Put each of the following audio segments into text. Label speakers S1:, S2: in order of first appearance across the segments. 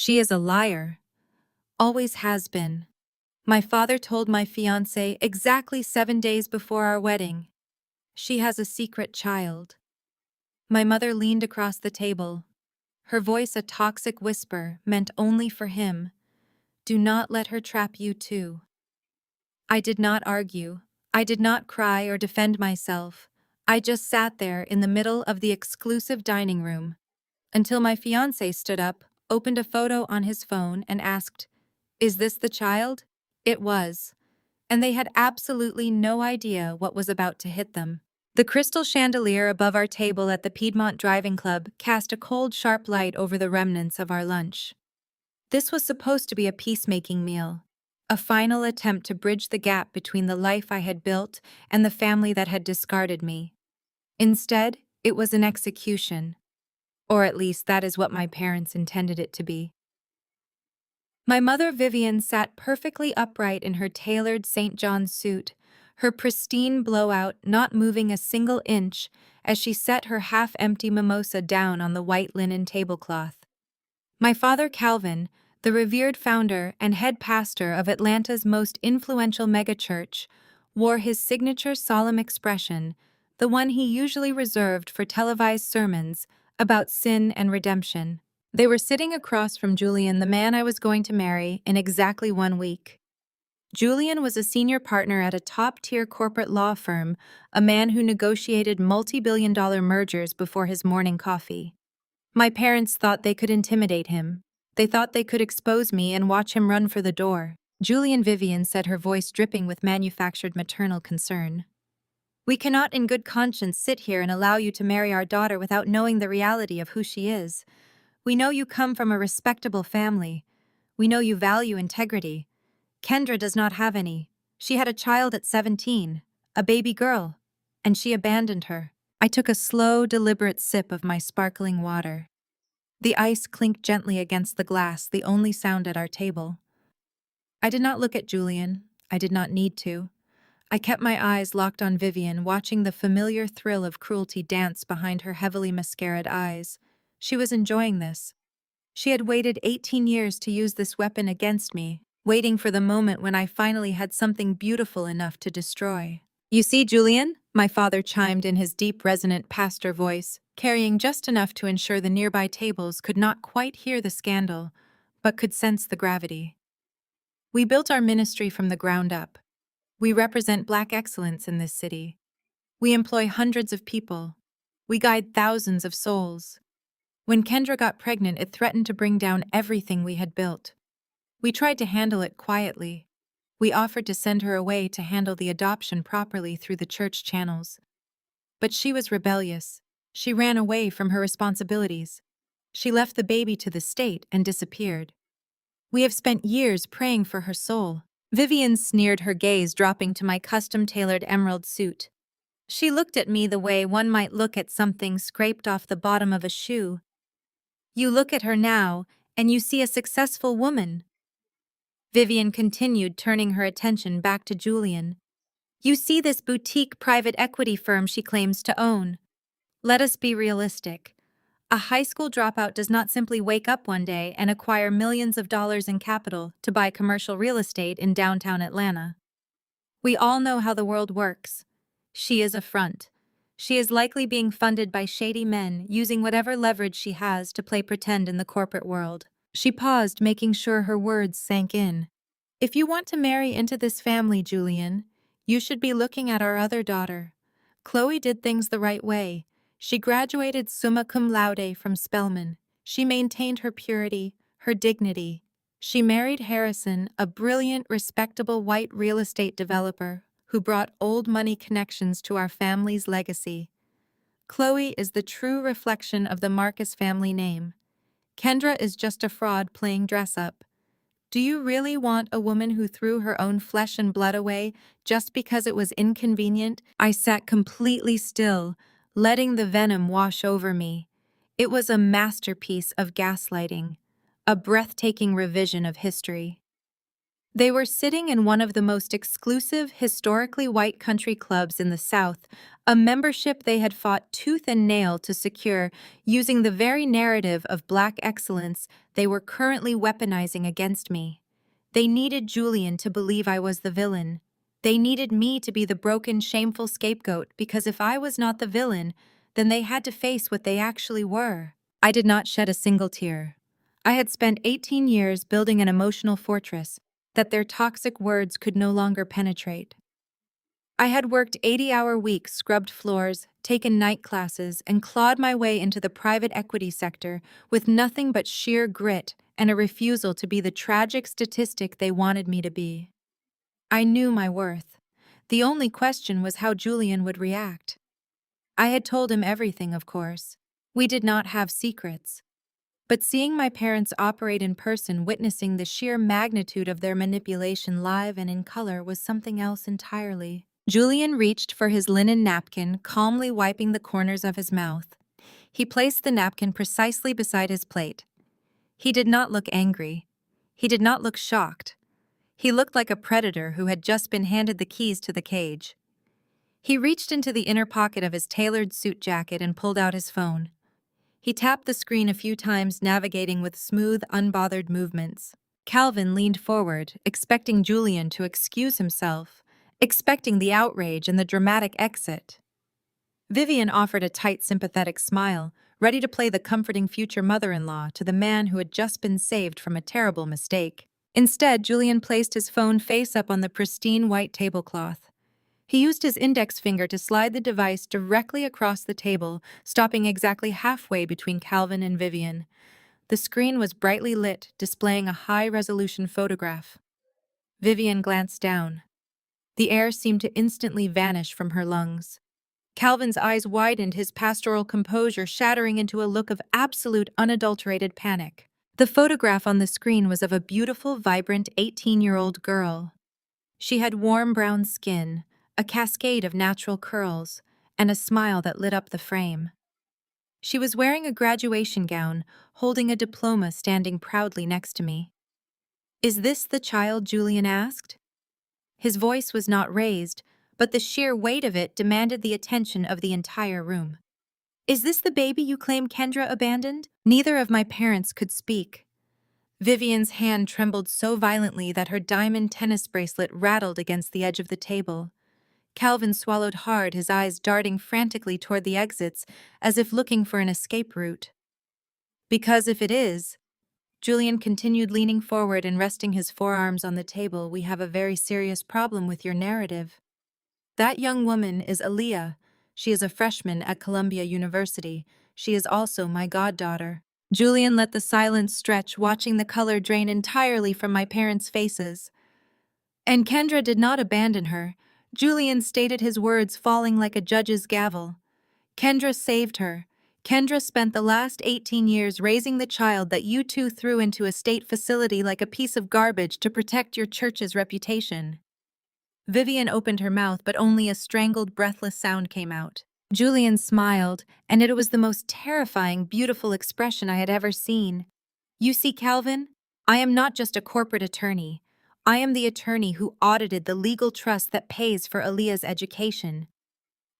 S1: She is a liar. Always has been. My father told my fiancé exactly 7 days before our wedding. She has a secret child. My mother leaned across the table, her voice a toxic whisper meant only for him. Do not let her trap you too. I did not argue. I did not cry or defend myself. I just sat there in the middle of the exclusive dining room until my fiancé stood up, opened a photo on his phone, and asked, "Is this the child?" It was, and they had absolutely no idea what was about to hit them. The crystal chandelier above our table at the Piedmont Driving Club cast a cold, sharp light over the remnants of our lunch. This was supposed to be a peacemaking meal, a final attempt to bridge the gap between the life I had built and the family that had discarded me. Instead, it was an execution, or at least that is what my parents intended it to be. My mother Vivian sat perfectly upright in her tailored St. John's suit, her pristine blowout not moving a single inch as she set her half-empty mimosa down on the white linen tablecloth. My father Calvin, the revered founder and head pastor of Atlanta's most influential megachurch, wore his signature solemn expression, the one he usually reserved for televised sermons about sin and redemption. They were sitting across from Julian, the man I was going to marry, in exactly 1 week. Julian was a senior partner at a top-tier corporate law firm, a man who negotiated multi-billion-dollar mergers before his morning coffee. My parents thought they could intimidate him. They thought they could expose me and watch him run for the door. Julian, Vivian said, her voice dripping with manufactured maternal concern. We cannot in good conscience sit here and allow you to marry our daughter without knowing the reality of who she is. We know you come from a respectable family. We know you value integrity. Kendra does not have any. She had a child at 17, a baby girl, and she abandoned her. I took a slow, deliberate sip of my sparkling water. The ice clinked gently against the glass, the only sound at our table. I did not look at Julian. I did not need to. I kept my eyes locked on Vivian, watching the familiar thrill of cruelty dance behind her heavily mascaraed eyes. She was enjoying this. She had waited 18 years to use this weapon against me, waiting for the moment when I finally had something beautiful enough to destroy. You see, Julian? My father chimed in his deep, resonant pastor voice, carrying just enough to ensure the nearby tables could not quite hear the scandal, but could sense the gravity. We built our ministry from the ground up. We represent Black excellence in this city. We employ hundreds of people. We guide thousands of souls. When Kendra got pregnant, it threatened to bring down everything we had built. We tried to handle it quietly. We offered to send her away to handle the adoption properly through the church channels. But she was rebellious. She ran away from her responsibilities. She left the baby to the state and disappeared. We have spent years praying for her soul. Vivian sneered, her gaze dropping to my custom-tailored emerald suit. She looked at me the way one might look at something scraped off the bottom of a shoe. You look at her now, and you see a successful woman. Vivian continued, turning her attention back to Julian. You see this boutique private equity firm she claims to own. Let us be realistic. A high school dropout does not simply wake up one day and acquire millions of dollars in capital to buy commercial real estate in downtown Atlanta. We all know how the world works. She is a front. She is likely being funded by shady men, using whatever leverage she has to play pretend in the corporate world. She paused, making sure her words sank in. If you want to marry into this family, Julian, you should be looking at our other daughter. Chloe did things the right way. She graduated summa cum laude from Spelman. She maintained her purity, her dignity. She married Harrison, a brilliant, respectable white real estate developer who brought old money connections to our family's legacy. Chloe is the true reflection of the Marcus family name. Kendra is just a fraud playing dress-up. Do you really want a woman who threw her own flesh and blood away just because it was inconvenient? I sat completely still, letting the venom wash over me. It was a masterpiece of gaslighting, a breathtaking revision of history. They were sitting in one of the most exclusive, historically white country clubs in the South, a membership they had fought tooth and nail to secure using the very narrative of Black excellence they were currently weaponizing against me. They needed Julian to believe I was the villain. They needed me to be the broken, shameful scapegoat because if I was not the villain, then they had to face what they actually were. I did not shed a single tear. I had spent 18 years building an emotional fortress that their toxic words could no longer penetrate. I had worked 80-hour weeks, scrubbed floors, taken night classes, and clawed my way into the private equity sector with nothing but sheer grit and a refusal to be the tragic statistic they wanted me to be. I knew my worth. The only question was how Julian would react. I had told him everything, of course. We did not have secrets. But seeing my parents operate in person, witnessing the sheer magnitude of their manipulation live and in color, was something else entirely. Julian reached for his linen napkin, calmly wiping the corners of his mouth. He placed the napkin precisely beside his plate. He did not look angry. He did not look shocked. He looked like a predator who had just been handed the keys to the cage. He reached into the inner pocket of his tailored suit jacket and pulled out his phone. He tapped the screen a few times, navigating with smooth, unbothered movements. Calvin leaned forward, expecting Julian to excuse himself, expecting the outrage and the dramatic exit. Vivian offered a tight, sympathetic smile, ready to play the comforting future mother-in-law to the man who had just been saved from a terrible mistake. Instead, Julian placed his phone face up on the pristine white tablecloth. He used his index finger to slide the device directly across the table, stopping exactly halfway between Calvin and Vivian. The screen was brightly lit, displaying a high-resolution photograph. Vivian glanced down. The air seemed to instantly vanish from her lungs. Calvin's eyes widened, his pastoral composure shattering into a look of absolute, unadulterated panic. The photograph on the screen was of a beautiful, vibrant 18-year-old girl. She had warm brown skin, a cascade of natural curls, and a smile that lit up the frame. She was wearing a graduation gown, holding a diploma, standing proudly next to me. "Is this the child?" Julian asked. His voice was not raised, but the sheer weight of it demanded the attention of the entire room. "Is this the baby you claim Kendra abandoned?" Neither of my parents could speak. Vivian's hand trembled so violently that her diamond tennis bracelet rattled against the edge of the table. Calvin swallowed hard, his eyes darting frantically toward the exits, as if looking for an escape route. "Because if it is," Julian continued, leaning forward and resting his forearms on the table, "we have a very serious problem with your narrative. That young woman is Aaliyah. She is a freshman at Columbia University. She is also my goddaughter." Julian let the silence stretch, watching the color drain entirely from my parents' faces. "And Kendra did not abandon her." Julian stated, his words falling like a judge's gavel. "Kendra saved her. Kendra spent the last 18 years raising the child that you two threw into a state facility like a piece of garbage to protect your church's reputation." Vivian opened her mouth, but only a strangled, breathless sound came out. Julian smiled, and it was the most terrifying, beautiful expression I had ever seen. "You see, Calvin, I am not just a corporate attorney. I am the attorney who audited the legal trust that pays for Aaliyah's education.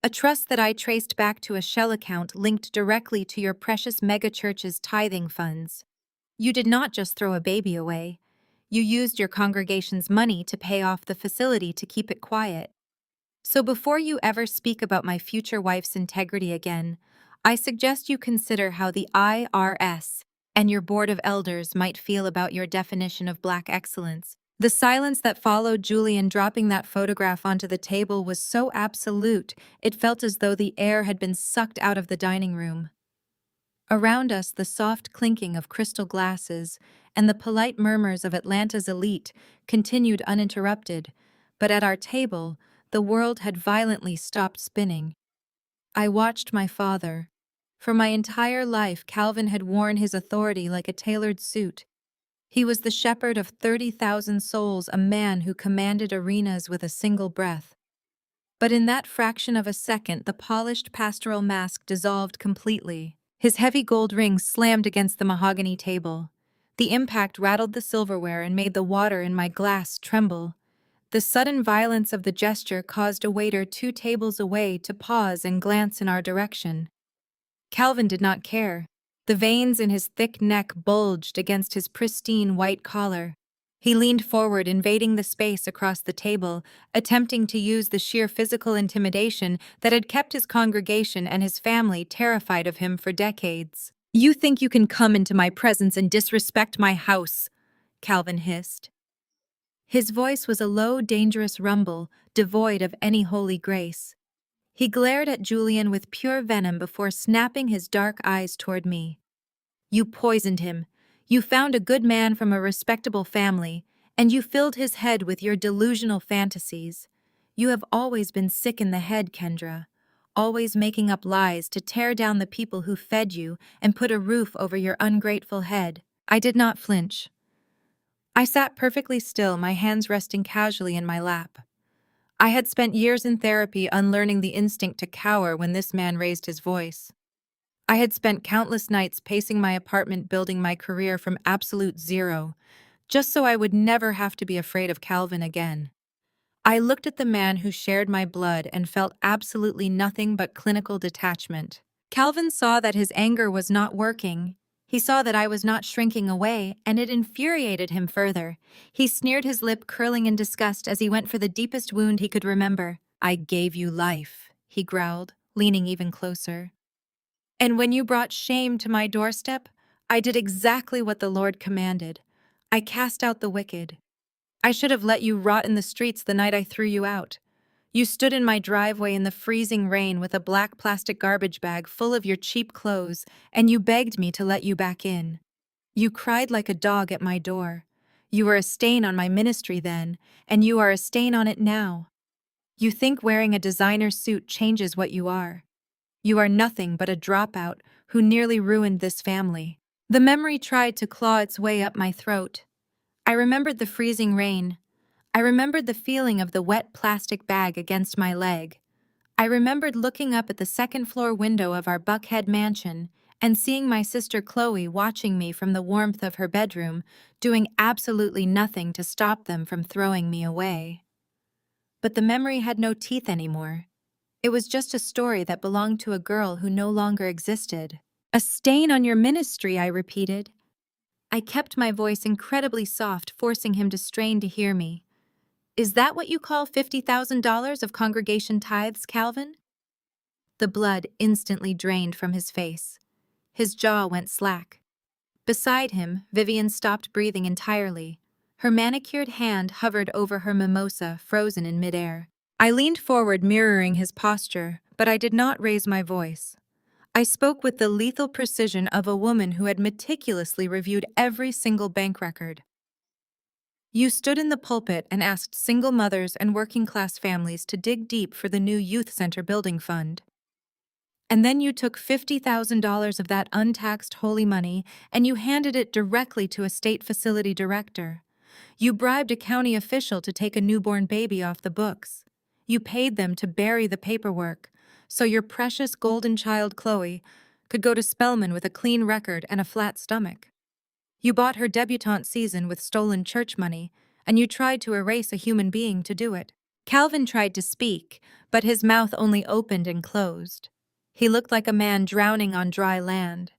S1: A trust that I traced back to a shell account linked directly to your precious megachurch's tithing funds. You did not just throw a baby away. You used your congregation's money to pay off the facility to keep it quiet. So before you ever speak about my future wife's integrity again, I suggest you consider how the IRS and your board of elders might feel about your definition of Black excellence." The silence that followed Julian dropping that photograph onto the table was so absolute, it felt as though the air had been sucked out of the dining room. Around us, the soft clinking of crystal glasses and the polite murmurs of Atlanta's elite continued uninterrupted, but at our table, the world had violently stopped spinning. I watched my father. For my entire life, Calvin had worn his authority like a tailored suit. He was the shepherd of 30,000 souls, a man who commanded arenas with a single breath. But in that fraction of a second, the polished pastoral mask dissolved completely. His heavy gold ring slammed against the mahogany table. The impact rattled the silverware and made the water in my glass tremble. The sudden violence of the gesture caused a waiter 2 tables away to pause and glance in our direction. Calvin did not care. The veins in his thick neck bulged against his pristine white collar. He leaned forward, invading the space across the table, attempting to use the sheer physical intimidation that had kept his congregation and his family terrified of him for decades. "You think you can come into my presence and disrespect my house?" Calvin hissed. His voice was a low, dangerous rumble, devoid of any holy grace. He glared at Julian with pure venom before snapping his dark eyes toward me. "You poisoned him. You found a good man from a respectable family, and you filled his head with your delusional fantasies. You have always been sick in the head, Kendra, always making up lies to tear down the people who fed you and put a roof over your ungrateful head." I did not flinch. I sat perfectly still, my hands resting casually in my lap. I had spent years in therapy unlearning the instinct to cower when this man raised his voice. I had spent countless nights pacing my apartment building my career from absolute zero, just so I would never have to be afraid of Calvin again. I looked at the man who shared my blood and felt absolutely nothing but clinical detachment. Calvin saw that his anger was not working. He saw that I was not shrinking away, and it infuriated him further. He sneered, his lip curling in disgust as he went for the deepest wound he could remember. "I gave you life," he growled, leaning even closer. "And when you brought shame to my doorstep, I did exactly what the Lord commanded. I cast out the wicked. I should have let you rot in the streets the night I threw you out. You stood in my driveway in the freezing rain with a black plastic garbage bag full of your cheap clothes, and you begged me to let you back in. You cried like a dog at my door. You were a stain on my ministry then, and you are a stain on it now. You think wearing a designer suit changes what you are. You are nothing but a dropout who nearly ruined this family." The memory tried to claw its way up my throat. I remembered the freezing rain. I remembered the feeling of the wet plastic bag against my leg. I remembered looking up at the second-floor window of our Buckhead mansion and seeing my sister Chloe watching me from the warmth of her bedroom, doing absolutely nothing to stop them from throwing me away. But the memory had no teeth anymore. It was just a story that belonged to a girl who no longer existed. "A stain on your ministry," I repeated. I kept my voice incredibly soft, forcing him to strain to hear me. "Is that what you call $50,000 of congregation tithes, Calvin?" The blood instantly drained from his face. His jaw went slack. Beside him, Vivian stopped breathing entirely. Her manicured hand hovered over her mimosa, frozen in midair. I leaned forward, mirroring his posture, but I did not raise my voice. I spoke with the lethal precision of a woman who had meticulously reviewed every single bank record. "You stood in the pulpit and asked single mothers and working-class families to dig deep for the new youth center building fund. And then you took $50,000 of that untaxed holy money and you handed it directly to a state facility director. You bribed a county official to take a newborn baby off the books. You paid them to bury the paperwork, so your precious golden child Chloe could go to Spelman with a clean record and a flat stomach. You bought her debutante season with stolen church money, and you tried to erase a human being to do it." Calvin tried to speak, but his mouth only opened and closed. He looked like a man drowning on dry land.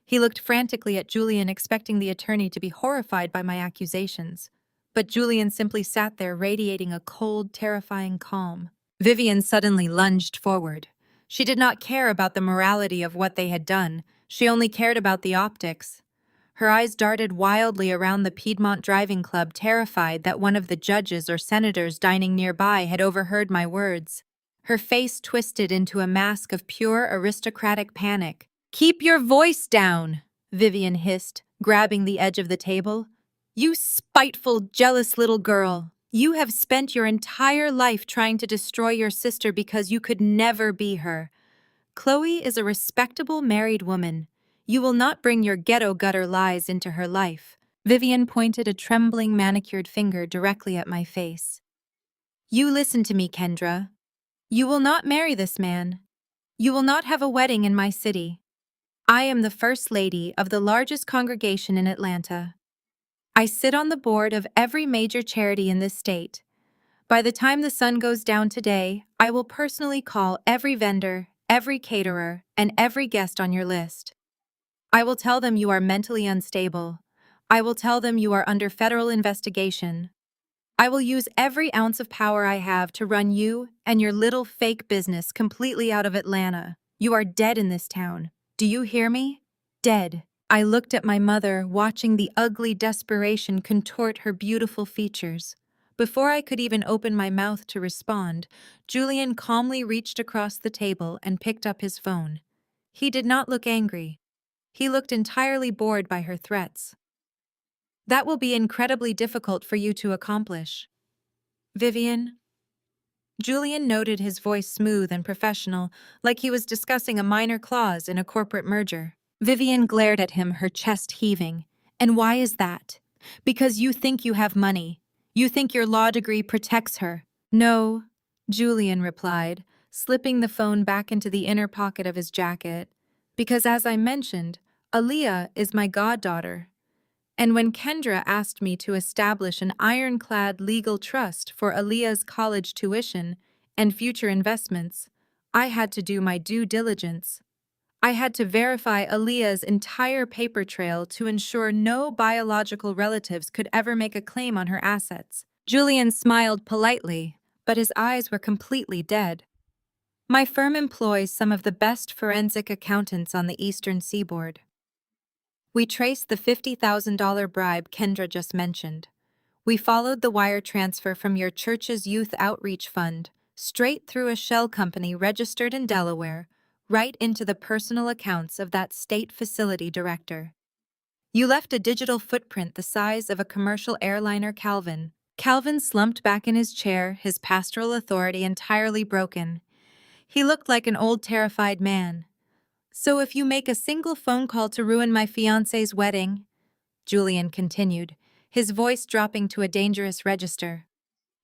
S1: He looked frantically at Julian, expecting the attorney to be horrified by my accusations. But Julian simply sat there, radiating a cold, terrifying calm. Vivian suddenly lunged forward. She did not care about the morality of what they had done. She only cared about the optics. Her eyes darted wildly around the Piedmont Driving Club, terrified that one of the judges or senators dining nearby had overheard my words. Her face twisted into a mask of pure aristocratic panic. "Keep your voice down," Vivian hissed, grabbing the edge of the table. "You spiteful, jealous little girl. You have spent your entire life trying to destroy your sister because you could never be her. Chloe is a respectable married woman. You will not bring your ghetto gutter lies into her life." Vivian pointed a trembling manicured finger directly at my face. "You listen to me, Kendra. You will not marry this man. You will not have a wedding in my city. I am the First Lady of the largest congregation in Atlanta. I sit on the board of every major charity in this state. By the time the sun goes down today, I will personally call every vendor, every caterer, and every guest on your list. I will tell them you are mentally unstable. I will tell them you are under federal investigation. I will use every ounce of power I have to run you and your little fake business completely out of Atlanta. You are dead in this town. Do you hear me? Dead. I looked at my mother, watching the ugly desperation contort her beautiful features. Before I could even open my mouth to respond, Julian calmly reached across the table and picked up his phone. He did not look angry. He looked entirely bored by her threats. That will be incredibly difficult for you to accomplish. Vivian? Julian noted his voice smooth and professional, like he was discussing a minor clause in a corporate merger. Vivian glared at him, her chest heaving. And why is that? Because you think you have money. You think your law degree protects her. No, Julian replied, slipping the phone back into the inner pocket of his jacket. Because as I mentioned, Aaliyah is my goddaughter. And when Kendra asked me to establish an ironclad legal trust for Aaliyah's college tuition and future investments, I had to do my due diligence. I had to verify Aaliyah's entire paper trail to ensure no biological relatives could ever make a claim on her assets. Julian smiled politely, but his eyes were completely dead. My firm employs some of the best forensic accountants on the Eastern Seaboard. We traced the $50,000 bribe Kendra just mentioned. We followed the wire transfer from your church's youth outreach fund, straight through a shell company registered in Delaware, right into the personal accounts of that state facility director. You left a digital footprint the size of a commercial airliner, Calvin. Calvin slumped back in his chair, his pastoral authority entirely broken. He looked like an old, terrified man. So if you make a single phone call to ruin my fiancé's wedding, Julian continued, his voice dropping to a dangerous register,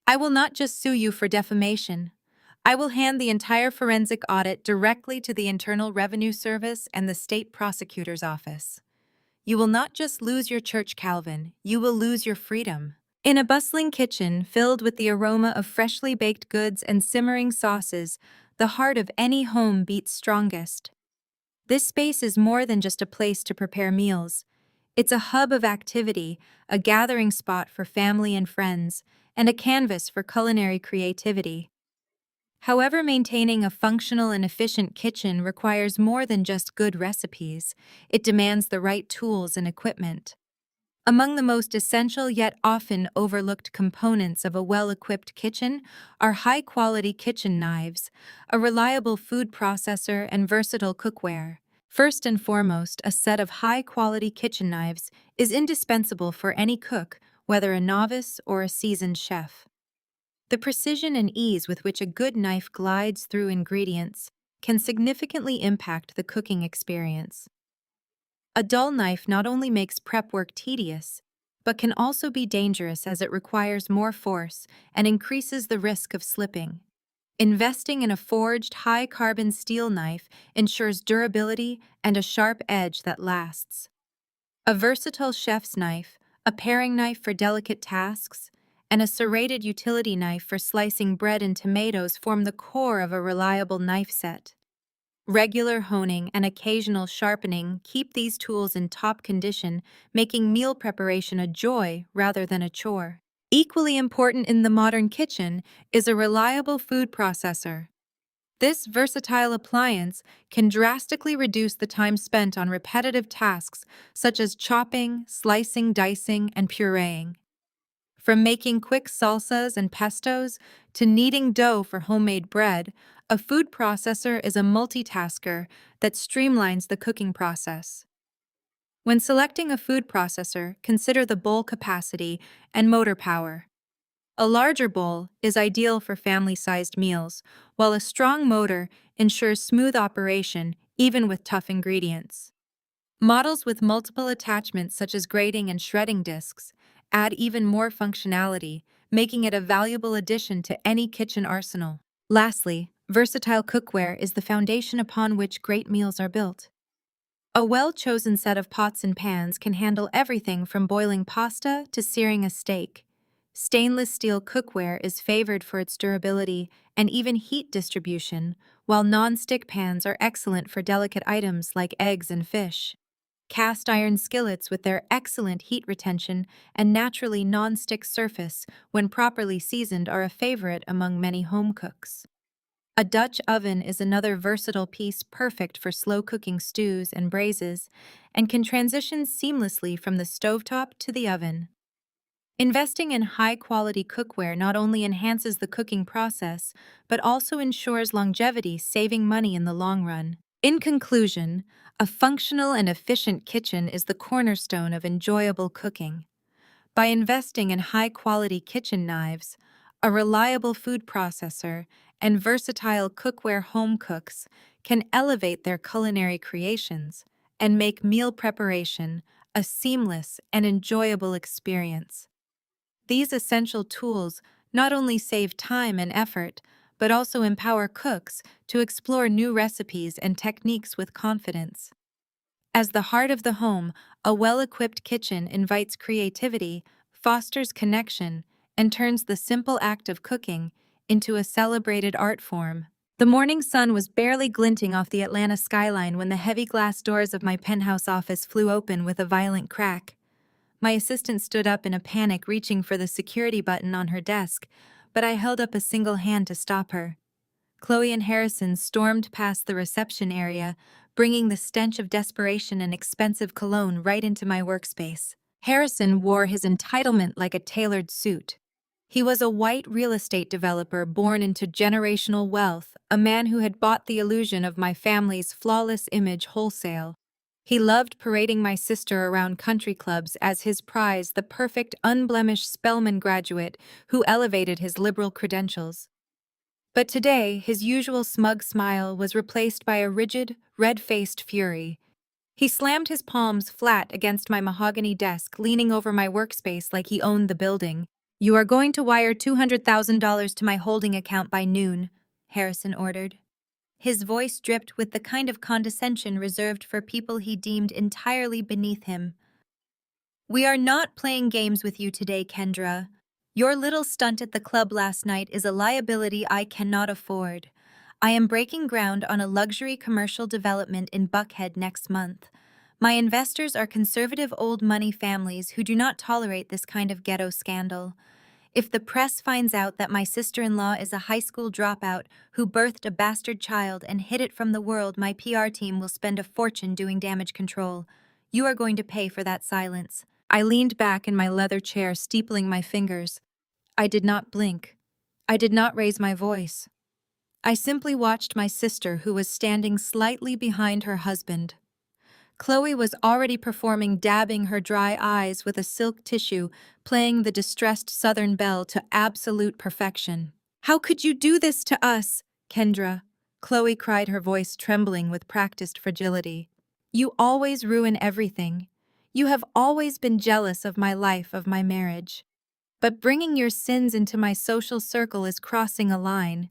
S1: I will not just sue you for defamation. I will hand the entire forensic audit directly to the Internal Revenue Service and the state prosecutor's office. You will not just lose your church, Calvin, you will lose your freedom. In a bustling kitchen filled with the aroma of freshly baked goods and simmering sauces, the heart of any home beats strongest. This space is more than just a place to prepare meals. It's a hub of activity, a gathering spot for family and friends, and a canvas for culinary creativity. However, maintaining a functional and efficient kitchen requires more than just good recipes. It demands the right tools and equipment. Among the most essential yet often overlooked components of a well-equipped kitchen are high-quality kitchen knives, a reliable food processor, and versatile cookware. First and foremost, a set of high-quality kitchen knives is indispensable for any cook, whether a novice or a seasoned chef. The precision and ease with which a good knife glides through ingredients can significantly impact the cooking experience. A dull knife not only makes prep work tedious, but can also be dangerous as it requires more force and increases the risk of slipping. Investing in a forged, high-carbon steel knife ensures durability and a sharp edge that lasts. A versatile chef's knife, a paring knife for delicate tasks, and a serrated utility knife for slicing bread and tomatoes form the core of a reliable knife set. Regular honing and occasional sharpening keep these tools in top condition, making meal preparation a joy rather than a chore. Equally important in the modern kitchen is a reliable food processor. This versatile appliance can drastically reduce the time spent on repetitive tasks such as chopping, slicing, dicing, and pureeing. From making quick salsas and pestos to kneading dough for homemade bread, a food processor is a multitasker that streamlines the cooking process. When selecting a food processor, consider the bowl capacity and motor power. A larger bowl is ideal for family-sized meals, while a strong motor ensures smooth operation even with tough ingredients. Models with multiple attachments such as grating and shredding discs add even more functionality, making it a valuable addition to any kitchen arsenal. Lastly, versatile cookware is the foundation upon which great meals are built. A well-chosen set of pots and pans can handle everything from boiling pasta to searing a steak. Stainless steel cookware is favored for its durability and even heat distribution, while non-stick pans are excellent for delicate items like eggs and fish. Cast iron skillets with their excellent heat retention and naturally non-stick surface when properly seasoned are a favorite among many home cooks. A Dutch oven is another versatile piece perfect for slow cooking stews and braises and can transition seamlessly from the stovetop to the oven. Investing in high-quality cookware not only enhances the cooking process, but also ensures longevity, saving money in the long run. In conclusion, a functional and efficient kitchen is the cornerstone of enjoyable cooking. By investing in high-quality kitchen knives, a reliable food processor, and versatile cookware, home cooks can elevate their culinary creations and make meal preparation a seamless and enjoyable experience. These essential tools not only save time and effort, but also empower cooks to explore new recipes and techniques with confidence. As the heart of the home, a well-equipped kitchen invites creativity, fosters connection, and turns the simple act of cooking into a celebrated art form. The morning sun was barely glinting off the Atlanta skyline when the heavy glass doors of my penthouse office flew open with a violent crack. My assistant stood up in a panic, reaching for the security button on her desk, but I held up a single hand to stop her. Chloe and Harrison stormed past the reception area, bringing the stench of desperation and expensive cologne right into my workspace. Harrison wore his entitlement like a tailored suit. He was a white real estate developer born into generational wealth, a man who had bought the illusion of my family's flawless image wholesale. He loved parading my sister around country clubs as his prize, the perfect, unblemished Spelman graduate who elevated his liberal credentials. But today, his usual smug smile was replaced by a rigid, red-faced fury. He slammed his palms flat against my mahogany desk, leaning over my workspace like he owned the building. "You are going to wire $200,000 to my holding account by noon," Harrison ordered. His voice dripped with the kind of condescension reserved for people he deemed entirely beneath him. "We are not playing games with you today, Kendra. Your little stunt at the club last night is a liability I cannot afford. I am breaking ground on a luxury commercial development in Buckhead next month. My investors are conservative old money families who do not tolerate this kind of ghetto scandal. If the press finds out that my sister-in-law is a high school dropout who birthed a bastard child and hid it from the world, my PR team will spend a fortune doing damage control. You are going to pay for that silence." I leaned back in my leather chair, steepling my fingers. I did not blink. I did not raise my voice. I simply watched my sister, who was standing slightly behind her husband. Chloe was already performing, dabbing her dry eyes with a silk tissue, playing the distressed Southern belle to absolute perfection. "How could you do this to us, Kendra?" Chloe cried, her voice trembling with practiced fragility. "You always ruin everything. You have always been jealous of my life, of my marriage. But bringing your sins into my social circle is crossing a line.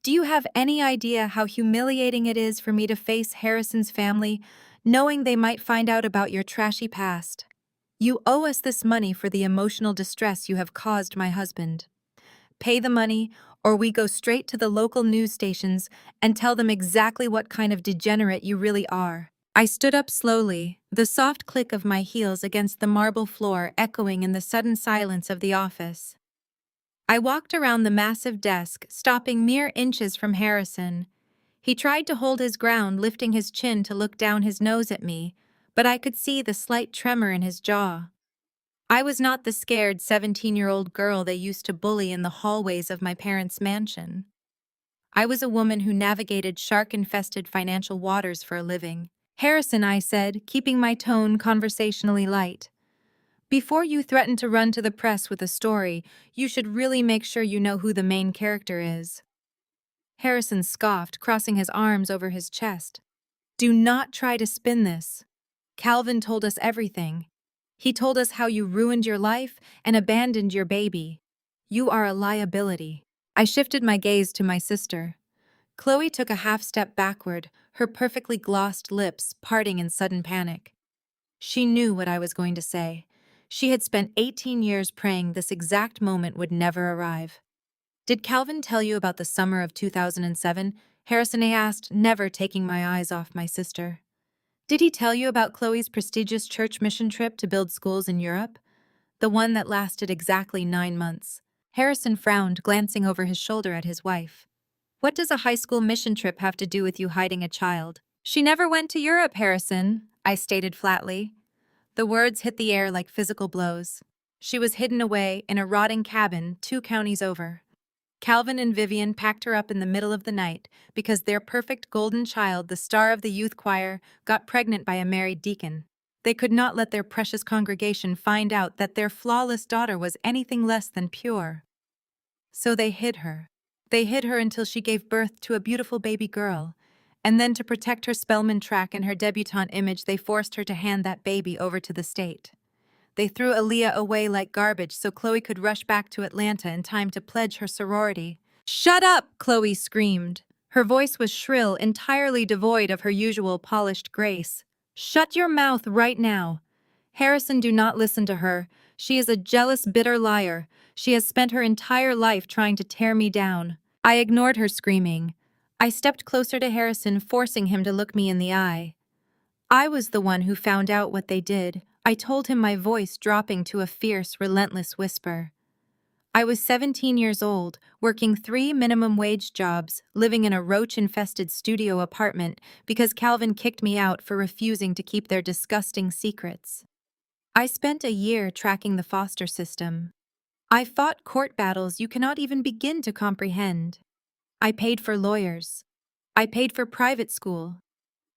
S1: Do you have any idea how humiliating it is for me to face Harrison's family, knowing they might find out about your trashy past? You owe us this money for the emotional distress you have caused my husband. Pay the money, or we go straight to the local news stations and tell them exactly what kind of degenerate you really are." I stood up slowly, the soft click of my heels against the marble floor echoing in the sudden silence of the office. I walked around the massive desk, stopping mere inches from Harrison. He tried to hold his ground, lifting his chin to look down his nose at me, but I could see the slight tremor in his jaw. I was not the scared 17-year-old girl they used to bully in the hallways of my parents' mansion. I was a woman who navigated shark-infested financial waters for a living. "Harrison," I said, keeping my tone conversationally light, "before you threaten to run to the press with a story, you should really make sure you know who the main character is." Harrison scoffed, crossing his arms over his chest. "Do not try to spin this. Calvin told us everything. He told us how you ruined your life and abandoned your baby. You are a liability." I shifted my gaze to my sister. Chloe took a half step backward, her perfectly glossed lips parting in sudden panic. She knew what I was going to say. She had spent 18 years praying this exact moment would never arrive. "Did Calvin tell you about the summer of 2007? Harrison asked, never taking my eyes off my sister. "Did he tell you about Chloe's prestigious church mission trip to build schools in Europe? The one that lasted exactly 9 months." Harrison frowned, glancing over his shoulder at his wife. "What does a high school mission trip have to do with you hiding a child?" "She never went to Europe, Harrison," I stated flatly. The words hit the air like physical blows. She was hidden away in a rotting cabin 2 counties over. Calvin and Vivian packed her up in the middle of the night because their perfect golden child, the star of the youth choir, got pregnant by a married deacon. They could not let their precious congregation find out that their flawless daughter was anything less than pure. So they hid her. They hid her until she gave birth to a beautiful baby girl. And then to protect her Spelman track and her debutante image, they forced her to hand that baby over to the state. They threw Aaliyah away like garbage so Chloe could rush back to Atlanta in time to pledge her sorority. "Shut up!" Chloe screamed. Her voice was shrill, entirely devoid of her usual polished grace. "Shut your mouth right now. Harrison, do not listen to her. She is a jealous, bitter liar. She has spent her entire life trying to tear me down." I ignored her screaming. I stepped closer to Harrison, forcing him to look me in the eye. "I was the one who found out what they did," I told him, my voice dropping to a fierce, relentless whisper. "I was 17 years old, working 3 minimum-wage jobs, living in a roach-infested studio apartment because Calvin kicked me out for refusing to keep their disgusting secrets. I spent a year tracking the foster system. I fought court battles you cannot even begin to comprehend. I paid for lawyers. I paid for private school.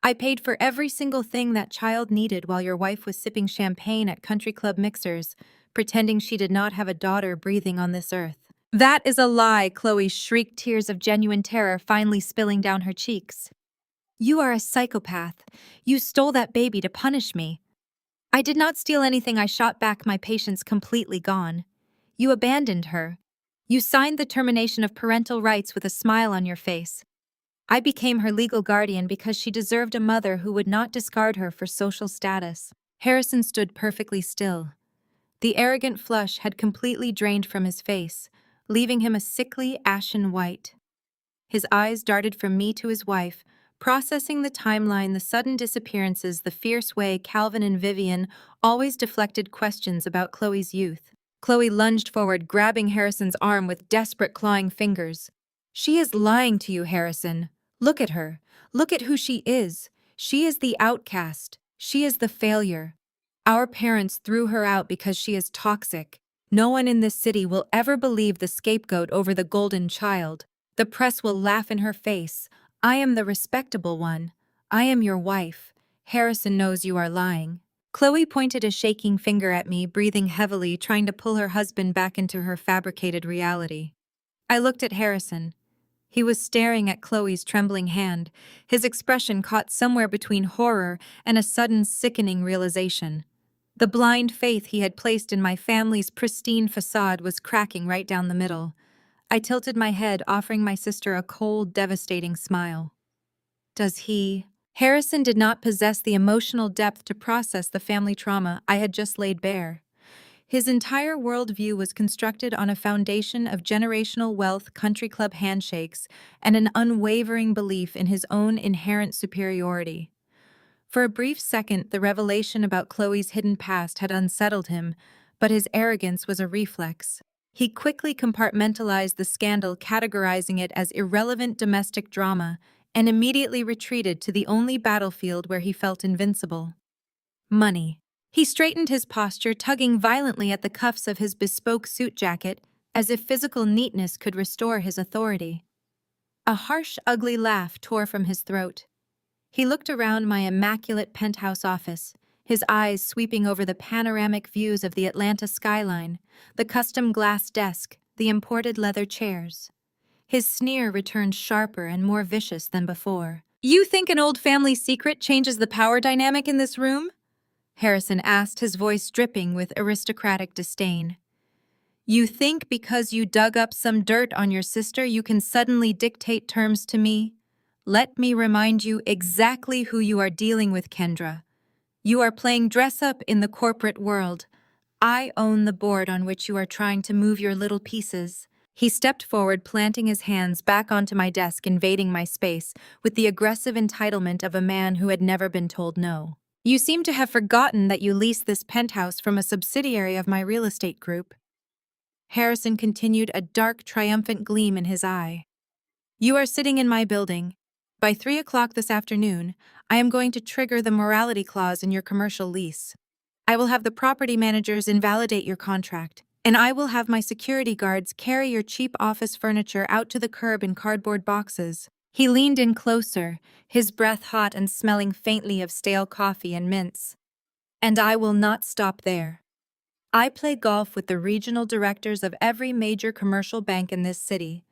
S1: I paid for every single thing that child needed while your wife was sipping champagne at country club mixers, pretending she did not have a daughter breathing on this earth." "That is a lie," Chloe shrieked, tears of genuine terror finally spilling down her cheeks. "You are a psychopath. You stole that baby to punish me." "I did not steal anything," I shot back, my patience completely gone. "You abandoned her. You signed the termination of parental rights with a smile on your face. I became her legal guardian because she deserved a mother who would not discard her for social status." Harrison stood perfectly still. The arrogant flush had completely drained from his face, leaving him a sickly, ashen white. His eyes darted from me to his wife, processing the timeline, the sudden disappearances, the fierce way Calvin and Vivian always deflected questions about Chloe's youth. Chloe lunged forward, grabbing Harrison's arm with desperate, clawing fingers. "She is lying to you, Harrison. Look at her. Look at who she is. She is the outcast. She is the failure. Our parents threw her out because she is toxic. No one in this city will ever believe the scapegoat over the golden child. The press will laugh in her face. I am the respectable one. I am your wife. Harrison knows you are lying." Chloe pointed a shaking finger at me, breathing heavily, trying to pull her husband back into her fabricated reality. I looked at Harrison. He was staring at Chloe's trembling hand, his expression caught somewhere between horror and a sudden sickening realization. The blind faith he had placed in my family's pristine facade was cracking right down the middle. I tilted my head, offering my sister a cold, devastating smile. "Does he?" Harrison did not possess the emotional depth to process the family trauma I had just laid bare. His entire worldview was constructed on a foundation of generational wealth, country club handshakes, and an unwavering belief in his own inherent superiority. For a brief second, the revelation about Chloe's hidden past had unsettled him, but his arrogance was a reflex. He quickly compartmentalized the scandal, categorizing it as irrelevant domestic drama, and immediately retreated to the only battlefield where he felt invincible: money. He straightened his posture, tugging violently at the cuffs of his bespoke suit jacket, as if physical neatness could restore his authority. A harsh, ugly laugh tore from his throat. He looked around my immaculate penthouse office, his eyes sweeping over the panoramic views of the Atlanta skyline, the custom glass desk, the imported leather chairs. His sneer returned sharper and more vicious than before. "You think an old family secret changes the power dynamic in this room?" Harrison asked, his voice dripping with aristocratic disdain. "You think because you dug up some dirt on your sister you can suddenly dictate terms to me? Let me remind you exactly who you are dealing with, Kendra. You are playing dress-up in the corporate world. I own the board on which you are trying to move your little pieces. He stepped forward, planting his hands back onto my desk, invading my space, with the aggressive entitlement of a man who had never been told no. You seem to have forgotten that you leased this penthouse from a subsidiary of my real estate group. Harrison continued, a dark, triumphant gleam in his eye. You are sitting in my building. By 3 o'clock this afternoon, I am going to trigger the morality clause in your commercial lease. I will have the property managers invalidate your contract, and I will have my security guards carry your cheap office furniture out to the curb in cardboard boxes. He leaned in closer, his breath hot and smelling faintly of stale coffee and mints. And I will not stop there. I play golf with the regional directors of every major commercial bank in this city.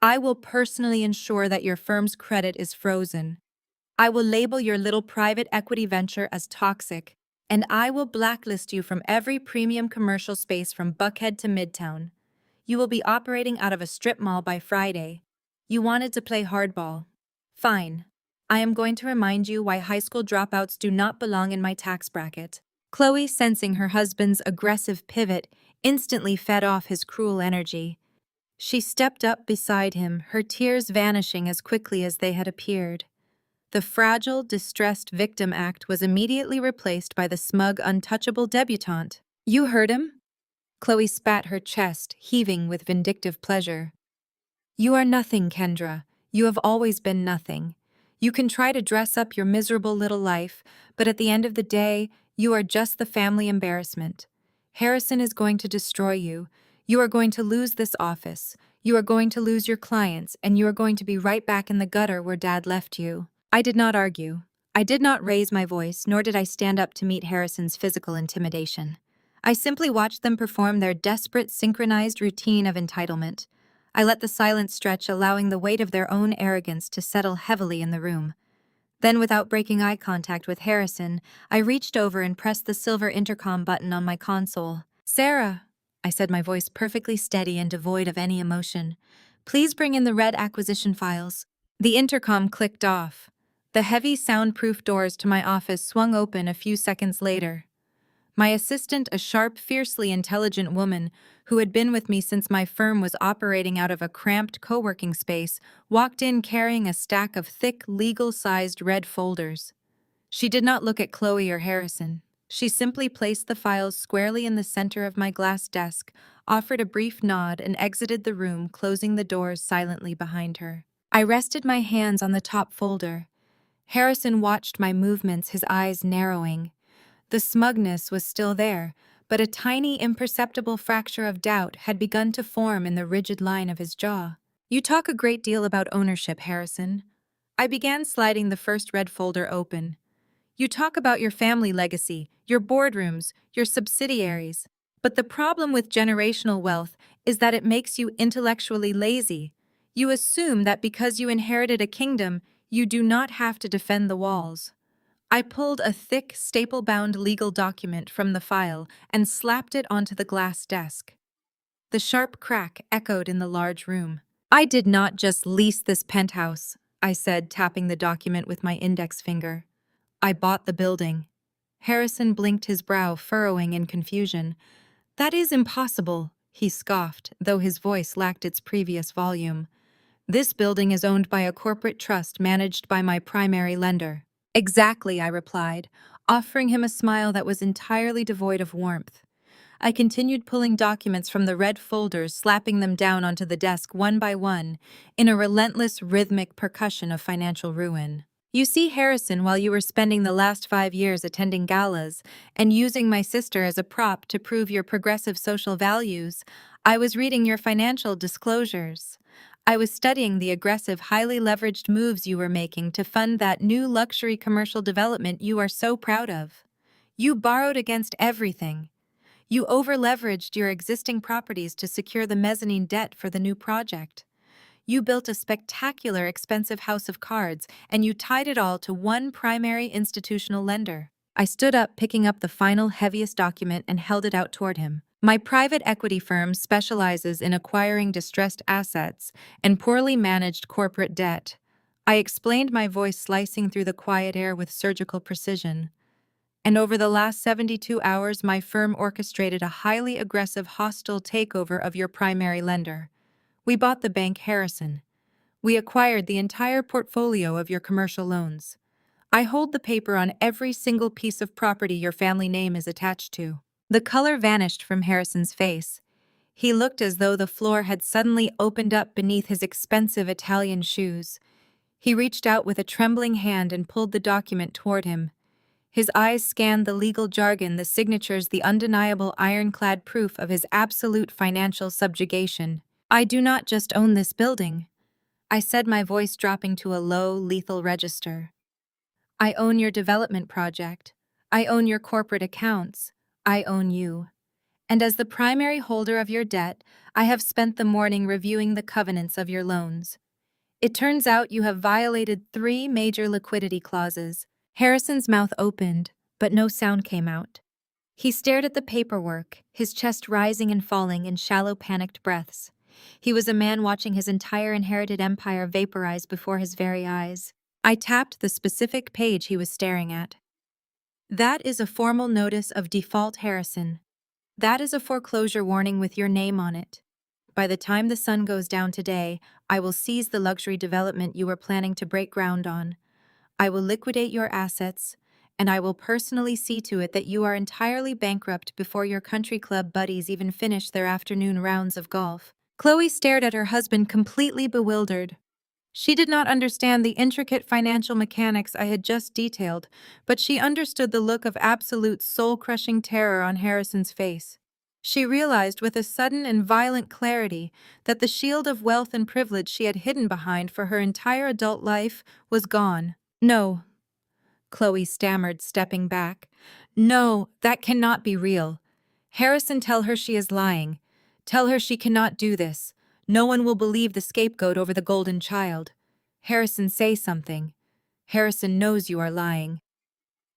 S1: I will personally ensure that your firm's credit is frozen. I will label your little private equity venture as toxic, and I will blacklist you from every premium commercial space from Buckhead to Midtown. You will be operating out of a strip mall by Friday. You wanted to play hardball. Fine. I am going to remind you why high school dropouts do not belong in my tax bracket. Chloe, sensing her husband's aggressive pivot, instantly fed off his cruel energy. She stepped up beside him, her tears vanishing as quickly as they had appeared. The fragile, distressed victim act was immediately replaced by the smug, untouchable debutante. You heard him? Chloe spat her chest, heaving with vindictive pleasure. You are nothing, Kendra. You have always been nothing. You can try to dress up your miserable little life, but at the end of the day, you are just the family embarrassment. Harrison is going to destroy you. You are going to lose this office. You are going to lose your clients, and you are going to be right back in the gutter where Dad left you. I did not argue. I did not raise my voice, nor did I stand up to meet Harrison's physical intimidation. I simply watched them perform their desperate, synchronized routine of entitlement. I let the silence stretch, allowing the weight of their own arrogance to settle heavily in the room. Then, without breaking eye contact with Harrison, I reached over and pressed the silver intercom button on my console. Sarah, I said, my voice perfectly steady and devoid of any emotion. Please bring in the red acquisition files. The intercom clicked off. The heavy, soundproof doors to my office swung open a few seconds later. My assistant, a sharp, fiercely intelligent woman who had been with me since my firm was operating out of a cramped co-working space, walked in carrying a stack of thick, legal-sized red folders. She did not look at Chloe or Harrison. She simply placed the files squarely in the center of my glass desk, offered a brief nod, and exited the room, closing the doors silently behind her. I rested my hands on the top folder. Harrison watched my movements, his eyes narrowing. The smugness was still there, but a tiny, imperceptible fracture of doubt had begun to form in the rigid line of his jaw. You talk a great deal about ownership, Harrison. I began sliding the first red folder open. You talk about your family legacy, your boardrooms, your subsidiaries. But the problem with generational wealth is that it makes you intellectually lazy. You assume that because you inherited a kingdom, you do not have to defend the walls. I pulled a thick, staple-bound legal document from the file and slapped it onto the glass desk. The sharp crack echoed in the large room. I did not just lease this penthouse, I said, tapping the document with my index finger. I bought the building. Harrison blinked, his brow furrowing in confusion. That is impossible, he scoffed, though his voice lacked its previous volume. This building is owned by a corporate trust managed by my primary lender. Exactly, I replied, offering him a smile that was entirely devoid of warmth. I continued pulling documents from the red folders, slapping them down onto the desk one by one, in a relentless rhythmic percussion of financial ruin. You see, Harrison, while you were spending the last 5 years attending galas and using my sister as a prop to prove your progressive social values, I was reading your financial disclosures. I was studying the aggressive, highly leveraged moves you were making to fund that new luxury commercial development you are so proud of. You borrowed against everything. You over-leveraged your existing properties to secure the mezzanine debt for the new project. You built a spectacular, expensive house of cards, and you tied it all to one primary institutional lender. I stood up, picking up the final, heaviest document, and held it out toward him. My private equity firm specializes in acquiring distressed assets and poorly managed corporate debt. I explained, my voice slicing through the quiet air with surgical precision. And over the last 72 hours, my firm orchestrated a highly aggressive hostile takeover of your primary lender. We bought the bank Harrison. We acquired the entire portfolio of your commercial loans. I hold the paper on every single piece of property your family name is attached to." The color vanished from Harrison's face. He looked as though the floor had suddenly opened up beneath his expensive Italian shoes. He reached out with a trembling hand and pulled the document toward him. His eyes scanned the legal jargon, the signatures, the undeniable ironclad proof of his absolute financial subjugation. "I do not just own this building," I said, my voice dropping to a low, lethal register. "I own your development project. I own your corporate accounts. I own you. And as the primary holder of your debt, I have spent the morning reviewing the covenants of your loans. It turns out you have violated 3 major liquidity clauses." Harrison's mouth opened, but no sound came out. He stared at the paperwork, his chest rising and falling in shallow, panicked breaths. He was a man watching his entire inherited empire vaporize before his very eyes. I tapped the specific page he was staring at. "That is a formal notice of default, Harrison. That is a foreclosure warning with your name on it. By the time the sun goes down today, I will seize the luxury development you were planning to break ground on. I will liquidate your assets, and I will personally see to it that you are entirely bankrupt before your country club buddies even finish their afternoon rounds of golf." Chloe stared at her husband, completely bewildered. She did not understand the intricate financial mechanics I had just detailed, but she understood the look of absolute soul-crushing terror on Harrison's face. She realized with a sudden and violent clarity that the shield of wealth and privilege she had hidden behind for her entire adult life was gone. "No," Chloe stammered, stepping back. "No, that cannot be real. Harrison, tell her she is lying. Tell her she cannot do this. No one will believe the scapegoat over the golden child. Harrison, say something. Harrison knows you are lying."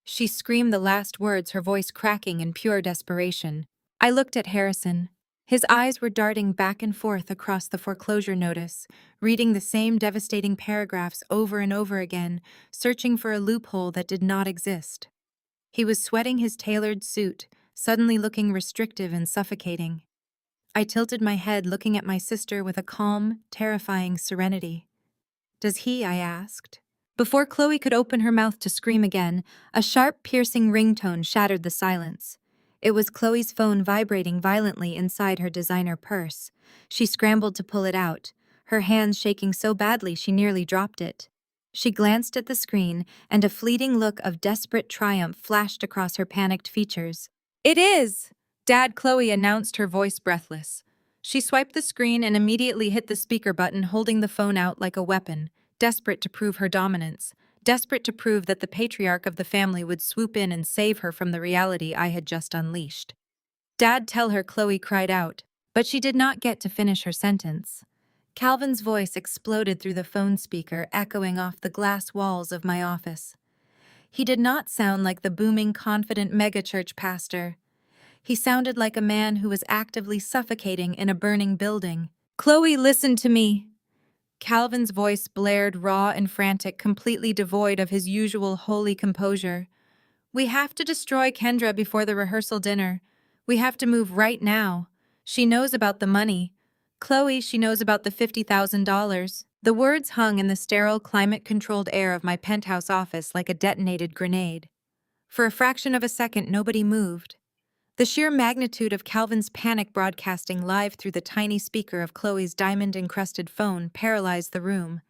S1: She screamed the last words, her voice cracking in pure desperation. I looked at Harrison. His eyes were darting back and forth across the foreclosure notice, reading the same devastating paragraphs over and over again, searching for a loophole that did not exist. He was sweating his tailored suit, suddenly looking restrictive and suffocating. I tilted my head, looking at my sister with a calm, terrifying serenity. "Does he?" I asked. Before Chloe could open her mouth to scream again, a sharp, piercing ringtone shattered the silence. It was Chloe's phone vibrating violently inside her designer purse. She scrambled to pull it out, her hands shaking so badly she nearly dropped it. She glanced at the screen, and a fleeting look of desperate triumph flashed across her panicked features. "It is!" Dad, Chloe announced, her voice breathless. She swiped the screen and immediately hit the speaker button, holding the phone out like a weapon, desperate to prove her dominance, desperate to prove that the patriarch of the family would swoop in and save her from the reality I had just unleashed. "Dad, tell her," Chloe cried out, but she did not get to finish her sentence. Calvin's voice exploded through the phone speaker, echoing off the glass walls of my office. He did not sound like the booming, confident megachurch pastor. He sounded like a man who was actively suffocating in a burning building. "Chloe, listen to me." Calvin's voice blared, raw and frantic, completely devoid of his usual holy composure. "We have to destroy Kendra before the rehearsal dinner. We have to move right now. She knows about the money. Chloe, she knows about the $50,000. The words hung in the sterile, climate-controlled air of my penthouse office like a detonated grenade. For a fraction of a second, nobody moved. The sheer magnitude of Calvin's panic broadcasting live through the tiny speaker of Chloe's diamond-encrusted phone paralyzed the room.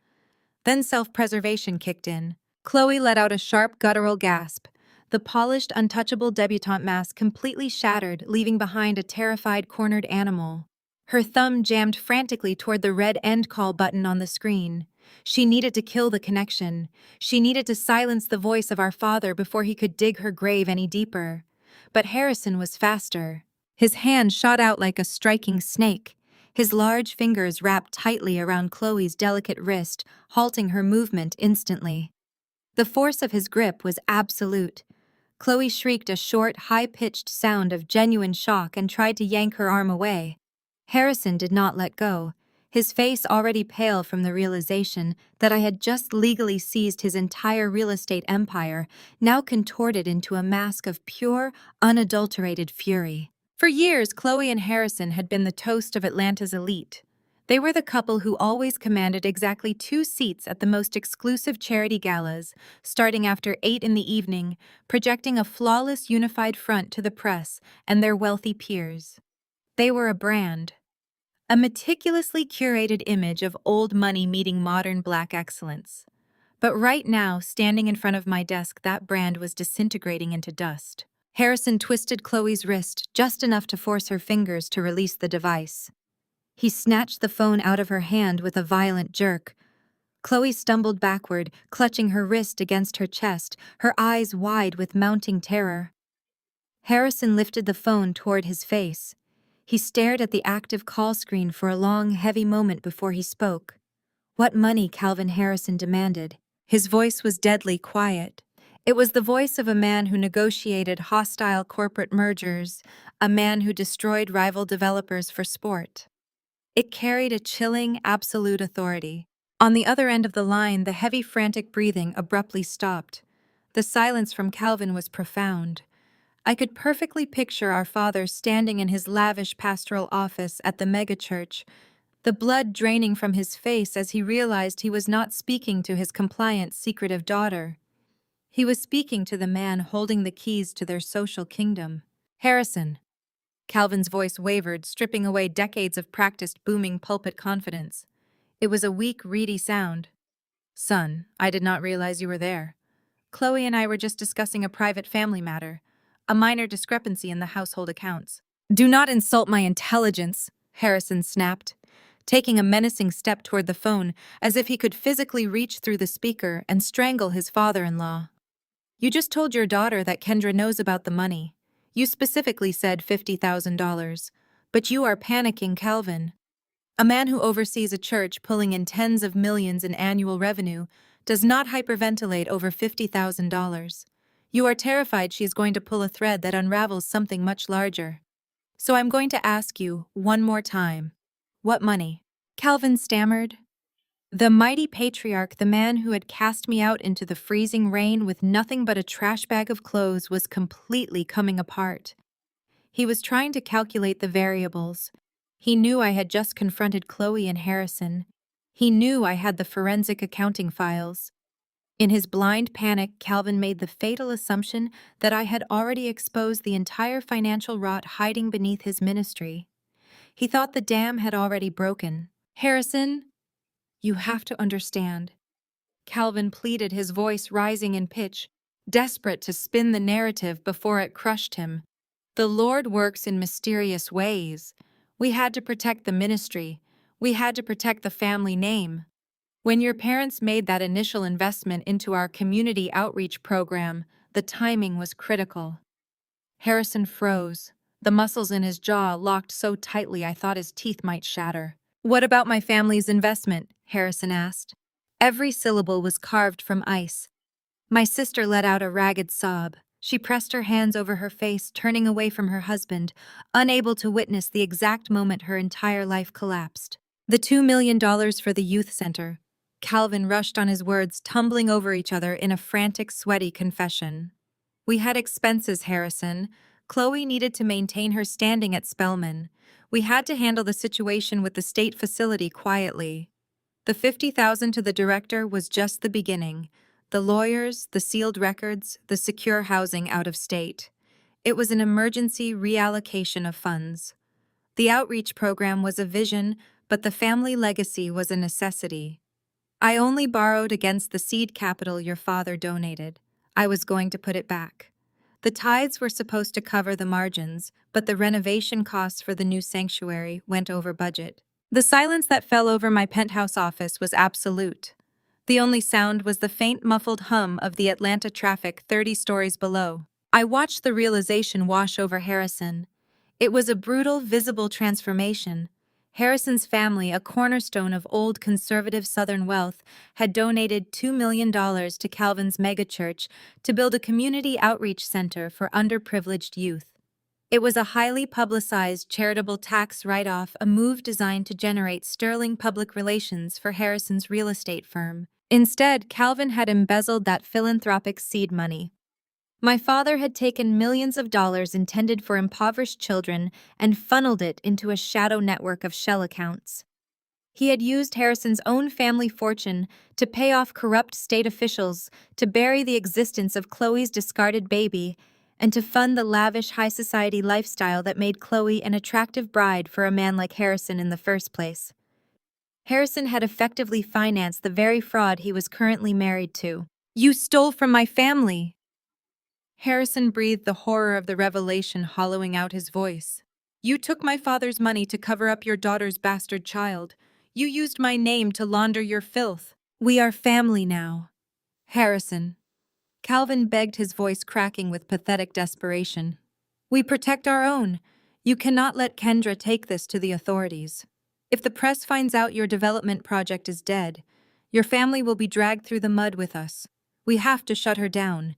S1: Then self-preservation kicked in. Chloe let out a sharp, guttural gasp. The polished, untouchable debutante mask completely shattered, leaving behind a terrified, cornered animal. Her thumb jammed frantically toward the red end call button on the screen. She needed to kill the connection. She needed to silence the voice of our father before he could dig her grave any deeper. But Harrison was faster. His hand shot out like a striking snake. His large fingers wrapped tightly around Chloe's delicate wrist, halting her movement instantly. The force of his grip was absolute. Chloe shrieked a short, high-pitched sound of genuine shock and tried to yank her arm away. Harrison did not let go. his face already pale from the realization that I had just legally seized his entire real estate empire, now contorted into a mask of pure, unadulterated fury. For years, Chloe and Harrison had been the toast of Atlanta's elite. They were the couple who always commanded exactly 2 seats at the most exclusive charity galas, starting after 8 in the evening, projecting a flawless unified front to the press and their wealthy peers. They were a brand. A meticulously curated image of old money meeting modern Black excellence. But right now, standing in front of my desk, that brand was disintegrating into dust. Harrison twisted Chloe's wrist just enough to force her fingers to release the device. He snatched the phone out of her hand with a violent jerk. Chloe stumbled backward, clutching her wrist against her chest, her eyes wide with mounting terror. Harrison lifted the phone toward his face. He stared at the active call screen for a long, heavy moment before he spoke. "What money?" Calvin Harrison demanded. His voice was deadly quiet. It was the voice of a man who negotiated hostile corporate mergers, a man who destroyed rival developers for sport. It carried a chilling, absolute authority. On the other end of the line, the heavy, frantic breathing abruptly stopped. The silence from Calvin was profound. I could perfectly picture our father standing in his lavish pastoral office at the megachurch, the blood draining from his face as he realized he was not speaking to his compliant, secretive daughter. He was speaking to the man holding the keys to their social kingdom. "Harrison." Calvin's voice wavered, stripping away decades of practiced booming pulpit confidence. It was a weak, reedy sound. "Son, I did not realize you were there. Chloe and I were just discussing a private family matter, a minor discrepancy in the household accounts." "Do not insult my intelligence," Harrison snapped, taking a menacing step toward the phone as if he could physically reach through the speaker and strangle his father-in-law. "You just told your daughter that Kendra knows about the money. You specifically said $50,000. But you are panicking, Calvin. A man who oversees a church pulling in tens of millions in annual revenue does not hyperventilate over $50,000. You are terrified she is going to pull a thread that unravels something much larger. So I'm going to ask you one more time. What money?" Calvin stammered. The mighty patriarch, the man who had cast me out into the freezing rain with nothing but a trash bag of clothes, was completely coming apart. He was trying to calculate the variables. He knew I had just confronted Chloe and Harrison. He knew I had the forensic accounting files. In his blind panic, Calvin made the fatal assumption that I had already exposed the entire financial rot hiding beneath his ministry. He thought the dam had already broken. "Harrison, you have to understand," Calvin pleaded, his voice rising in pitch, desperate to spin the narrative before it crushed him. "The Lord works in mysterious ways. We had to protect the ministry. We had to protect the family name. When your parents made that initial investment into our community outreach program, the timing was critical." Harrison froze. The muscles in his jaw locked so tightly I thought his teeth might shatter. "What about my family's investment?" Harrison asked. Every syllable was carved from ice. My sister let out a ragged sob. She pressed her hands over her face, turning away from her husband, unable to witness the exact moment her entire life collapsed. "The $2 million for the youth center." Calvin rushed on his words, tumbling over each other in a frantic, sweaty confession. "We had expenses, Harrison. Chloe needed to maintain her standing at Spelman. We had to handle the situation with the state facility quietly. The $50,000 to the director was just the beginning. The lawyers, the sealed records, the secure housing out of state. It was an emergency reallocation of funds. The outreach program was a vision, but the family legacy was a necessity. I only borrowed against the seed capital your father donated. I was going to put it back. The tithes were supposed to cover the margins, but the renovation costs for the new sanctuary went over budget." The silence that fell over my penthouse office was absolute. The only sound was the faint, muffled hum of the Atlanta traffic 30 stories below. I watched the realization wash over Harrison. It was a brutal, visible transformation. Harrison's family, a cornerstone of old conservative Southern wealth, had donated $2 million to Calvin's megachurch to build a community outreach center for underprivileged youth. It was a highly publicized charitable tax write-off, a move designed to generate sterling public relations for Harrison's real estate firm. Instead, Calvin had embezzled that philanthropic seed money. My father had taken millions of dollars intended for impoverished children and funneled it into a shadow network of shell accounts. He had used Harrison's own family fortune to pay off corrupt state officials, to bury the existence of Chloe's discarded baby, and to fund the lavish high society lifestyle that made Chloe an attractive bride for a man like Harrison in the first place. Harrison had effectively financed the very fraud he was currently married to. "You stole from my family!" Harrison breathed the horror of the revelation hollowing out his voice. "You took my father's money to cover up your daughter's bastard child. You used my name to launder your filth. We are family now." "Harrison," Calvin begged, his voice cracking with pathetic desperation. "We protect our own. You cannot let Kendra take this to the authorities. If the press finds out your development project is dead, your family will be dragged through the mud with us. We have to shut her down.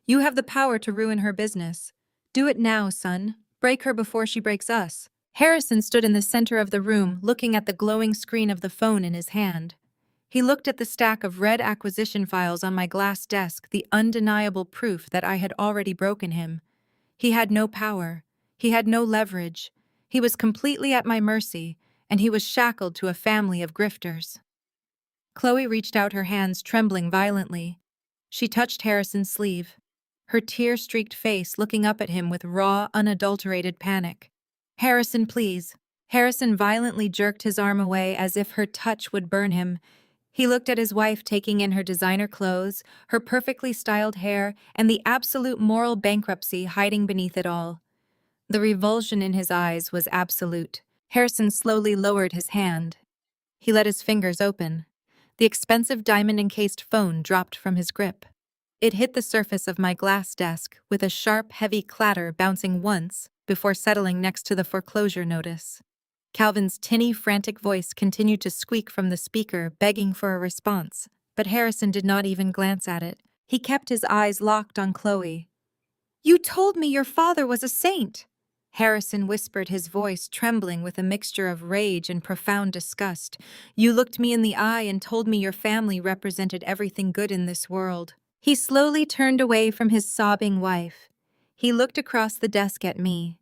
S1: You have the power to ruin her business. Do it now, son. Break her before she breaks us." Harrison stood in the center of the room, looking at the glowing screen of the phone in his hand. He looked at the stack of red acquisition files on my glass desk, the undeniable proof that I had already broken him. He had no power. He had no leverage. He was completely at my mercy, and he was shackled to a family of grifters. Chloe reached out, her hands trembling violently. She touched Harrison's sleeve, her tear-streaked face looking up at him with raw, unadulterated panic. "Harrison, please." Harrison violently jerked his arm away as if her touch would burn him. He looked at his wife, taking in her designer clothes, her perfectly styled hair, and the absolute moral bankruptcy hiding beneath it all. The revulsion in his eyes was absolute. Harrison slowly lowered his hand. He let his fingers open. The expensive diamond-encased phone dropped from his grip. It hit the surface of my glass desk with a sharp, heavy clatter, bouncing once before settling next to the foreclosure notice. Calvin's tinny, frantic voice continued to squeak from the speaker, begging for a response, but Harrison did not even glance at it. He kept his eyes locked on Chloe. "You told me your father was a saint," Harrison whispered, his voice trembling with a mixture of rage and profound disgust. "You looked me in the eye and told me your family represented everything good in this world." He slowly turned away from his sobbing wife. He looked across the desk at me.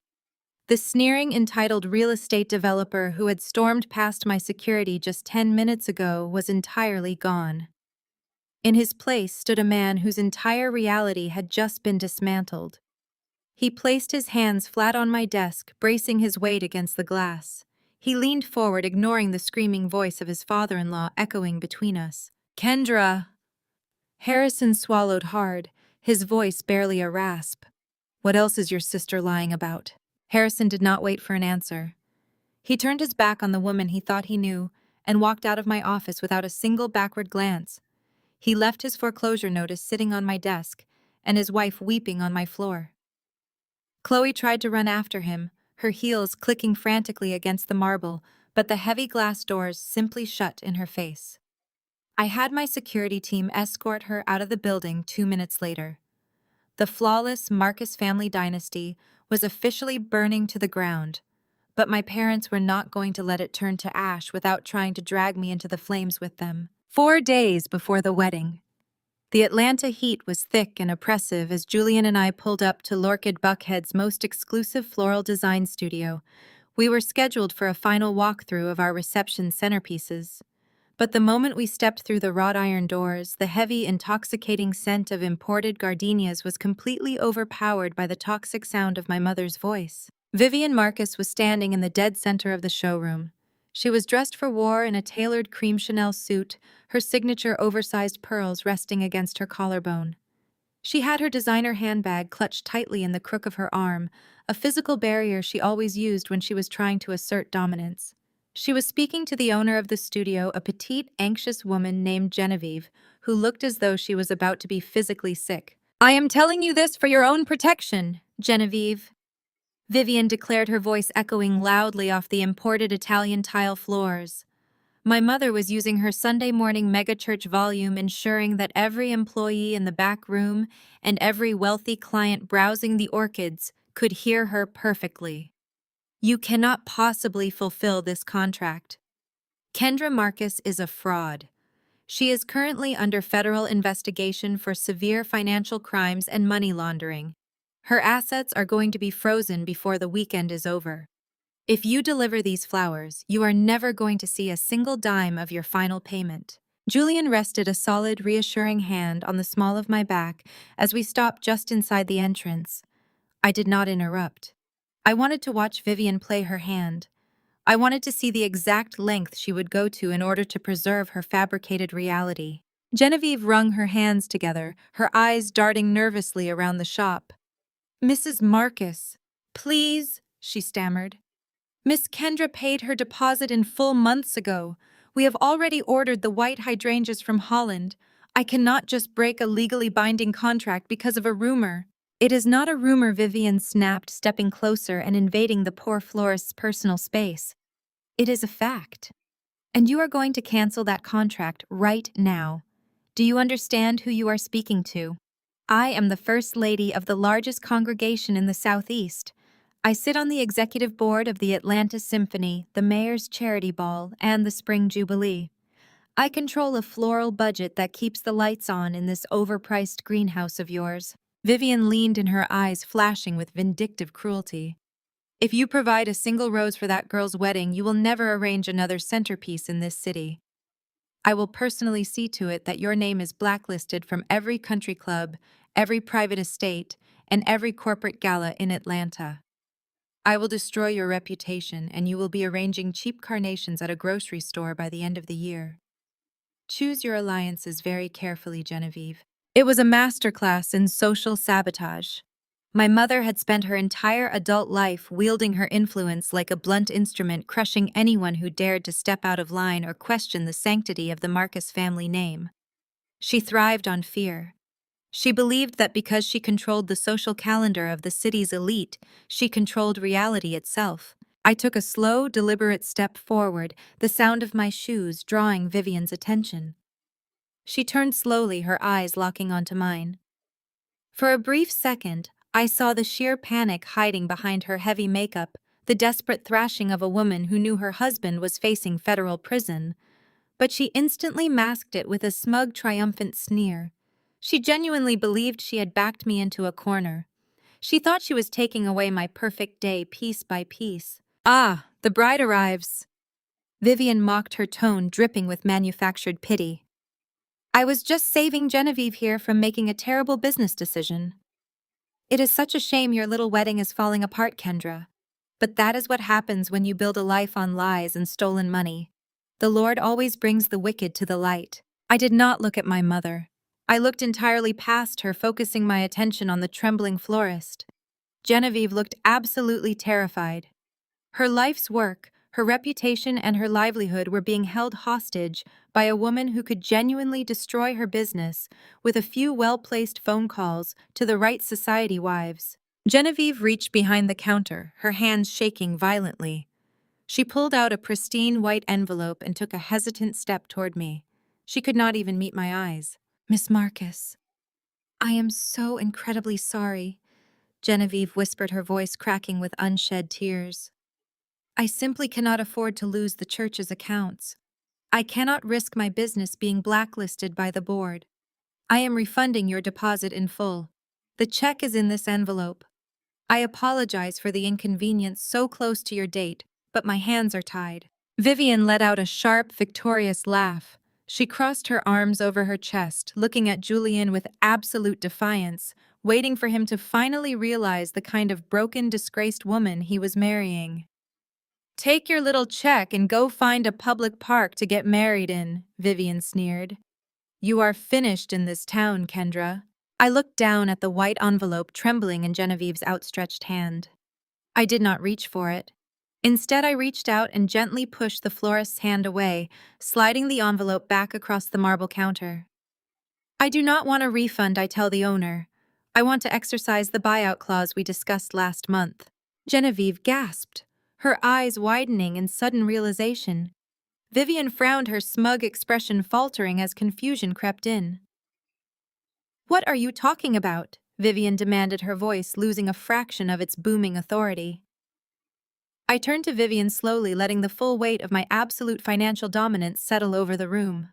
S1: The sneering, entitled real estate developer who had stormed past my security just 10 minutes ago was entirely gone. In his place stood a man whose entire reality had just been dismantled. He placed his hands flat on my desk, bracing his weight against the glass. He leaned forward, ignoring the screaming voice of his father-in-law echoing between us. "Kendra!" Harrison swallowed hard, his voice barely a rasp. "What else is your sister lying about?" Harrison did not wait for an answer. He turned his back on the woman he thought he knew and walked out of my office without a single backward glance. He left his foreclosure notice sitting on my desk and his wife weeping on my floor. Chloe tried to run after him, her heels clicking frantically against the marble, but the heavy glass doors simply shut in her face. I had my security team escort her out of the building 2 minutes later. The flawless Marcus family dynasty was officially burning to the ground, but my parents were not going to let it turn to ash without trying to drag me into the flames with them. 4 days before the wedding, the Atlanta heat was thick and oppressive as Julian and I pulled up to Lorchid Buckhead's most exclusive floral design studio. We were scheduled for a final walkthrough of our reception centerpieces. But the moment we stepped through the wrought iron doors, the heavy, intoxicating scent of imported gardenias was completely overpowered by the toxic sound of my mother's voice. Vivian Marcus was standing in the dead center of the showroom. She was dressed for war in a tailored cream Chanel suit, her signature oversized pearls resting against her collarbone. She had her designer handbag clutched tightly in the crook of her arm, a physical barrier she always used when she was trying to assert dominance. She was speaking to the owner of the studio, a petite, anxious woman named Genevieve, who looked as though she was about to be physically sick. "I am telling you this for your own protection, Genevieve," Vivian declared, her voice echoing loudly off the imported Italian tile floors. My mother was using her Sunday morning megachurch volume, ensuring that every employee in the back room and every wealthy client browsing the orchids could hear her perfectly. You cannot possibly fulfill this contract. Kendra Marcus is a fraud. She is currently under federal investigation for severe financial crimes and money laundering. Her assets are going to be frozen before the weekend is over. If you deliver these flowers, you are never going to see a single dime of your final payment. Julian rested a solid, reassuring hand on the small of my back as we stopped just inside the entrance. I did not interrupt. I wanted to watch Vivian play her hand. I wanted to see the exact length she would go to in order to preserve her fabricated reality. Genevieve wrung her hands together, her eyes darting nervously around the shop. "Mrs. Marcus, please," she stammered. "Miss Kendra paid her deposit in full months ago. We have already ordered the white hydrangeas from Holland. I cannot just break a legally binding contract because of a rumor." "It is not a rumor," Vivian snapped, stepping closer and invading the poor florist's personal space. "It is a fact. And you are going to cancel that contract right now. Do you understand who you are speaking to? I am the First Lady of the largest congregation in the Southeast. I sit on the executive board of the Atlanta Symphony, the Mayor's Charity Ball, and the Spring Jubilee. I control a floral budget that keeps the lights on in this overpriced greenhouse of yours." Vivian leaned in, her eyes flashing with vindictive cruelty. "If you provide a single rose for that girl's wedding, you will never arrange another centerpiece in this city. I will personally see to it that your name is blacklisted from every country club, every private estate, and every corporate gala in Atlanta. I will destroy your reputation, and you will be arranging cheap carnations at a grocery store by the end of the year. Choose your alliances very carefully, Genevieve." It was a masterclass in social sabotage. My mother had spent her entire adult life wielding her influence like a blunt instrument, crushing anyone who dared to step out of line or question the sanctity of the Marcus family name. She thrived on fear. She believed that because she controlled the social calendar of the city's elite, she controlled reality itself. I took a slow, deliberate step forward, the sound of my shoes drawing Vivian's attention. She turned slowly, her eyes locking onto mine. For a brief second, I saw the sheer panic hiding behind her heavy makeup, the desperate thrashing of a woman who knew her husband was facing federal prison. But she instantly masked it with a smug, triumphant sneer. She genuinely believed she had backed me into a corner. She thought she was taking away my perfect day piece by piece. "Ah, the bride arrives." Vivian mocked, her tone dripping with manufactured pity. "I was just saving Genevieve here from making a terrible business decision. It is such a shame your little wedding is falling apart, Kendra. But that is what happens when you build a life on lies and stolen money. The Lord always brings the wicked to the light." I did not look at my mother. I looked entirely past her, focusing my attention on the trembling florist. Genevieve looked absolutely terrified. Her life's work, her reputation, and her livelihood were being held hostage by a woman who could genuinely destroy her business with a few well-placed phone calls to the right society wives. Genevieve reached behind the counter, her hands shaking violently. She pulled out a pristine white envelope and took a hesitant step toward me. She could not even meet my eyes. "Miss Marcus, I am so incredibly sorry," Genevieve whispered, her voice cracking with unshed tears. "I simply cannot afford to lose the church's accounts. I cannot risk my business being blacklisted by the board. I am refunding your deposit in full. The check is in this envelope. I apologize for the inconvenience so close to your date, but my hands are tied." Vivian let out a sharp, victorious laugh. She crossed her arms over her chest, looking at Julian with absolute defiance, waiting for him to finally realize the kind of broken, disgraced woman he was marrying. "Take your little check and go find a public park to get married in," Vivian sneered. "You are finished in this town, Kendra." I looked down at the white envelope trembling in Genevieve's outstretched hand. I did not reach for it. Instead, I reached out and gently pushed the florist's hand away, sliding the envelope back across the marble counter. "I do not want a refund, I tell the owner. I want to exercise the buyout clause we discussed last month." Genevieve gasped, her eyes widening in sudden realization. Vivian frowned, her smug expression faltering as confusion crept in. "What are you talking about?" Vivian demanded, her voice losing a fraction of its booming authority. I turned to Vivian slowly, letting the full weight of my absolute financial dominance settle over the room.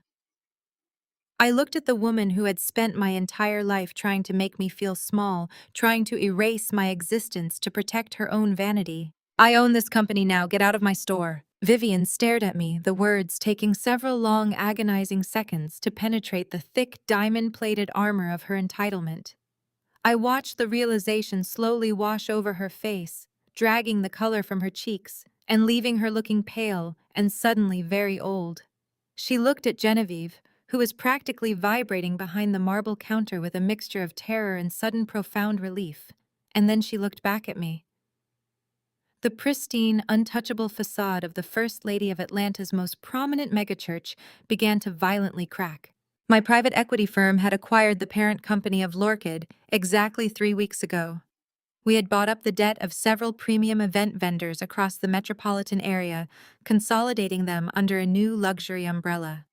S1: I looked at the woman who had spent my entire life trying to make me feel small, trying to erase my existence to protect her own vanity. "I own this company now, get out of my store." Vivian stared at me, the words taking several long, agonizing seconds to penetrate the thick, diamond-plated armor of her entitlement. I watched the realization slowly wash over her face, dragging the color from her cheeks and leaving her looking pale and suddenly very old. She looked at Genevieve, who was practically vibrating behind the marble counter with a mixture of terror and sudden profound relief, and then she looked back at me. The pristine, untouchable facade of the First Lady of Atlanta's most prominent megachurch began to violently crack. My private equity firm had acquired the parent company of Lorchid exactly 3 weeks ago. We had bought up the debt of several premium event vendors across the metropolitan area, consolidating them under a new luxury umbrella.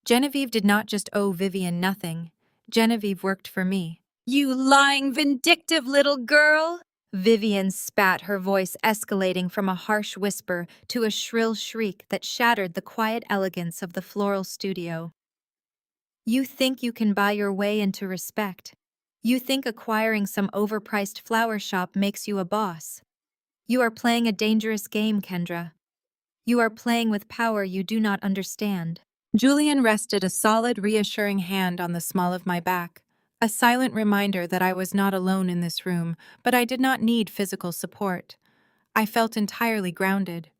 S1: Genevieve did not just owe Vivian nothing. Genevieve worked for me. "You lying, vindictive little girl!" Vivian spat, her voice escalating from a harsh whisper to a shrill shriek that shattered the quiet elegance of the floral studio. "You think you can buy your way into respect. You think acquiring some overpriced flower shop makes you a boss. You are playing a dangerous game, Kendra. You are playing with power you do not understand." Julian rested a solid, reassuring hand on the small of my back, a silent reminder that I was not alone in this room, but I did not need physical support. I felt entirely grounded.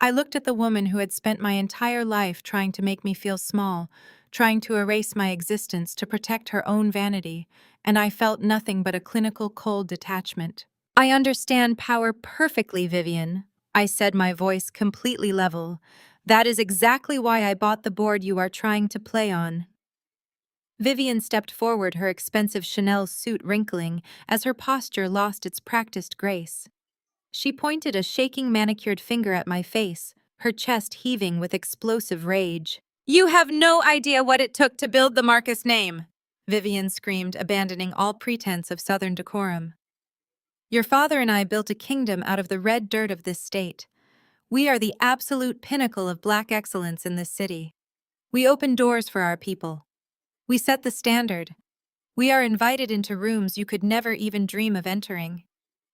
S1: I looked at the woman who had spent my entire life trying to make me feel small, trying to erase my existence to protect her own vanity, and I felt nothing but a clinical cold detachment. "I understand power perfectly, Vivian," I said, my voice completely level. "That is exactly why I bought the board you are trying to play on." Vivian stepped forward, her expensive Chanel suit wrinkling as her posture lost its practiced grace. She pointed a shaking manicured finger at my face, her chest heaving with explosive rage. "You have no idea what it took to build the Marcus name!" Vivian screamed, abandoning all pretense of Southern decorum. "Your father and I built a kingdom out of the red dirt of this state. We are the absolute pinnacle of Black excellence in this city. We open doors for our people. We set the standard. We are invited into rooms you could never even dream of entering.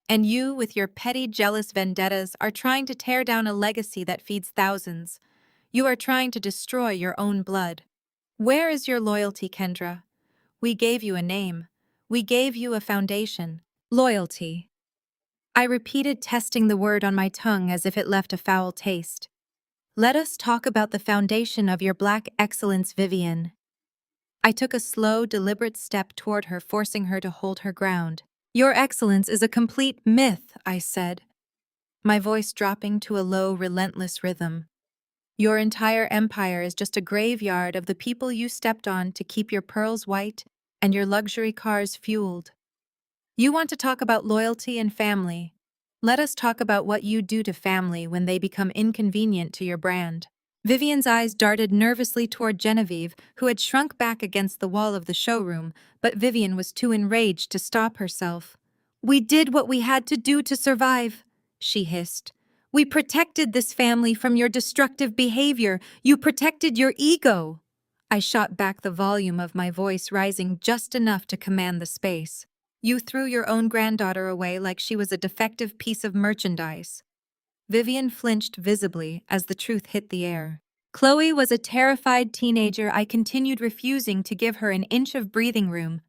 S1: And you, with your petty, jealous vendettas, are trying to tear down a legacy that feeds thousands. You are trying to destroy your own blood. Where is your loyalty, Kendra? We gave you a name. We gave you a foundation. Loyalty." I repeated, testing the word on my tongue as if it left a foul taste. "Let us talk about the foundation of your Black excellence, Vivian." I took a slow, deliberate step toward her, forcing her to hold her ground. "Your excellence is a complete myth," I said, my voice dropping to a low, relentless rhythm. "Your entire empire is just a graveyard of the people you stepped on to keep your pearls white and your luxury cars fueled. You want to talk about loyalty and family. Let us talk about what you do to family when they become inconvenient to your brand." Vivian's eyes darted nervously toward Genevieve, who had shrunk back against the wall of the showroom, but Vivian was too enraged to stop herself. "We did what we had to do to survive," she hissed. "We protected this family from your destructive behavior. You protected your ego." I shot back, the volume of my voice rising just enough to command the space. "You threw your own granddaughter away like she was a defective piece of merchandise." Vivian flinched visibly as the truth hit the air. "Chloe was a terrified teenager. I continued, refusing to give her an inch of breathing room.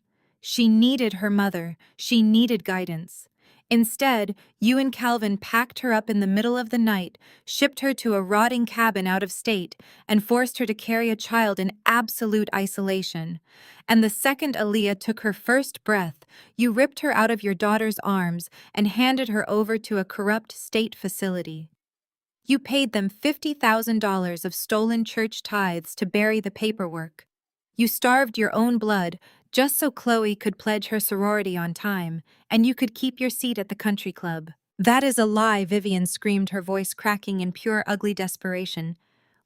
S1: She needed her mother. She needed guidance. Instead, you and Calvin packed her up in the middle of the night, shipped her to a rotting cabin out of state, and forced her to carry a child in absolute isolation. And the second Aaliyah took her first breath, you ripped her out of your daughter's arms and handed her over to a corrupt state facility. You paid them $50,000 of stolen church tithes to bury the paperwork. You starved your own blood just so Chloe could pledge her sorority on time, and you could keep your seat at the country club." "That is a lie," Vivian screamed, her voice cracking in pure ugly desperation.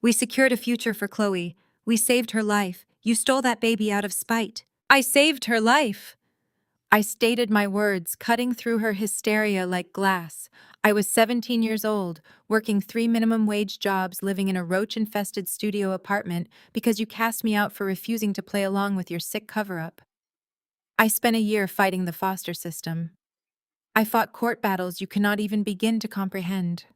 S1: "We secured a future for Chloe. We saved her life. You stole that baby out of spite." "I saved her life." I stated my words, cutting through her hysteria like glass. I was 17 years old, working 3 minimum wage jobs, living in a roach-infested studio apartment because you cast me out for refusing to play along with your sick cover-up. I spent a year fighting the foster system. I fought court battles you cannot even begin to comprehend.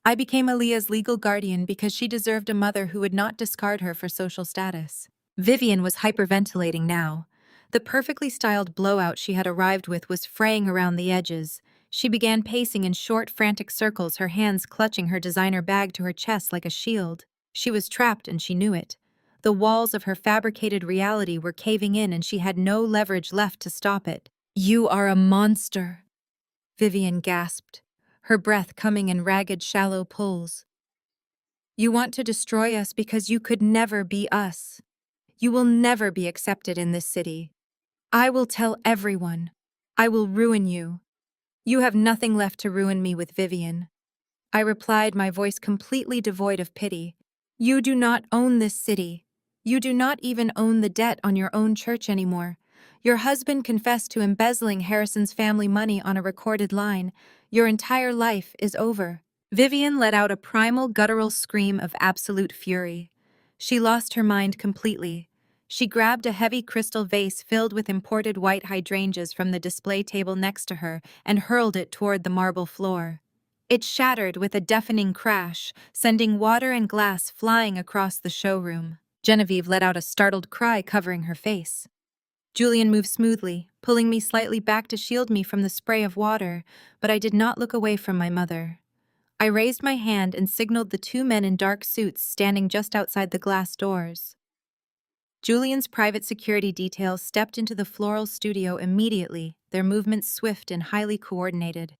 S1: I became Aaliyah's legal guardian because she deserved a mother who would not discard her for social status. Vivian was hyperventilating now. The perfectly styled blowout she had arrived with was fraying around the edges. She began pacing in short, frantic circles, her hands clutching her designer bag to her chest like a shield. She was trapped and she knew it. The walls of her fabricated reality were caving in and she had no leverage left to stop it. "You are a monster," Vivian gasped, her breath coming in ragged, shallow pulls. "You want to destroy us because you could never be us. You will never be accepted in this city. I will tell everyone. I will ruin you. You have nothing left to ruin me with, Vivian." I replied, my voice completely devoid of pity. "You do not own this city. You do not even own the debt on your own church anymore. Your husband confessed to embezzling Harrison's family money on a recorded line. Your entire life is over." Vivian let out a primal, guttural scream of absolute fury. She lost her mind completely. She grabbed a heavy crystal vase filled with imported white hydrangeas from the display table next to her and hurled it toward the marble floor. It shattered with a deafening crash, sending water and glass flying across the showroom. Genevieve let out a startled cry, covering her face. Julian moved smoothly, pulling me slightly back to shield me from the spray of water, but I did not look away from my mother. I raised my hand and signaled the 2 men in dark suits standing just outside the glass doors. Julian's private security detail stepped into the floral studio immediately, their movements swift and highly coordinated.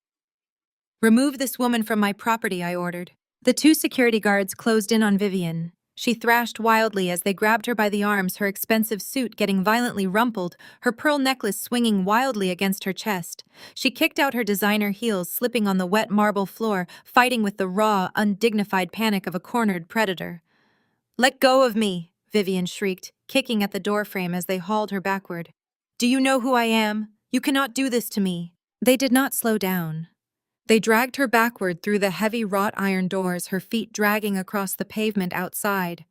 S1: "Remove this woman from my property," I ordered. The 2 security guards closed in on Vivian. She thrashed wildly as they grabbed her by the arms, her expensive suit getting violently rumpled, her pearl necklace swinging wildly against her chest. She kicked out her designer heels, slipping on the wet marble floor, fighting with the raw, undignified panic of a cornered predator. "Let go of me," Vivian shrieked, kicking at the doorframe as they hauled her backward. "Do you know who I am? You cannot do this to me." They did not slow down. They dragged her backward through the heavy wrought iron doors, her feet dragging across the pavement outside.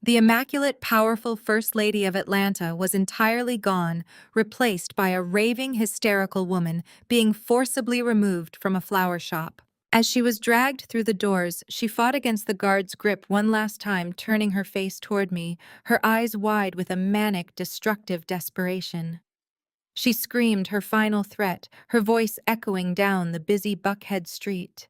S1: The immaculate, powerful First Lady of Atlanta was entirely gone, replaced by a raving, hysterical woman being forcibly removed from a flower shop. As she was dragged through the doors, she fought against the guard's grip one last time, turning her face toward me, her eyes wide with a manic, destructive desperation. She screamed her final threat, her voice echoing down the busy Buckhead street.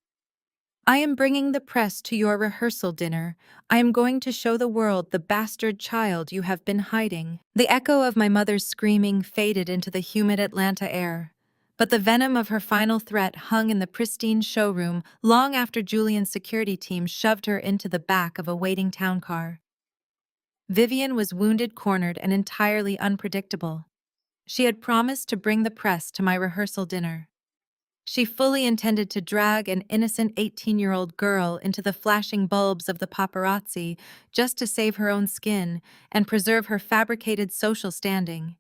S1: "I am bringing the press to your rehearsal dinner. I am going to show the world the bastard child you have been hiding." The echo of my mother's screaming faded into the humid Atlanta air, but the venom of her final threat hung in the pristine showroom long after Julian's security team shoved her into the back of a waiting town car. Vivian was wounded, cornered, and entirely unpredictable. She had promised to bring the press to my rehearsal dinner. She fully intended to drag an innocent 18-year-old girl into the flashing bulbs of the paparazzi just to save her own skin and preserve her fabricated social standing.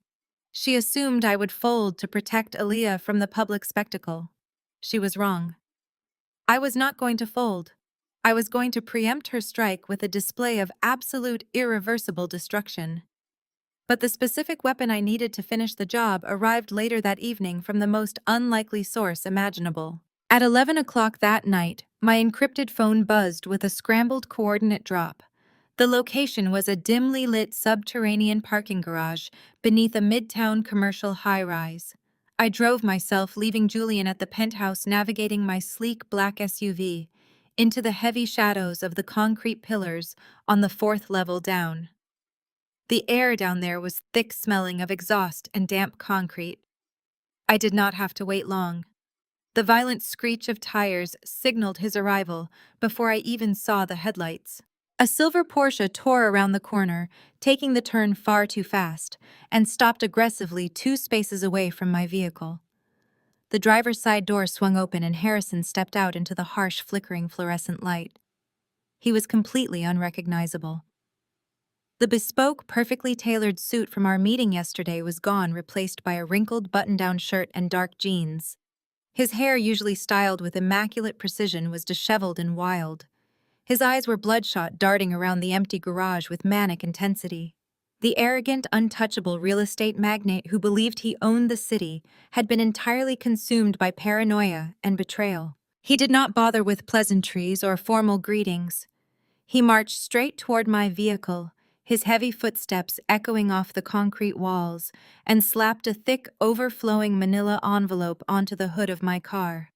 S1: She assumed I would fold to protect Aaliyah from the public spectacle. She was wrong. I was not going to fold. I was going to preempt her strike with a display of absolute, irreversible destruction. But the specific weapon I needed to finish the job arrived later that evening from the most unlikely source imaginable. At 11 o'clock that night, my encrypted phone buzzed with a scrambled coordinate drop. The location was a dimly lit subterranean parking garage beneath a midtown commercial high-rise. I drove myself, leaving Julian at the penthouse, navigating my sleek black SUV into the heavy shadows of the concrete pillars on the 4th level down. The air down there was thick, smelling of exhaust and damp concrete. I did not have to wait long. The violent screech of tires signaled his arrival before I even saw the headlights. A silver Porsche tore around the corner, taking the turn far too fast, and stopped aggressively 2 spaces away from my vehicle. The driver's side door swung open and Harrison stepped out into the harsh, flickering fluorescent light. He was completely unrecognizable. The bespoke, perfectly tailored suit from our meeting yesterday was gone, replaced by a wrinkled button-down shirt and dark jeans. His hair, usually styled with immaculate precision, was disheveled and wild. His eyes were bloodshot, darting around the empty garage with manic intensity. The arrogant, untouchable real estate magnate who believed he owned the city had been entirely consumed by paranoia and betrayal. He did not bother with pleasantries or formal greetings. He marched straight toward my vehicle, his heavy footsteps echoing off the concrete walls, and slapped a thick, overflowing manila envelope onto the hood of my car.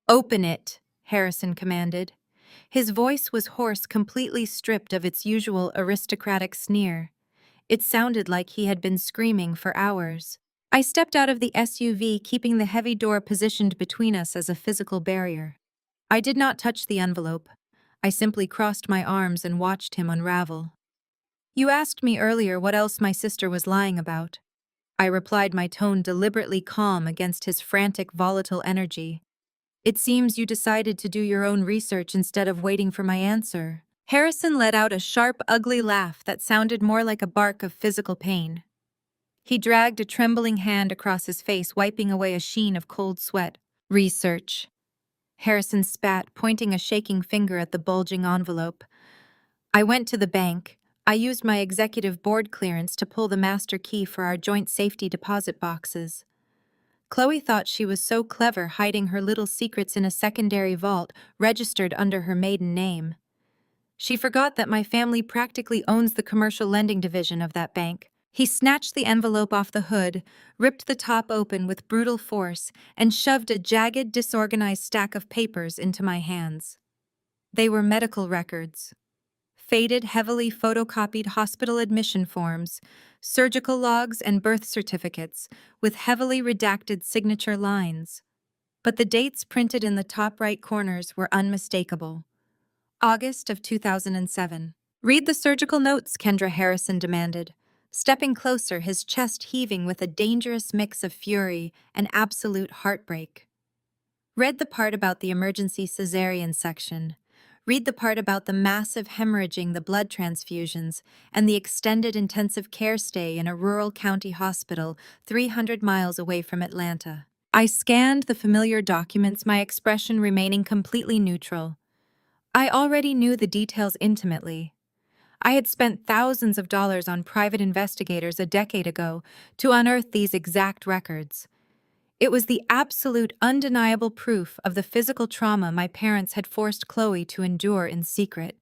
S1: "Open it," Harrison commanded. His voice was hoarse, completely stripped of its usual aristocratic sneer. It sounded like he had been screaming for hours. I stepped out of the SUV, keeping the heavy door positioned between us as a physical barrier. I did not touch the envelope. I simply crossed my arms and watched him unravel. "You asked me earlier what else my sister was lying about." I replied, my tone deliberately calm against his frantic, volatile energy. "It seems you decided to do your own research instead of waiting for my answer." Harrison let out a sharp, ugly laugh that sounded more like a bark of physical pain. He dragged a trembling hand across his face, wiping away a sheen of cold sweat. "Research," Harrison spat, pointing a shaking finger at the bulging envelope. "I went to the bank. I used my executive board clearance to pull the master key for our joint safety deposit boxes. Chloe thought she was so clever, hiding her little secrets in a secondary vault registered under her maiden name. She forgot that my family practically owns the commercial lending division of that bank." He snatched the envelope off the hood, ripped the top open with brutal force, and shoved a jagged, disorganized stack of papers into my hands. They were medical records. Faded, heavily photocopied hospital admission forms, surgical logs, and birth certificates, with heavily redacted signature lines. But the dates printed in the top right corners were unmistakable. August of 2007. "Read the surgical notes," Kendra Harrison demanded, stepping closer, his chest heaving with a dangerous mix of fury and absolute heartbreak. "Read the part about the emergency cesarean section. Read the part about the massive hemorrhaging, the blood transfusions, and the extended intensive care stay in a rural county hospital 300 miles away from Atlanta." I scanned the familiar documents, my expression remaining completely neutral. I already knew the details intimately. I had spent thousands of dollars on private investigators a decade ago to unearth these exact records. It was the absolute, undeniable proof of the physical trauma my parents had forced Chloe to endure in secret.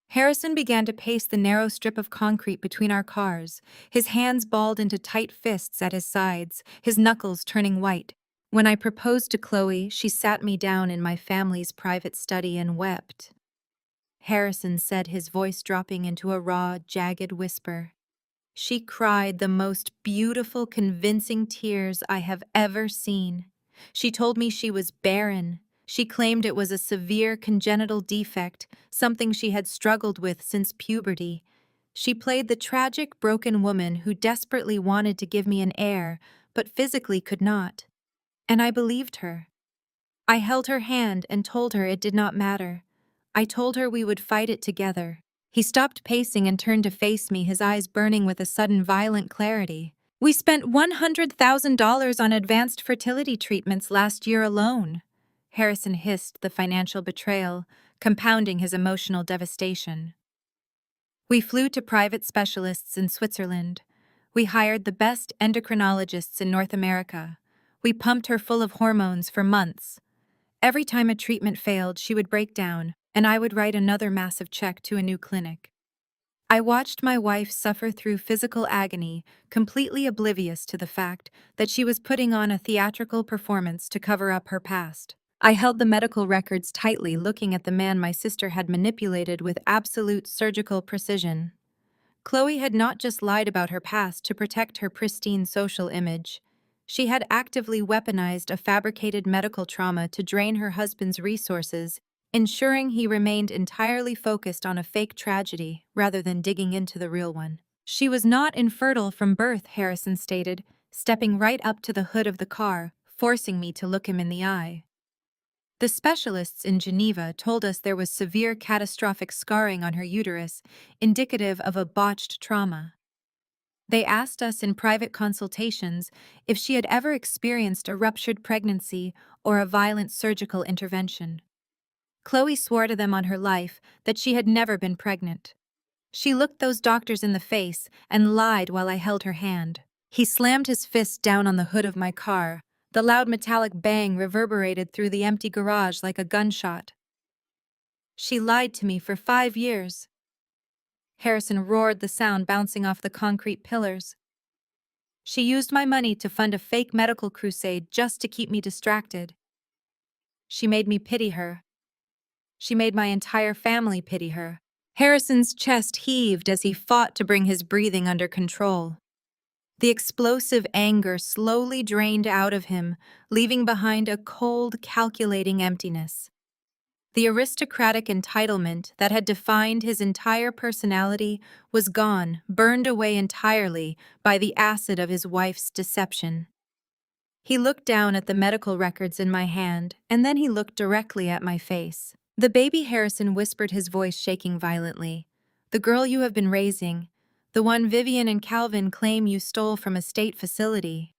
S1: Harrison began to pace the narrow strip of concrete between our cars, his hands balled into tight fists at his sides, his knuckles turning white. When I proposed to Chloe, she sat me down in my family's private study and wept. Harrison said, his voice dropping into a raw, jagged whisper. "She cried the most beautiful, convincing tears I have ever seen. She told me she was barren. She claimed it was a severe congenital defect, something she had struggled with since puberty. She played the tragic, broken woman who desperately wanted to give me an heir, but physically could not. And I believed her. I held her hand and told her it did not matter. I told her we would fight it together." He stopped pacing and turned to face me, his eyes burning with a sudden violent clarity. "We spent $100,000 on advanced fertility treatments last year alone." Harrison hissed, the financial betrayal compounding his emotional devastation. "We flew to private specialists in Switzerland. We hired the best endocrinologists in North America. We pumped her full of hormones for months. Every time a treatment failed, she would break down, and I would write another massive check to a new clinic. I watched my wife suffer through physical agony, completely oblivious to the fact that she was putting on a theatrical performance to cover up her past. I held the medical records tightly, looking at the man my sister had manipulated with absolute surgical precision. Chloe had not just lied about her past to protect her pristine social image. She had actively weaponized a fabricated medical trauma to drain her husband's resources, ensuring he remained entirely focused on a fake tragedy rather than digging into the real one. "She was not infertile from birth," Harrison stated, stepping right up to the hood of the car, forcing me to look him in the eye. The specialists in Geneva told us there was severe catastrophic scarring on her uterus, indicative of a botched trauma. They asked us in private consultations if she had ever experienced a ruptured pregnancy or a violent surgical intervention. Chloe swore to them on her life that she had never been pregnant. She looked those doctors in the face and lied while I held her hand. He slammed his fist down on the hood of my car. The loud metallic bang reverberated through the empty garage like a gunshot. She lied to me for 5 years. Harrison roared, the sound bouncing off the concrete pillars. She used my money to fund a fake medical crusade just to keep me distracted. She made me pity her. She made my entire family pity her. Harrison's chest heaved as he fought to bring his breathing under control. The explosive anger slowly drained out of him, leaving behind a cold, calculating emptiness. The aristocratic entitlement that had defined his entire personality was gone, burned away entirely by the acid of his wife's deception. He looked down at the medical records in my hand, and then he looked directly at my face. "The baby," Harrison whispered, his voice shaking violently. "The girl you have been raising, the one Vivian and Calvin claim you stole from a state facility."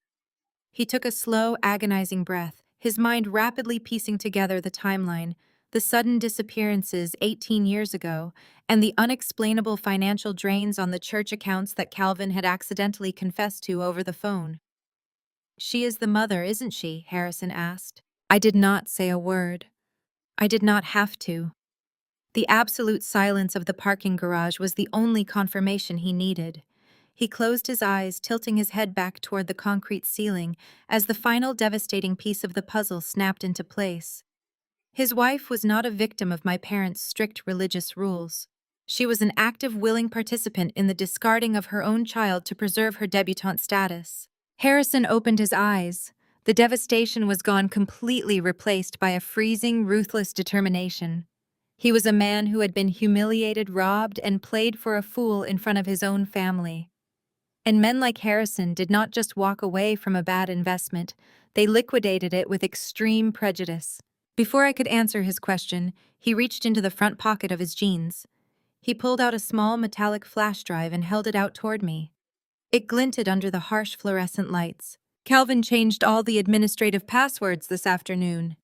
S1: He took a slow, agonizing breath, his mind rapidly piecing together the timeline, the sudden disappearances 18 years ago, and the unexplainable financial drains on the church accounts that Calvin had accidentally confessed to over the phone. "She is the mother, isn't she?" Harrison asked. I did not say a word. I did not have to. The absolute silence of the parking garage was the only confirmation he needed. He closed his eyes, tilting his head back toward the concrete ceiling as the final devastating piece of the puzzle snapped into place. His wife was not a victim of my parents' strict religious rules. She was an active, willing participant in the discarding of her own child to preserve her debutante status. Harrison opened his eyes. The devastation was gone, completely replaced by a freezing, ruthless determination. He was a man who had been humiliated, robbed, and played for a fool in front of his own family. And men like Harrison did not just walk away from a bad investment, they liquidated it with extreme prejudice. Before I could answer his question, he reached into the front pocket of his jeans. He pulled out a small metallic flash drive and held it out toward me. It glinted under the harsh fluorescent lights. "Calvin changed all the administrative passwords this afternoon,"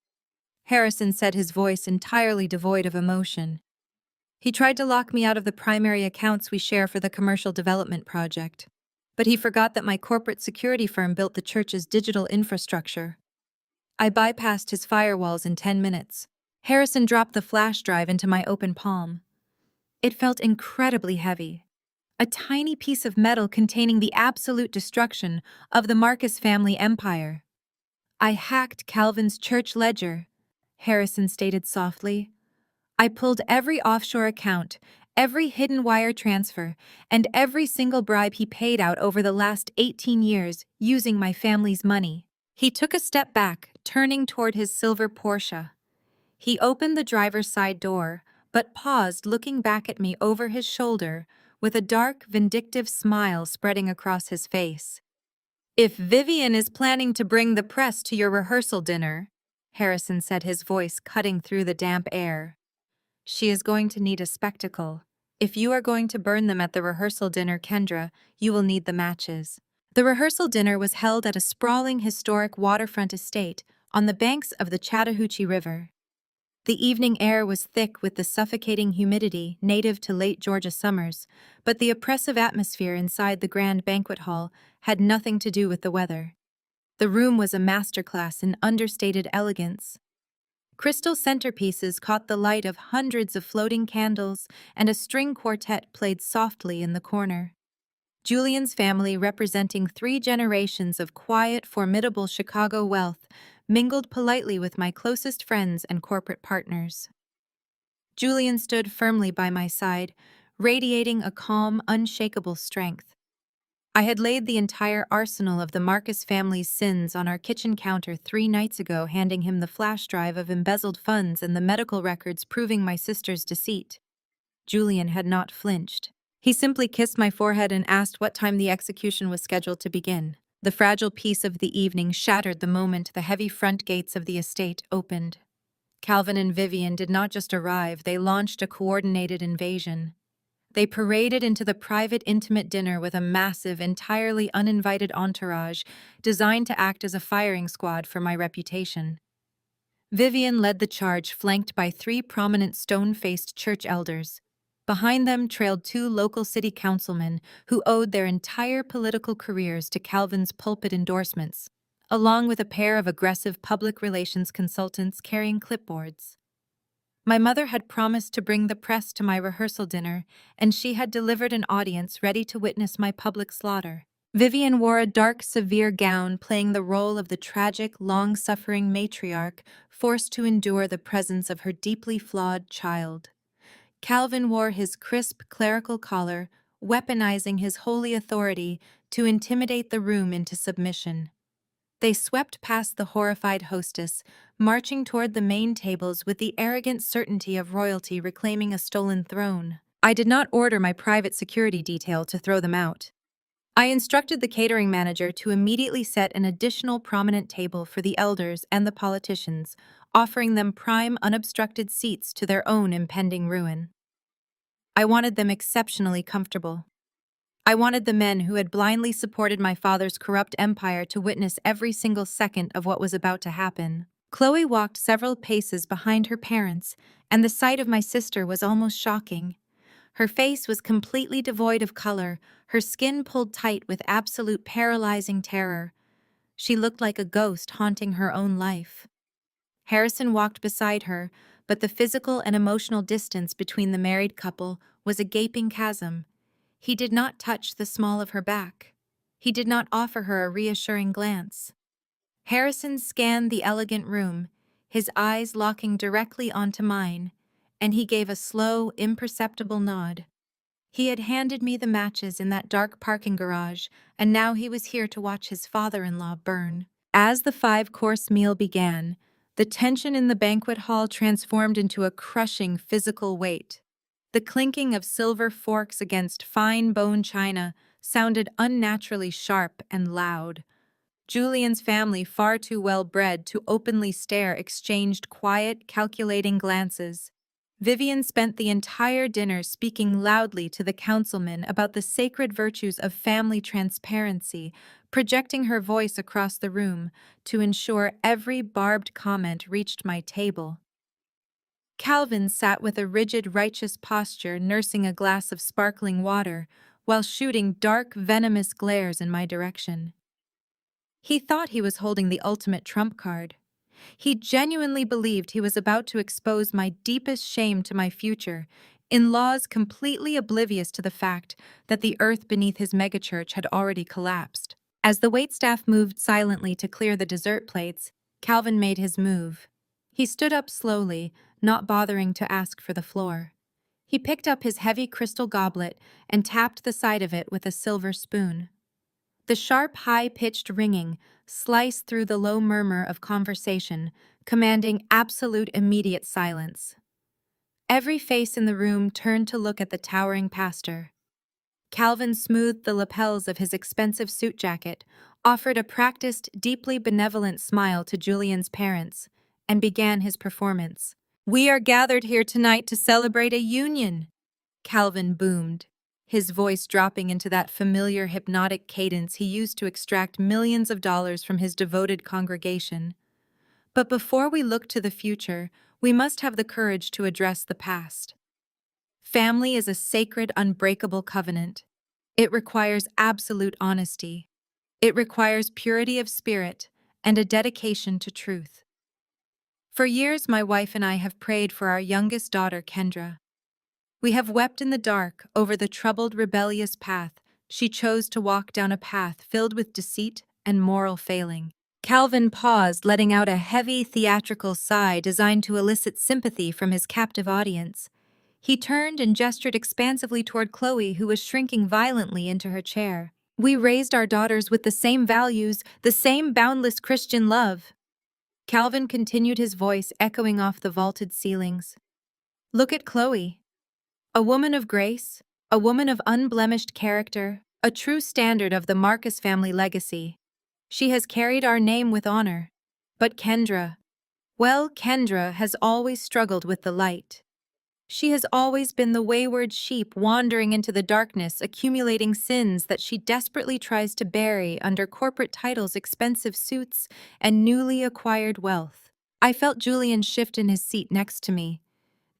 S1: Harrison said, his voice entirely devoid of emotion. "He tried to lock me out of the primary accounts we share for the commercial development project. But he forgot that my corporate security firm built the church's digital infrastructure. I bypassed his firewalls in 10 minutes. Harrison dropped the flash drive into my open palm. It felt incredibly heavy. A tiny piece of metal containing the absolute destruction of the Marcus family empire. "I hacked Calvin's church ledger," Harrison stated softly. "I pulled every offshore account, every hidden wire transfer, and every single bribe he paid out over the last 18 years using my family's money." He took a step back, turning toward his silver Porsche. He opened the driver's side door, but paused, looking back at me over his shoulder, with a dark, vindictive smile spreading across his face. "If Vivian is planning to bring the press to your rehearsal dinner," Harrison said, his voice cutting through the damp air, "she is going to need a spectacle. If you are going to burn them at the rehearsal dinner, Kendra, you will need the matches." The rehearsal dinner was held at a sprawling, historic waterfront estate on the banks of the Chattahoochee River. The evening air was thick with the suffocating humidity native to late Georgia summers, but the oppressive atmosphere inside the grand banquet hall had nothing to do with the weather. The room was a masterclass in understated elegance. Crystal centerpieces caught the light of hundreds of floating candles, and a string quartet played softly in the corner. Julian's family, representing 3 generations of quiet, formidable Chicago wealth, mingled politely with my closest friends and corporate partners. Julian stood firmly by my side, radiating a calm, unshakable strength. I had laid the entire arsenal of the Marcus family's sins on our kitchen counter 3 nights ago, handing him the flash drive of embezzled funds and the medical records proving my sister's deceit. Julian had not flinched. He simply kissed my forehead and asked what time the execution was scheduled to begin. The fragile peace of the evening shattered the moment the heavy front gates of the estate opened. Calvin and Vivian did not just arrive, they launched a coordinated invasion. They paraded into the private, intimate dinner with a massive, entirely uninvited entourage designed to act as a firing squad for my reputation. Vivian led the charge, flanked by three prominent stone-faced church elders. Behind them trailed two local city councilmen who owed their entire political careers to Calvin's pulpit endorsements, along with a pair of aggressive public relations consultants carrying clipboards. My mother had promised to bring the press to my rehearsal dinner, and she had delivered an audience ready to witness my public slaughter. Vivian wore a dark, severe gown, playing the role of the tragic, long-suffering matriarch forced to endure the presence of her deeply flawed child. Calvin wore his crisp clerical collar, weaponizing his holy authority to intimidate the room into submission. They swept past the horrified hostess, marching toward the main tables with the arrogant certainty of royalty reclaiming a stolen throne. I did not order my private security detail to throw them out. I instructed the catering manager to immediately set an additional prominent table for the elders and the politicians, offering them prime, unobstructed seats to their own impending ruin. I wanted them exceptionally comfortable. I wanted the men who had blindly supported my father's corrupt empire to witness every single second of what was about to happen. Chloe walked several paces behind her parents, and the sight of my sister was almost shocking. Her face was completely devoid of color, her skin pulled tight with absolute paralyzing terror. She looked like a ghost haunting her own life. Harrison walked beside her, but the physical and emotional distance between the married couple was a gaping chasm. He did not touch the small of her back. He did not offer her a reassuring glance. Harrison scanned the elegant room, his eyes locking directly onto mine, and he gave a slow, imperceptible nod. He had handed me the matches in that dark parking garage, and now he was here to watch his father-in-law burn. As the five-course meal began, the tension in the banquet hall transformed into a crushing physical weight. The clinking of silver forks against fine bone china sounded unnaturally sharp and loud. Julian's family, far too well-bred to openly stare, exchanged quiet, calculating glances. Vivian spent the entire dinner speaking loudly to the councilmen about the sacred virtues of family transparency, projecting her voice across the room to ensure every barbed comment reached my table. Calvin sat with a rigid, righteous posture, nursing a glass of sparkling water, while shooting dark, venomous glares in my direction. He thought he was holding the ultimate trump card. He genuinely believed he was about to expose my deepest shame to my future, in-laws completely oblivious to the fact that the earth beneath his megachurch had already collapsed. As the waitstaff moved silently to clear the dessert plates, Calvin made his move. He stood up slowly, not bothering to ask for the floor. He picked up his heavy crystal goblet and tapped the side of it with a silver spoon. The sharp, high-pitched ringing sliced through the low murmur of conversation, commanding absolute immediate silence. Every face in the room turned to look at the towering pastor. Calvin smoothed the lapels of his expensive suit jacket, offered a practiced, deeply benevolent smile to Julian's parents, and began his performance. "We are gathered here tonight to celebrate a union," Calvin boomed, his voice dropping into that familiar hypnotic cadence he used to extract millions of dollars from his devoted congregation. But before we look to the future, we must have the courage to address the past. Family is a sacred, unbreakable covenant. It requires absolute honesty. It requires purity of spirit and a dedication to truth. For years, my wife and I have prayed for our youngest daughter, Kendra. We have wept in the dark over the troubled, rebellious path she chose to walk down, a path filled with deceit and moral failing. Calvin paused, letting out a heavy, theatrical sigh designed to elicit sympathy from his captive audience. He turned and gestured expansively toward Chloe, who was shrinking violently into her chair. "We raised our daughters with the same values, the same boundless Christian love." Calvin continued, his voice echoing off the vaulted ceilings. "Look at Chloe. A woman of grace, a woman of unblemished character, a true standard of the Marcus family legacy. She has carried our name with honor. But Kendra, Well, Kendra has always struggled with the light. She has always been the wayward sheep wandering into the darkness, accumulating sins that she desperately tries to bury under corporate titles, expensive suits, and newly acquired wealth. I felt Julian shift in his seat next to me.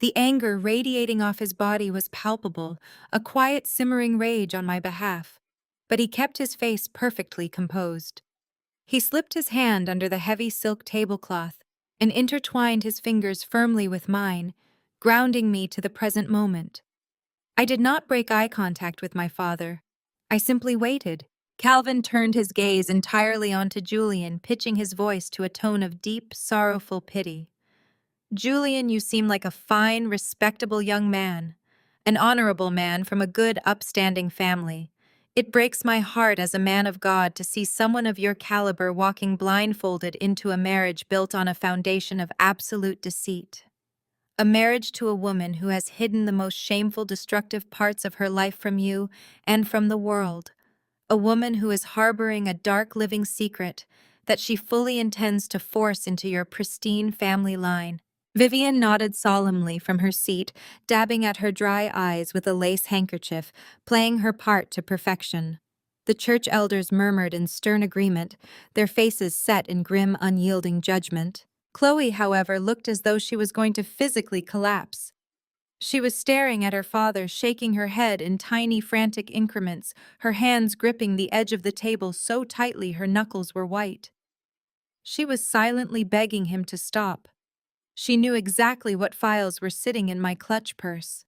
S1: The anger radiating off his body was palpable, a quiet simmering rage on my behalf. But he kept his face perfectly composed. He slipped his hand under the heavy silk tablecloth and intertwined his fingers firmly with mine, grounding me to the present moment. I did not break eye contact with my father. I simply waited. Calvin turned his gaze entirely onto Julian, pitching his voice to a tone of deep, sorrowful pity. Julian, you seem like a fine, respectable young man, an honorable man from a good, upstanding family. It breaks my heart as a man of God to see someone of your caliber walking blindfolded into a marriage built on a foundation of absolute deceit. A marriage to a woman who has hidden the most shameful, destructive parts of her life from you and from the world. A woman who is harboring a dark living secret that she fully intends to force into your pristine family line. Vivian nodded solemnly from her seat, dabbing at her dry eyes with a lace handkerchief, playing her part to perfection. The church elders murmured in stern agreement, their faces set in grim, unyielding judgment. Chloe, however, looked as though she was going to physically collapse. She was staring at her father, shaking her head in tiny, frantic increments, her hands gripping the edge of the table so tightly her knuckles were white. She was silently begging him to stop. She knew exactly what files were sitting in my clutch purse.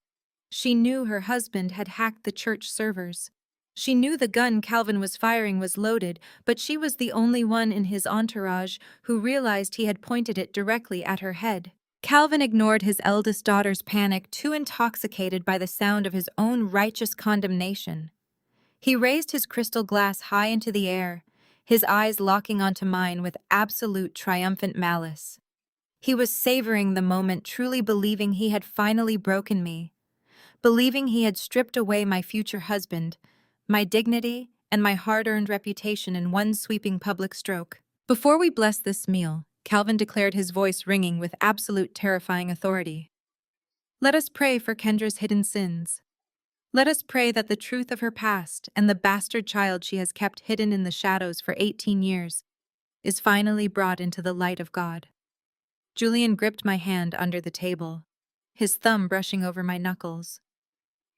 S1: She knew her husband had hacked the church servers. She knew the gun Calvin was firing was loaded, but she was the only one in his entourage who realized he had pointed it directly at her head. Calvin ignored his eldest daughter's panic, too intoxicated by the sound of his own righteous condemnation. He raised his crystal glass high into the air, his eyes locking onto mine with absolute triumphant malice. He was savoring the moment, truly believing he had finally broken me, believing he had stripped away my future husband, my dignity, and my hard-earned reputation in one sweeping public stroke. Before we blessed this meal, Calvin declared, his voice ringing with absolute terrifying authority. Let us pray for Kendra's hidden sins. Let us pray that the truth of her past and the bastard child she has kept hidden in the shadows for 18 years is finally brought into the light of God. Julian gripped my hand under the table, his thumb brushing over my knuckles.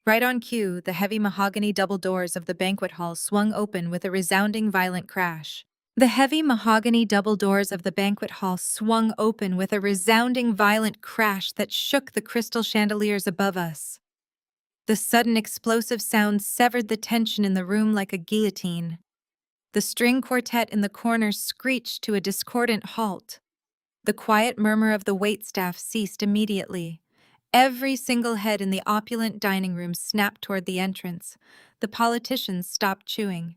S1: Right on cue, the heavy mahogany double doors of the banquet hall swung open with a resounding violent crash. The heavy mahogany double doors of the banquet hall swung open with a resounding violent crash that shook the crystal chandeliers above us. The sudden explosive sound severed the tension in the room like a guillotine. The string quartet in the corners screeched to a discordant halt. The quiet murmur of the waitstaff ceased immediately. Every single head in the opulent dining room snapped toward the entrance. The politicians stopped chewing.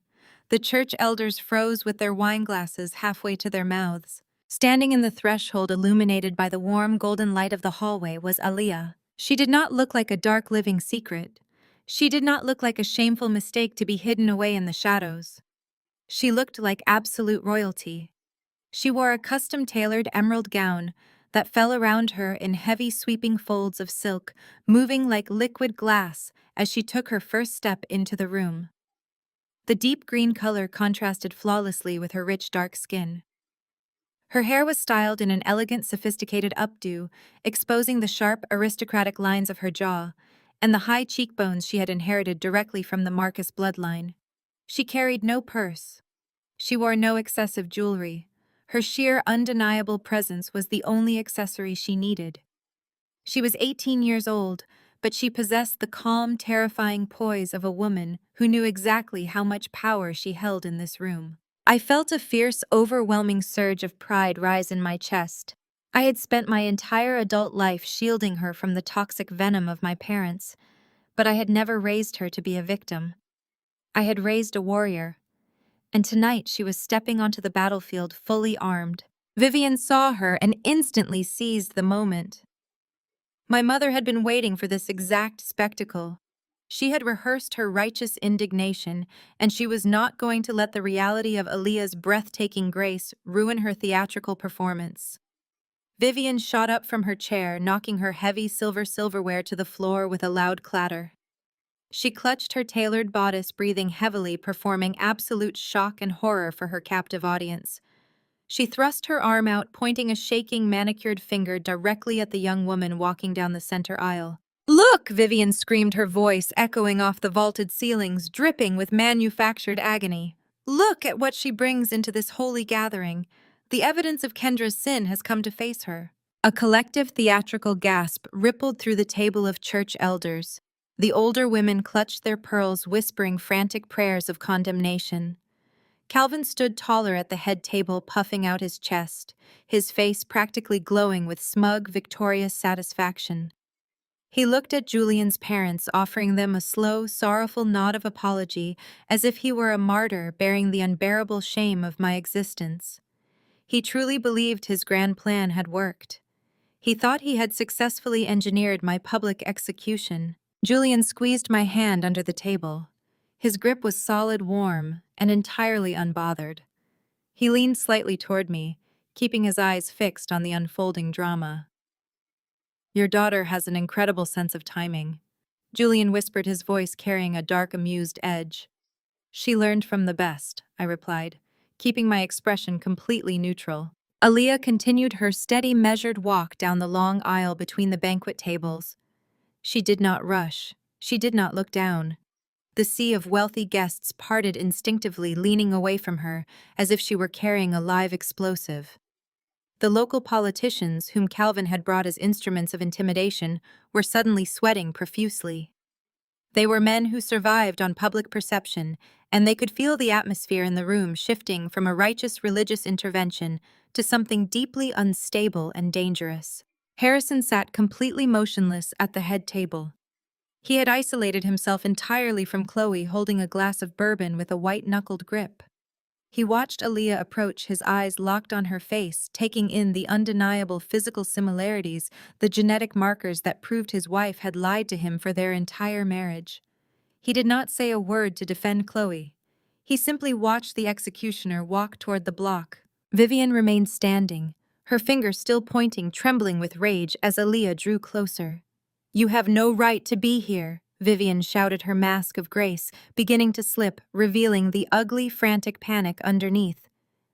S1: The church elders froze with their wine glasses halfway to their mouths. Standing in the threshold illuminated by the warm golden light of the hallway was Aaliyah. She did not look like a dark living secret. She did not look like a shameful mistake to be hidden away in the shadows. She looked like absolute royalty. She wore a custom-tailored emerald gown that fell around her in heavy sweeping folds of silk, moving like liquid glass as she took her first step into the room. The deep green color contrasted flawlessly with her rich dark skin. Her hair was styled in an elegant, sophisticated updo, exposing the sharp, aristocratic lines of her jaw and the high cheekbones she had inherited directly from the Marcus bloodline. She carried no purse. She wore no excessive jewelry. Her sheer, undeniable presence was the only accessory she needed. She was 18 years old, but she possessed the calm, terrifying poise of a woman who knew exactly how much power she held in this room. I felt a fierce, overwhelming surge of pride rise in my chest. I had spent my entire adult life shielding her from the toxic venom of my parents, but I had never raised her to be a victim. I had raised a warrior. And tonight she was stepping onto the battlefield fully armed. Vivian saw her and instantly seized the moment. My mother had been waiting for this exact spectacle. She had rehearsed her righteous indignation, and she was not going to let the reality of Aaliyah's breathtaking grace ruin her theatrical performance. Vivian shot up from her chair, knocking her heavy silverware to the floor with a loud clatter. She clutched her tailored bodice, breathing heavily, performing absolute shock and horror for her captive audience. She thrust her arm out, pointing a shaking, manicured finger directly at the young woman walking down the center aisle. "Look!" Vivian screamed, her voice echoing off the vaulted ceilings, dripping with manufactured agony. "Look at what she brings into this holy gathering. The evidence of Kendra's sin has come to face her." A collective theatrical gasp rippled through the table of church elders. The older women clutched their pearls, whispering frantic prayers of condemnation. Calvin stood taller at the head table, puffing out his chest, his face practically glowing with smug, victorious satisfaction. He looked at Julian's parents, offering them a slow, sorrowful nod of apology, as if he were a martyr bearing the unbearable shame of my existence. He truly believed his grand plan had worked. He thought he had successfully engineered my public execution. Julian squeezed my hand under the table. His grip was solid, warm, and entirely unbothered. He leaned slightly toward me, keeping his eyes fixed on the unfolding drama. "Your daughter has an incredible sense of timing," Julian whispered, his voice carrying a dark, amused edge. "She learned from the best," I replied, keeping my expression completely neutral. Aaliyah continued her steady, measured walk down the long aisle between the banquet tables. She did not rush. She did not look down. The sea of wealthy guests parted instinctively, leaning away from her, as if she were carrying a live explosive. The local politicians, whom Calvin had brought as instruments of intimidation, were suddenly sweating profusely. They were men who survived on public perception, and they could feel the atmosphere in the room shifting from a righteous religious intervention to something deeply unstable and dangerous. Harrison sat completely motionless at the head table. He had isolated himself entirely from Chloe, holding a glass of bourbon with a white-knuckled grip. He watched Aaliyah approach, his eyes locked on her face, taking in the undeniable physical similarities, the genetic markers that proved his wife had lied to him for their entire marriage. He did not say a word to defend Chloe. He simply watched the executioner walk toward the block. Vivian remained standing, her finger still pointing, trembling with rage as Aaliyah drew closer. "You have no right to be here," Vivian shouted, her mask of grace beginning to slip, revealing the ugly, frantic panic underneath.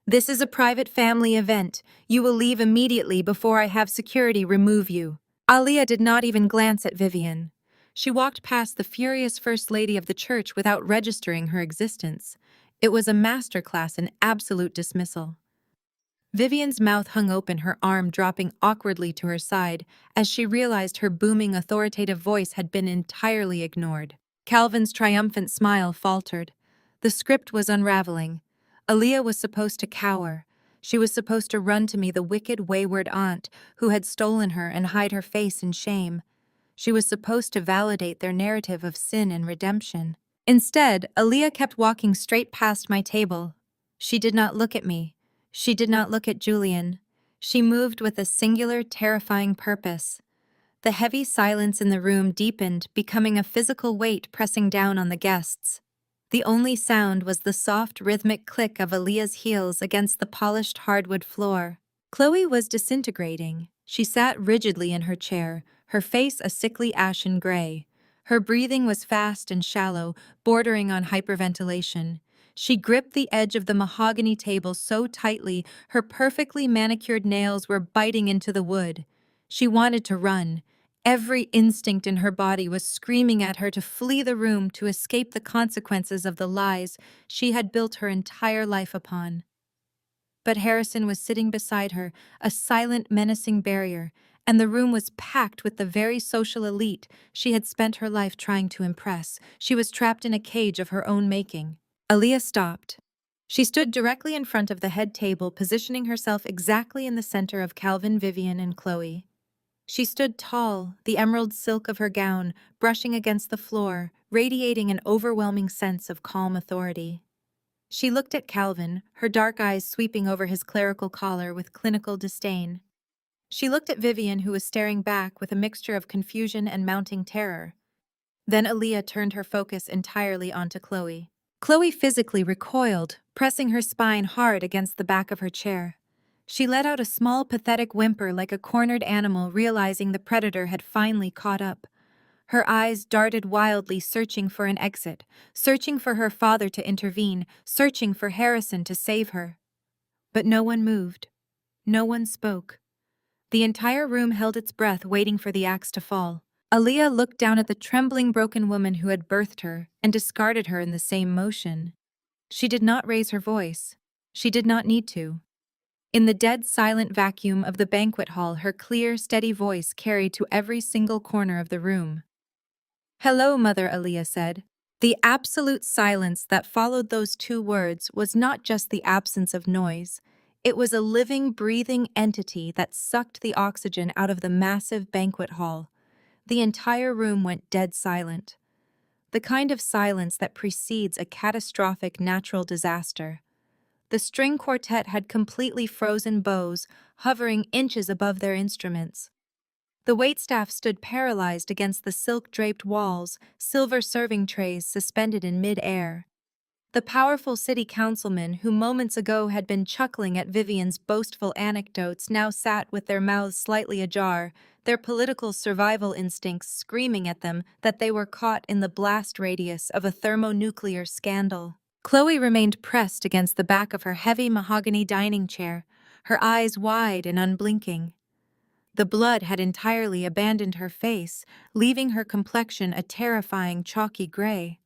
S1: "This is a private family event. You will leave immediately before I have security remove you." Aaliyah did not even glance at Vivian. She walked past the furious First Lady of the church without registering her existence. It was a masterclass in absolute dismissal. Vivian's mouth hung open, her arm dropping awkwardly to her side as she realized her booming, authoritative voice had been entirely ignored. Calvin's triumphant smile faltered. The script was unraveling. Aaliyah was supposed to cower. She was supposed to run to me, the wicked, wayward aunt who had stolen her, and hide her face in shame. She was supposed to validate their narrative of sin and redemption. Instead, Aaliyah kept walking straight past my table. She did not look at me. She did not look at Julian. She moved with a singular, terrifying purpose. The heavy silence in the room deepened, becoming a physical weight pressing down on the guests. The only sound was the soft, rhythmic click of Aaliyah's heels against the polished hardwood floor. Chloe was disintegrating. She sat rigidly in her chair, her face a sickly ashen gray. Her breathing was fast and shallow, bordering on hyperventilation. She gripped the edge of the mahogany table so tightly her perfectly manicured nails were biting into the wood. She wanted to run. Every instinct in her body was screaming at her to flee the room, to escape the consequences of the lies she had built her entire life upon. But Harrison was sitting beside her, a silent, menacing barrier, and the room was packed with the very social elite she had spent her life trying to impress. She was trapped in a cage of her own making. Aaliyah stopped. She stood directly in front of the head table, positioning herself exactly in the center of Calvin, Vivian, and Chloe. She stood tall, the emerald silk of her gown brushing against the floor, radiating an overwhelming sense of calm authority. She looked at Calvin, her dark eyes sweeping over his clerical collar with clinical disdain. She looked at Vivian, who was staring back with a mixture of confusion and mounting terror. Then Aaliyah turned her focus entirely onto Chloe. Chloe physically recoiled, pressing her spine hard against the back of her chair. She let out a small, pathetic whimper like a cornered animal realizing the predator had finally caught up. Her eyes darted wildly, searching for an exit, searching for her father to intervene, searching for Harrison to save her. But no one moved. No one spoke. The entire room held its breath, waiting for the axe to fall. Aaliyah looked down at the trembling, broken woman who had birthed her and discarded her in the same motion. She did not raise her voice. She did not need to. In the dead, silent vacuum of the banquet hall, her clear, steady voice carried to every single corner of the room. "Hello, Mother," Aaliyah said. The absolute silence that followed those two words was not just the absence of noise. It was a living, breathing entity that sucked the oxygen out of the massive banquet hall. The entire room went dead silent. The kind of silence that precedes a catastrophic natural disaster. The string quartet had completely frozen bows, hovering inches above their instruments. The waitstaff stood paralyzed against the silk-draped walls, silver serving trays suspended in mid-air. The powerful city councilmen who moments ago had been chuckling at Vivian's boastful anecdotes now sat with their mouths slightly ajar, their political survival instincts screaming at them that they were caught in the blast radius of a thermonuclear scandal. Chloe remained pressed against the back of her heavy mahogany dining chair, her eyes wide and unblinking. The blood had entirely abandoned her face, leaving her complexion a terrifying chalky gray.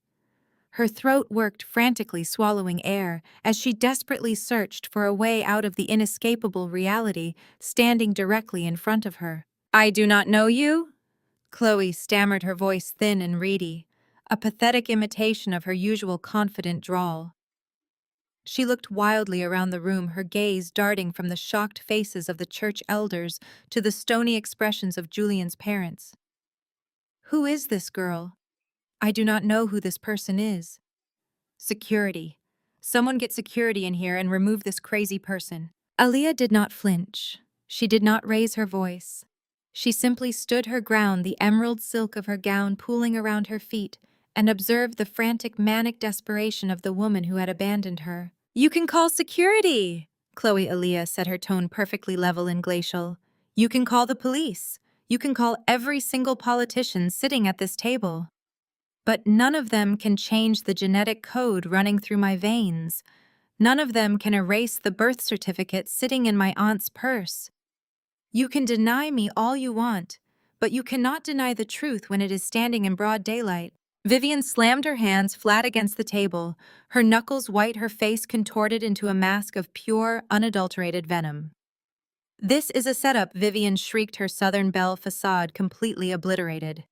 S1: Her throat worked frantically, swallowing air, as she desperately searched for a way out of the inescapable reality standing directly in front of her. "I do not know you?" Chloe stammered, her voice thin and reedy, a pathetic imitation of her usual confident drawl. She looked wildly around the room, her gaze darting from the shocked faces of the church elders to the stony expressions of Julian's parents. "Who is this girl? I do not know who this person is." "Security. Someone get security in here and remove this crazy person." Aaliyah did not flinch. She did not raise her voice. She simply stood her ground, the emerald silk of her gown pooling around her feet, and observed the frantic, manic desperation of the woman who had abandoned her. "You can call security," Chloe Aaliyah said, her tone perfectly level and glacial. "You can call the police. You can call every single politician sitting at this table. But none of them can change the genetic code running through my veins. None of them can erase the birth certificate sitting in my aunt's purse. You can deny me all you want, but you cannot deny the truth when it is standing in broad daylight." Vivian slammed her hands flat against the table, her knuckles white, her face contorted into a mask of pure, unadulterated venom. "This is a setup," Vivian shrieked, her Southern Belle facade completely obliterated.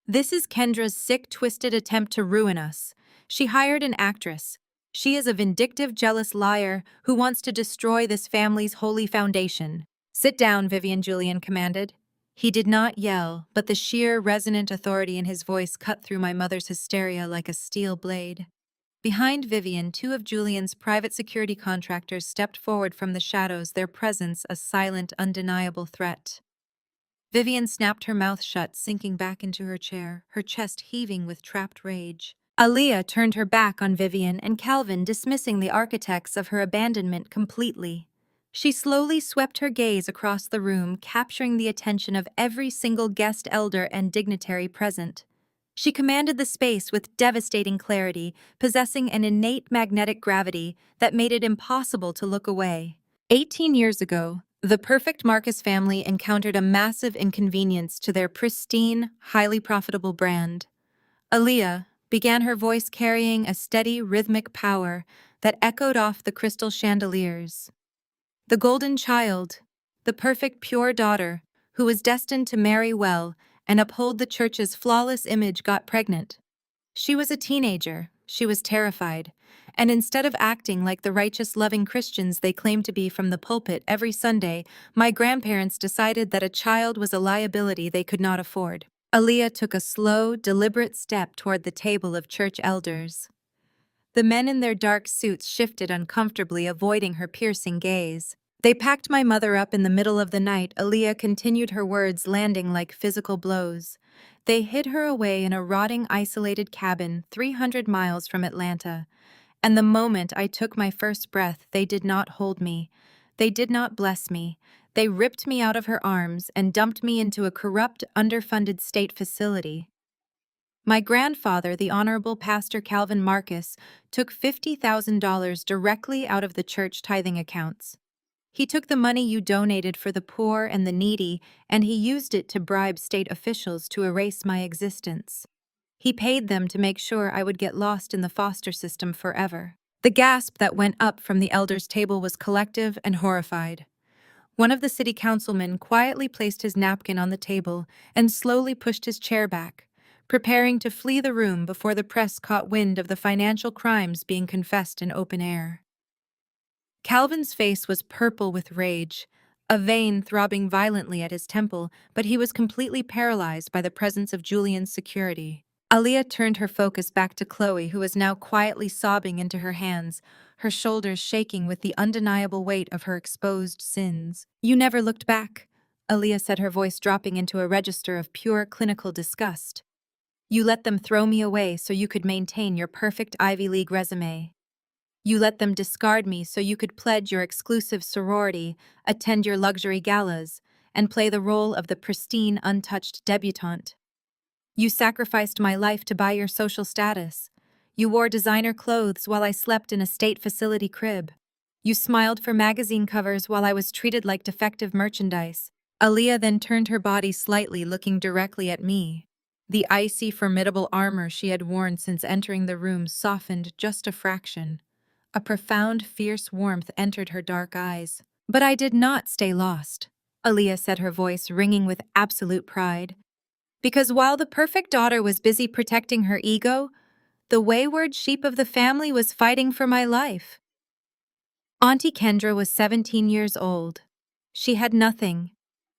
S1: "This is Kendra's sick, twisted attempt to ruin us. She hired an actress. She is a vindictive, jealous liar who wants to destroy this family's holy foundation." "Sit down," Vivian, Julian commanded. He did not yell, but the sheer, resonant authority in his voice cut through my mother's hysteria like a steel blade. Behind Vivian, two of Julian's private security contractors stepped forward from the shadows, their presence a silent, undeniable threat. Vivian snapped her mouth shut, sinking back into her chair, her chest heaving with trapped rage. Aaliyah turned her back on Vivian and Calvin, dismissing the architects of her abandonment completely. She slowly swept her gaze across the room, capturing the attention of every single guest, elder, and dignitary present. She commanded the space with devastating clarity, possessing an innate magnetic gravity that made it impossible to look away. 18 years ago, the perfect Marcus family encountered a massive inconvenience to their pristine, highly profitable brand. "Aaliyah," began, her voice carrying a steady, rhythmic power that echoed off the crystal chandeliers. "The golden child, the perfect, pure daughter, who was destined to marry well and uphold the church's flawless image, got pregnant. She was a teenager, she was terrified, and instead of acting like the righteous, loving Christians they claimed to be from the pulpit every Sunday, my grandparents decided that a child was a liability they could not afford." Aaliyah took a slow, deliberate step toward the table of church elders. The men in their dark suits shifted uncomfortably, avoiding her piercing gaze. "They packed my mother up in the middle of the night," Aaliyah continued, her words landing like physical blows. "They hid her away in a rotting, isolated cabin 300 miles from Atlanta. And the moment I took my first breath, they did not hold me. They did not bless me. They ripped me out of her arms and dumped me into a corrupt, underfunded state facility. My grandfather, the Honorable Pastor Calvin Marcus, took $50,000 directly out of the church tithing accounts. He took the money you donated for the poor and the needy, and he used it to bribe state officials to erase my existence. He paid them to make sure I would get lost in the foster system forever. The gasp that went up from the elders' table was collective and horrified. One of the city councilmen quietly placed his napkin on the table and slowly pushed his chair back, preparing to flee the room before the press caught wind of the financial crimes being confessed in open air. Calvin's face was purple with rage, a vein throbbing violently at his temple, but he was completely paralyzed by the presence of Julian's security. Aaliyah turned her focus back to Chloe, who was now quietly sobbing into her hands, her shoulders shaking with the undeniable weight of her exposed sins. "You never looked back," Aaliyah said, her voice dropping into a register of pure clinical disgust. "You let them throw me away so you could maintain your perfect Ivy League resume. You let them discard me so you could pledge your exclusive sorority, attend your luxury galas, and play the role of the pristine, untouched debutante. You sacrificed my life to buy your social status. You wore designer clothes while I slept in a state facility crib. You smiled for magazine covers while I was treated like defective merchandise." Aaliyah then turned her body slightly, looking directly at me. The icy, formidable armor she had worn since entering the room softened just a fraction. A profound, fierce warmth entered her dark eyes. "But I did not stay lost," Aaliyah said, her voice ringing with absolute pride. "Because while the perfect daughter was busy protecting her ego, the wayward sheep of the family was fighting for my life." Auntie Kendra was 17 years old. She had nothing.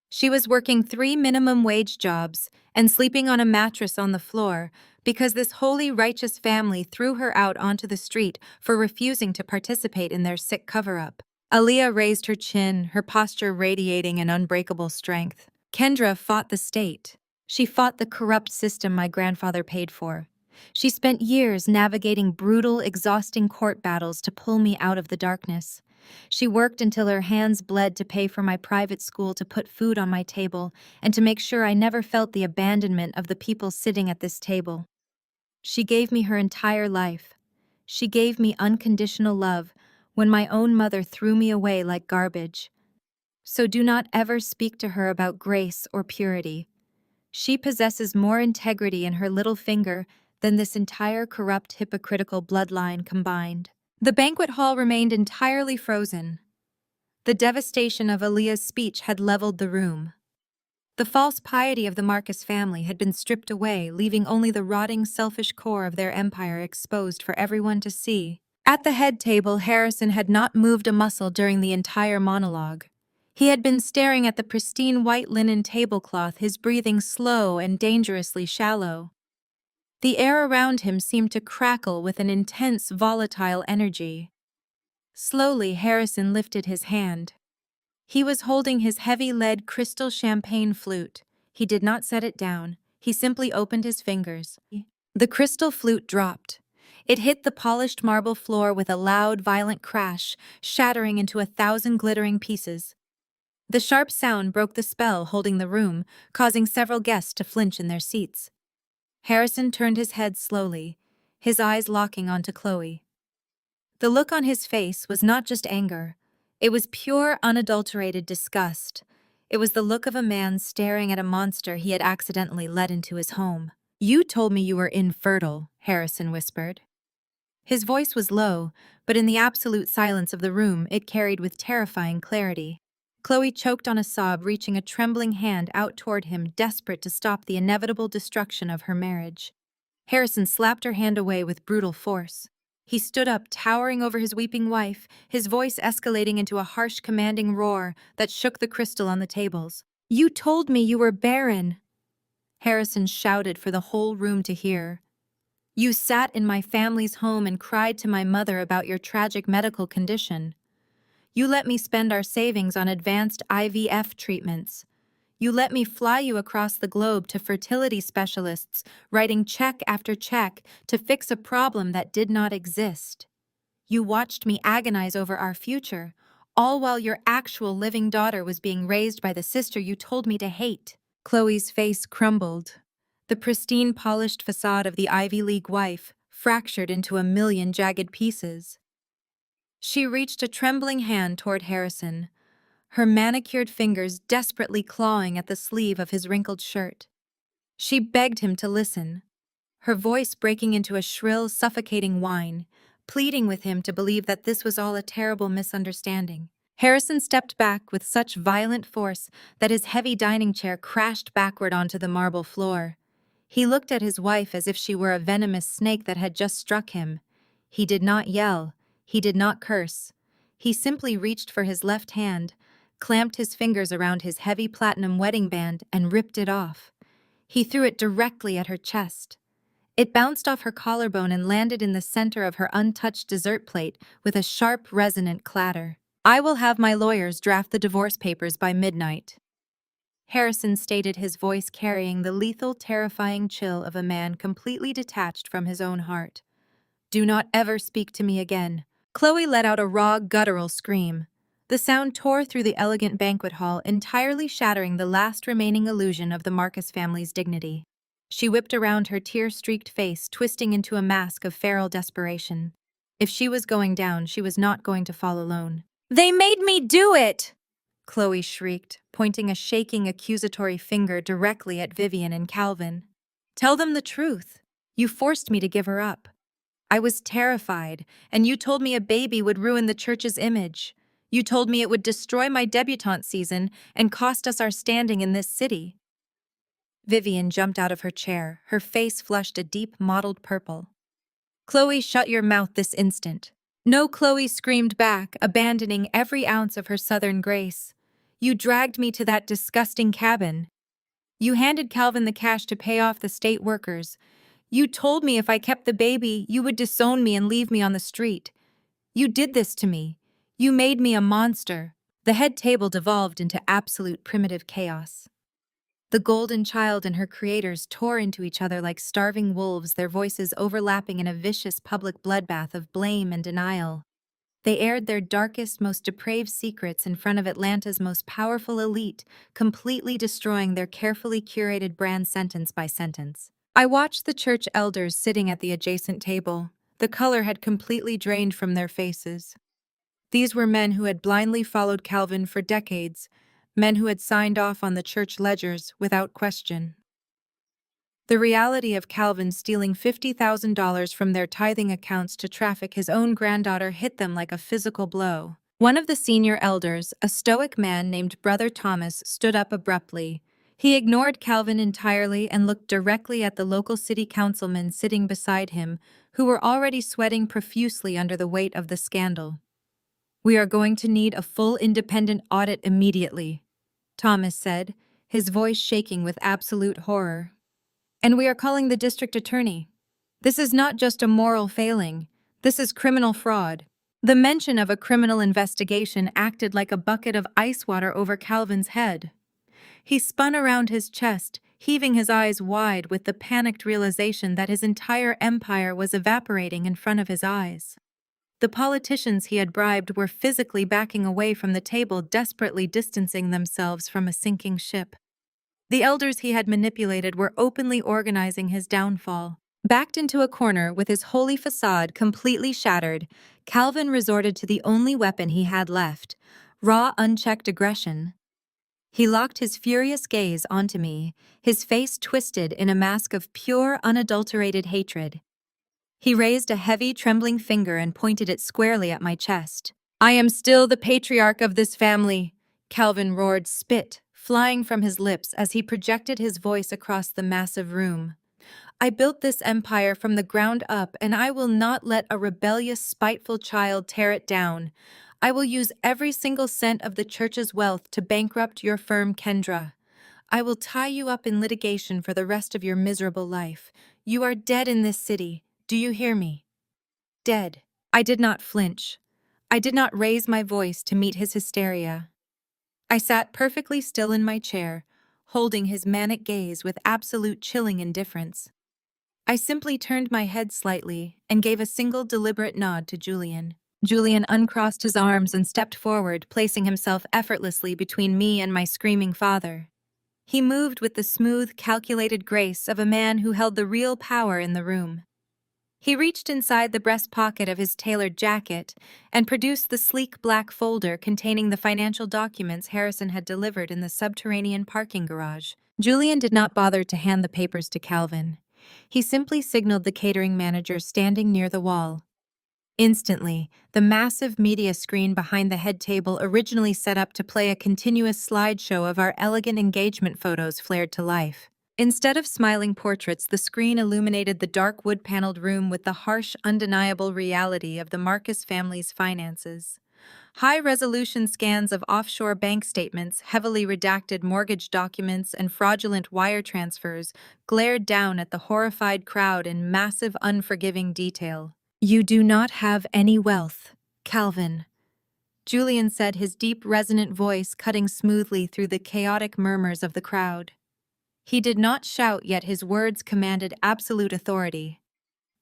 S1: She was working 3 minimum wage jobs and sleeping on a mattress on the floor because this holy, righteous family threw her out onto the street for refusing to participate in their sick cover-up. Aaliyah raised her chin, her posture radiating an unbreakable strength. "Kendra fought the state. She fought the corrupt system my grandfather paid for. She spent years navigating brutal, exhausting court battles to pull me out of the darkness. She worked until her hands bled to pay for my private school, to put food on my table, and to make sure I never felt the abandonment of the people sitting at this table. She gave me her entire life. She gave me unconditional love when my own mother threw me away like garbage. So do not ever speak to her about grace or purity. She possesses more integrity in her little finger than this entire corrupt, hypocritical bloodline combined." The banquet hall remained entirely frozen. The devastation of Aaliyah's speech had leveled the room. The false piety of the Marcus family had been stripped away, leaving only the rotting, selfish core of their empire exposed for everyone to see. At the head table, Harrison had not moved a muscle during the entire monologue. He had been staring at the pristine white linen tablecloth, his breathing slow and dangerously shallow. The air around him seemed to crackle with an intense, volatile energy. Slowly, Harrison lifted his hand. He was holding his heavy lead crystal champagne flute. He did not set it down. He simply opened his fingers. The crystal flute dropped. It hit the polished marble floor with a loud, violent crash, shattering into 1,000 glittering pieces. The sharp sound broke the spell holding the room, causing several guests to flinch in their seats. Harrison turned his head slowly, his eyes locking onto Chloe. The look on his face was not just anger. It was pure, unadulterated disgust. It was the look of a man staring at a monster he had accidentally let into his home. "You told me you were infertile," Harrison whispered. His voice was low, but in the absolute silence of the room, it carried with terrifying clarity. Chloe choked on a sob, reaching a trembling hand out toward him, desperate to stop the inevitable destruction of her marriage. Harrison slapped her hand away with brutal force. He stood up, towering over his weeping wife, his voice escalating into a harsh, commanding roar that shook the crystal on the tables. "You told me you were barren," Harrison shouted for the whole room to hear. "You sat in my family's home and cried to my mother about your tragic medical condition. You let me spend our savings on advanced IVF treatments. You let me fly you across the globe to fertility specialists, writing check after check to fix a problem that did not exist. You watched me agonize over our future, all while your actual living daughter was being raised by the sister you told me to hate. Chloe's face crumbled. The pristine, polished facade of the Ivy League wife fractured into a million jagged pieces. She reached a trembling hand toward Harrison, her manicured fingers desperately clawing at the sleeve of his wrinkled shirt. She begged him to listen, her voice breaking into a shrill, suffocating whine, pleading with him to believe that this was all a terrible misunderstanding. Harrison stepped back with such violent force that his heavy dining chair crashed backward onto the marble floor. He looked at his wife as if she were a venomous snake that had just struck him. He did not yell. He did not curse. He simply reached for his left hand, clamped his fingers around his heavy platinum wedding band, and ripped it off. He threw it directly at her chest. It bounced off her collarbone and landed in the center of her untouched dessert plate with a sharp, resonant clatter. "I will have my lawyers draft the divorce papers by midnight," Harrison stated, his voice carrying the lethal, terrifying chill of a man completely detached from his own heart. "Do not ever speak to me again." Chloe let out a raw, guttural scream. The sound tore through the elegant banquet hall, entirely shattering the last remaining illusion of the Marcus family's dignity. She whipped around her tear-streaked face, twisting into a mask of feral desperation. If she was going down, she was not going to fall alone. "They made me do it!" Chloe shrieked, pointing a shaking, accusatory finger directly at Vivian and Calvin. "Tell them the truth. You forced me to give her up. I was terrified, and you told me a baby would ruin the church's image. You told me it would destroy my debutante season and cost us our standing in this city." Vivian jumped out of her chair, her face flushed a deep, mottled purple. "Chloe, shut your mouth this instant." "No," Chloe screamed back, abandoning every ounce of her southern grace. "You dragged me to that disgusting cabin. You handed Calvin the cash to pay off the state workers. You told me if I kept the baby, you would disown me and leave me on the street. You did this to me. You made me a monster." The head table devolved into absolute primitive chaos. The golden child and her creators tore into each other like starving wolves, their voices overlapping in a vicious public bloodbath of blame and denial. They aired their darkest, most depraved secrets in front of Atlanta's most powerful elite, completely destroying their carefully curated brand sentence by sentence. I watched the church elders sitting at the adjacent table. The color had completely drained from their faces. These were men who had blindly followed Calvin for decades, men who had signed off on the church ledgers without question. The reality of Calvin stealing $50,000 from their tithing accounts to traffic his own granddaughter hit them like a physical blow. One of the senior elders, a stoic man named Brother Thomas, stood up abruptly. He ignored Calvin entirely and looked directly at the local city councilmen sitting beside him, who were already sweating profusely under the weight of the scandal. "We are going to need a full independent audit immediately," Thomas said, his voice shaking with absolute horror. "And we are calling the district attorney. This is not just a moral failing, this is criminal fraud." The mention of a criminal investigation acted like a bucket of ice water over Calvin's head. He spun around his chest, heaving his eyes wide with the panicked realization that his entire empire was evaporating in front of his eyes. The politicians he had bribed were physically backing away from the table, desperately distancing themselves from a sinking ship. The elders he had manipulated were openly organizing his downfall. Backed into a corner with his holy facade completely shattered, Calvin resorted to the only weapon he had left: raw, unchecked aggression. He locked his furious gaze onto me, his face twisted in a mask of pure, unadulterated hatred. He raised a heavy, trembling finger and pointed it squarely at my chest. "I am still the patriarch of this family," Calvin roared, spit flying from his lips as he projected his voice across the massive room. "I built this empire from the ground up, and I will not let a rebellious, spiteful child tear it down. I will use every single cent of the church's wealth to bankrupt your firm, Kendra. I will tie you up in litigation for the rest of your miserable life. You are dead in this city. Do you hear me? Dead." I did not flinch. I did not raise my voice to meet his hysteria. I sat perfectly still in my chair, holding his manic gaze with absolute chilling indifference. I simply turned my head slightly and gave a single deliberate nod to Julian. Julian uncrossed his arms and stepped forward, placing himself effortlessly between me and my screaming father. He moved with the smooth, calculated grace of a man who held the real power in the room. He reached inside the breast pocket of his tailored jacket and produced the sleek black folder containing the financial documents Harrison had delivered in the subterranean parking garage. Julian did not bother to hand the papers to Calvin. He simply signaled the catering manager standing near the wall. Instantly, the massive media screen behind the head table, originally set up to play a continuous slideshow of our elegant engagement photos, flared to life. Instead of smiling portraits, the screen illuminated the dark wood-paneled room with the harsh, undeniable reality of the Marcus family's finances. High-resolution scans of offshore bank statements, heavily redacted mortgage documents, and fraudulent wire transfers glared down at the horrified crowd in massive, unforgiving detail. "You do not have any wealth, Calvin," Julian said, his deep, resonant voice cutting smoothly through the chaotic murmurs of the crowd. He did not shout, yet his words commanded absolute authority.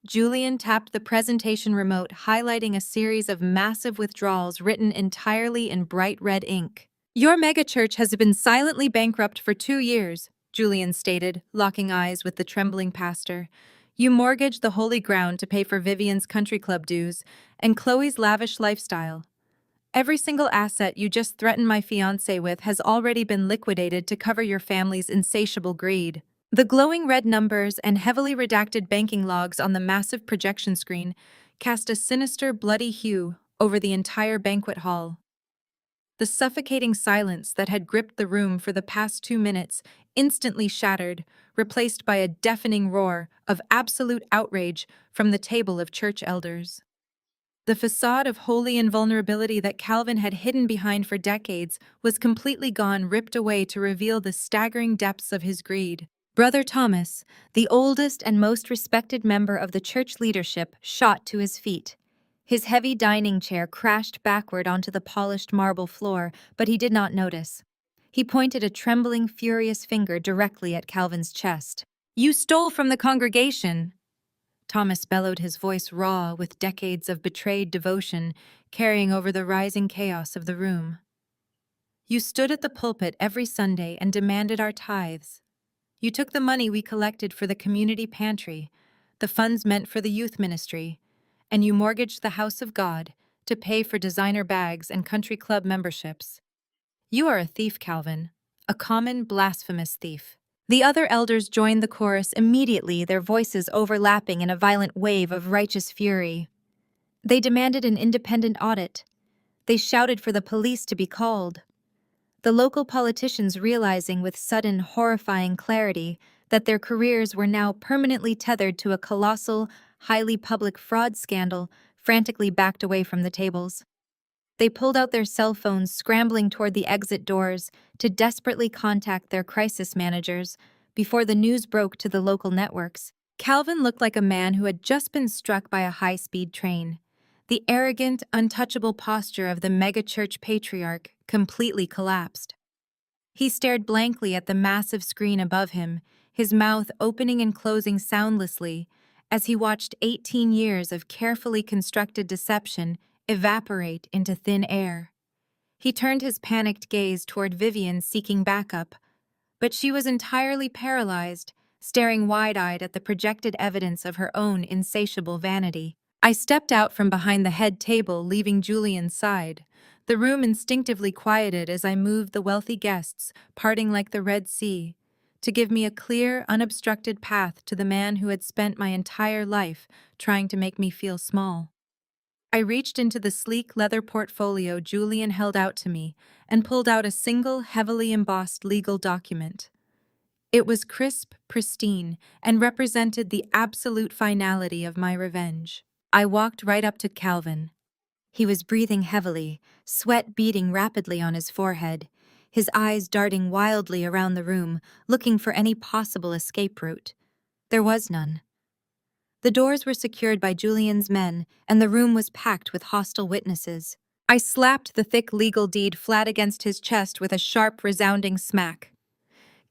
S1: Julian tapped the presentation remote, highlighting a series of massive withdrawals written entirely in bright red ink. "Your megachurch has been silently bankrupt for 2 years," Julian stated, locking eyes with the trembling pastor. "You mortgaged the holy ground to pay for Vivian's country club dues and Chloe's lavish lifestyle. Every single asset you just threatened my fiancé with has already been liquidated to cover your family's insatiable greed." The glowing red numbers and heavily redacted banking logs on the massive projection screen cast a sinister, bloody hue over the entire banquet hall. The suffocating silence that had gripped the room for the past 2 minutes instantly shattered, replaced by a deafening roar of absolute outrage from the table of church elders. The facade of holy invulnerability that Calvin had hidden behind for decades was completely gone, ripped away to reveal the staggering depths of his greed. Brother Thomas, the oldest and most respected member of the church leadership, shot to his feet. His heavy dining chair crashed backward onto the polished marble floor, but he did not notice. He pointed a trembling, furious finger directly at Calvin's chest. "You stole from the congregation!" Thomas bellowed, his voice raw with decades of betrayed devotion carrying over the rising chaos of the room. "You stood at the pulpit every Sunday and demanded our tithes. You took the money we collected for the community pantry, the funds meant for the youth ministry, and you mortgaged the house of God to pay for designer bags and country club memberships. You are a thief, Calvin, a common, blasphemous thief." The other elders joined the chorus immediately, their voices overlapping in a violent wave of righteous fury. They demanded an independent audit. They shouted for the police to be called. The local politicians, realizing with sudden, horrifying clarity that their careers were now permanently tethered to a colossal, highly public fraud scandal, frantically backed away from the tables. They pulled out their cell phones, scrambling toward the exit doors to desperately contact their crisis managers before the news broke to the local networks. Calvin looked like a man who had just been struck by a high-speed train. The arrogant, untouchable posture of the megachurch patriarch completely collapsed. He stared blankly at the massive screen above him, his mouth opening and closing soundlessly as he watched 18 years of carefully constructed deception evaporate into thin air. He turned his panicked gaze toward Vivian, seeking backup, but she was entirely paralyzed, staring wide-eyed at the projected evidence of her own insatiable vanity. I stepped out from behind the head table, leaving Julian's side. The room instinctively quieted as I moved the wealthy guests, parting like the Red Sea, to give me a clear, unobstructed path to the man who had spent my entire life trying to make me feel small. I reached into the sleek leather portfolio Julian held out to me and pulled out a single, heavily embossed legal document. It was crisp, pristine, and represented the absolute finality of my revenge. I walked right up to Calvin. He was breathing heavily, sweat beading rapidly on his forehead, his eyes darting wildly around the room, looking for any possible escape route. There was none. The doors were secured by Julian's men, and the room was packed with hostile witnesses. I slapped the thick legal deed flat against his chest with a sharp, resounding smack.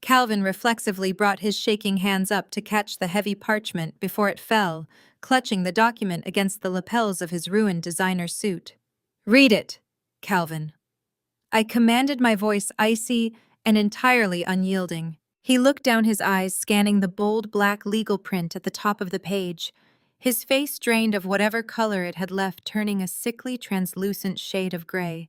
S1: Calvin reflexively brought his shaking hands up to catch the heavy parchment before it fell, clutching the document against the lapels of his ruined designer suit. "Read it, Calvin." I commanded, my voice icy and entirely unyielding. He looked down, his eyes scanning the bold black legal print at the top of the page, his face drained of whatever color it had left, turning a sickly, translucent shade of gray.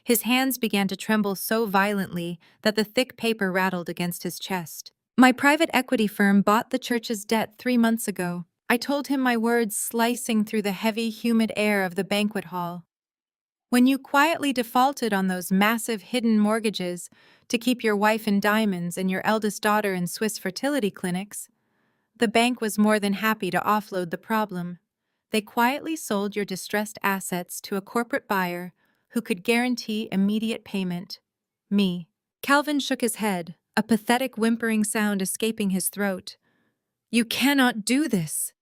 S1: His hands began to tremble so violently that the thick paper rattled against his chest. "My private equity firm bought the church's debt 3 months ago." I told him, my words slicing through the heavy, humid air of the banquet hall. "When you quietly defaulted on those massive hidden mortgages to keep your wife in diamonds and your eldest daughter in Swiss fertility clinics, the bank was more than happy to offload the problem. They quietly sold your distressed assets to a corporate buyer who could guarantee immediate payment. Me." Calvin shook his head, a pathetic whimpering sound escaping his throat. "You cannot do this,"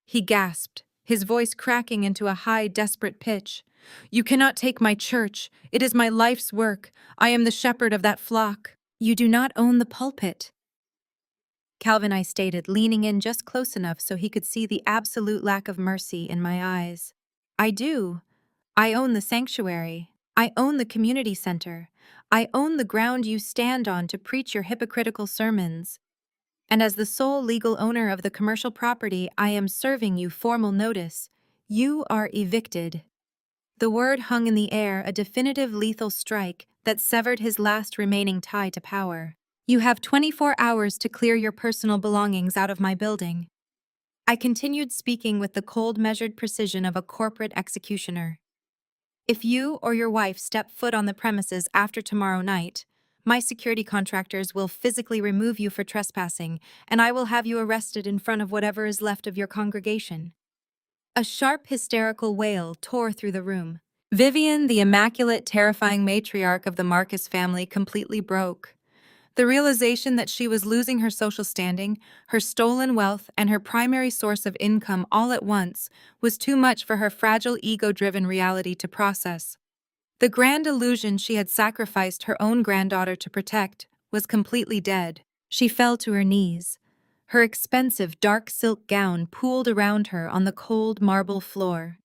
S1: he gasped, his voice cracking into a high, desperate pitch. "You cannot take my church. It is my life's work. I am the shepherd of that flock." "You do not own the pulpit," Calvin, I stated, leaning in just close enough so he could see the absolute lack of mercy in my eyes. "I do. I own the sanctuary. I own the community center. I own the ground you stand on to preach your hypocritical sermons. And as the sole legal owner of the commercial property, I am serving you formal notice. You are evicted." The word hung in the air, a definitive lethal strike that severed his last remaining tie to power. "You have 24 hours to clear your personal belongings out of my building." I continued, speaking with the cold, measured precision of a corporate executioner. "If you or your wife step foot on the premises after tomorrow night, my security contractors will physically remove you for trespassing, and I will have you arrested in front of whatever is left of your congregation." A sharp, hysterical wail tore through the room. Vivian, the immaculate, terrifying matriarch of the Marcus family, completely broke. The realization that she was losing her social standing, her stolen wealth, and her primary source of income all at once was too much for her fragile, ego-driven reality to process. The grand illusion she had sacrificed her own granddaughter to protect was completely dead. She fell to her knees. Her expensive dark silk gown pooled around her on the cold marble floor.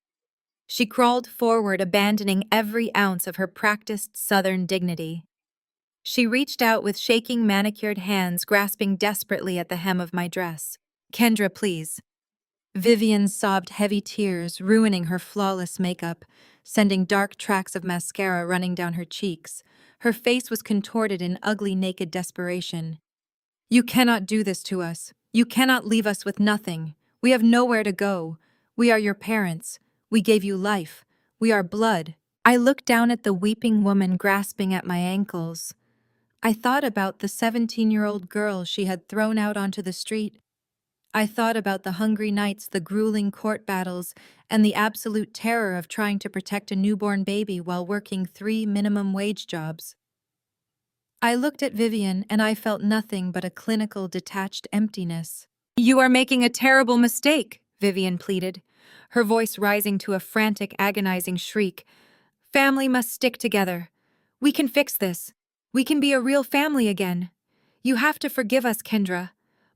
S1: She crawled forward, abandoning every ounce of her practiced Southern dignity. She reached out with shaking, manicured hands, grasping desperately at the hem of my dress. "Kendra, please." Vivian sobbed heavy tears, ruining her flawless makeup, sending dark tracks of mascara running down her cheeks. Her face was contorted in ugly, naked desperation. "You cannot do this to us. You cannot leave us with nothing. We have nowhere to go. We are your parents. We gave you life. We are blood." I looked down at the weeping woman grasping at my ankles. I thought about the 17-year-old girl she had thrown out onto the street. I thought about the hungry nights, the grueling court battles, and the absolute terror of trying to protect a newborn baby while working 3 minimum wage jobs. I looked at Vivian and I felt nothing but a clinical, detached emptiness. "You are making a terrible mistake," Vivian pleaded, her voice rising to a frantic, agonizing shriek. "Family must stick together. We can fix this. We can be a real family again. You have to forgive us, Kendra.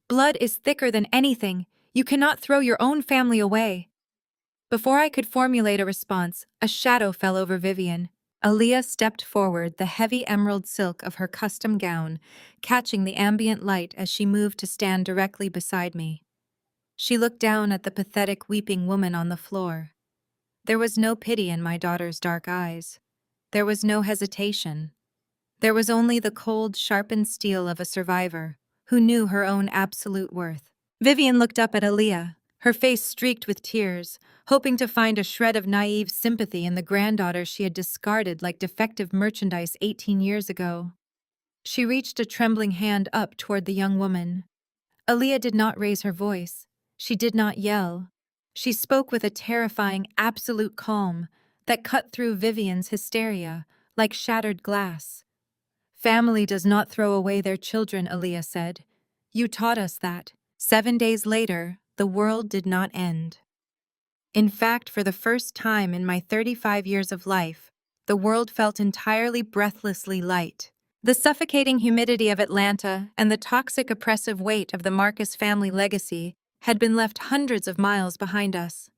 S1: Blood is thicker than anything. You cannot throw your own family away." Before I could formulate a response, a shadow fell over Vivian. Aaliyah stepped forward, the heavy emerald silk of her custom gown catching the ambient light as she moved to stand directly beside me. She looked down at the pathetic, weeping woman on the floor. There was no pity in my daughter's dark eyes. There was no hesitation. There was only the cold, sharpened steel of a survivor who knew her own absolute worth. Vivian looked up at Aaliyah, her face streaked with tears, hoping to find a shred of naive sympathy in the granddaughter she had discarded like defective merchandise 18 years ago. She reached a trembling hand up toward the young woman. Aaliyah did not raise her voice. She did not yell. She spoke with a terrifying, absolute calm that cut through Vivian's hysteria like shattered glass. "Family does not throw away their children," Aaliyah said. "You taught us that." 7 days later, the world did not end. In fact, for the first time in my 35 years of life, the world felt entirely breathlessly light. The suffocating humidity of Atlanta and the toxic oppressive weight of the Marcus family legacy had been left hundreds of miles behind us.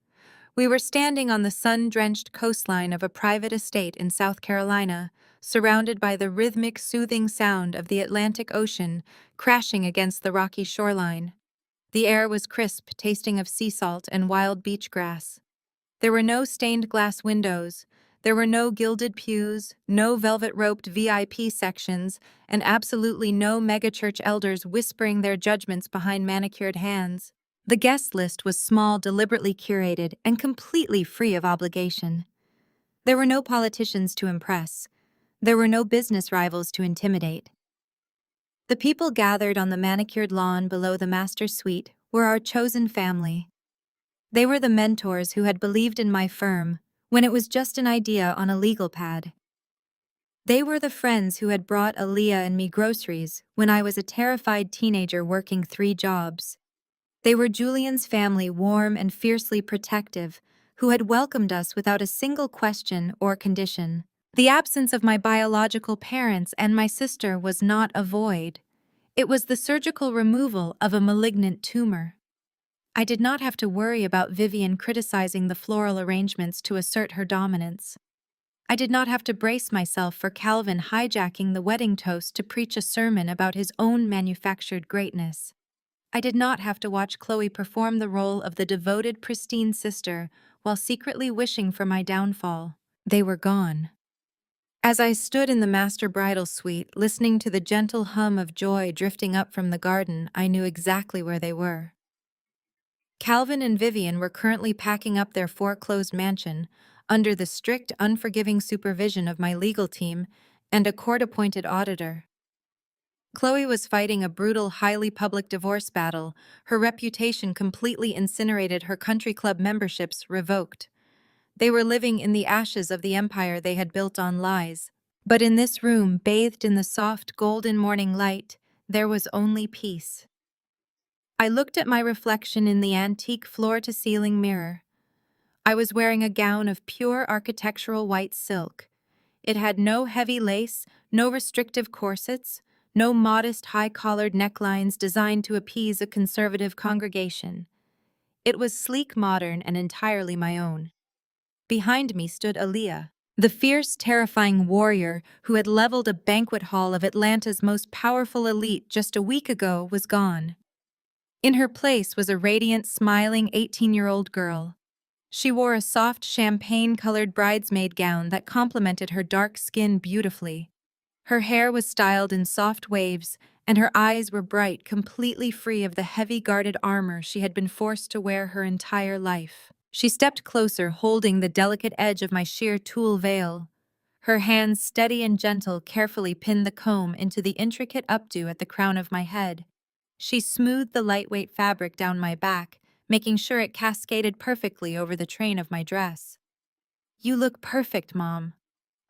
S1: We were standing on the sun-drenched coastline of a private estate in South Carolina, surrounded by the rhythmic, soothing sound of the Atlantic Ocean crashing against the rocky shoreline. The air was crisp, tasting of sea salt and wild beach grass. There were no stained glass windows. There were no gilded pews, no velvet-roped VIP sections, and absolutely no megachurch elders whispering their judgments behind manicured hands. The guest list was small, deliberately curated, and completely free of obligation. There were no politicians to impress. There were no business rivals to intimidate. The people gathered on the manicured lawn below the master suite were our chosen family. They were the mentors who had believed in my firm when it was just an idea on a legal pad. They were the friends who had brought Aaliyah and me groceries when I was a terrified teenager working 3 jobs. They were Julian's family, warm and fiercely protective, who had welcomed us without a single question or condition. The absence of my biological parents and my sister was not a void. It was the surgical removal of a malignant tumor. I did not have to worry about Vivian criticizing the floral arrangements to assert her dominance. I did not have to brace myself for Calvin hijacking the wedding toast to preach a sermon about his own manufactured greatness. I did not have to watch Chloe perform the role of the devoted, pristine sister while secretly wishing for my downfall. They were gone. As I stood in the master bridal suite, listening to the gentle hum of joy drifting up from the garden, I knew exactly where they were. Calvin and Vivian were currently packing up their foreclosed mansion under the strict, unforgiving supervision of my legal team and a court-appointed auditor. Chloe was fighting a brutal, highly public divorce battle. Her reputation completely incinerated, her country club memberships revoked. They were living in the ashes of the empire they had built on lies. But in this room, bathed in the soft, golden morning light, there was only peace. I looked at my reflection in the antique floor-to-ceiling mirror. I was wearing a gown of pure architectural white silk. It had no heavy lace, no restrictive corsets, no modest high-collared necklines designed to appease a conservative congregation. It was sleek, modern, and entirely my own. Behind me stood Aaliyah, the fierce, terrifying warrior who had leveled a banquet hall of Atlanta's most powerful elite just a week ago was gone. In her place was a radiant, smiling 18-year-old girl. She wore a soft, champagne-colored bridesmaid gown that complemented her dark skin beautifully. Her hair was styled in soft waves, and her eyes were bright, completely free of the heavy guarded armor she had been forced to wear her entire life. She stepped closer, holding the delicate edge of my sheer tulle veil. Her hands, steady and gentle, carefully pinned the comb into the intricate updo at the crown of my head. She smoothed the lightweight fabric down my back, making sure it cascaded perfectly over the train of my dress. "You look perfect, Mom,"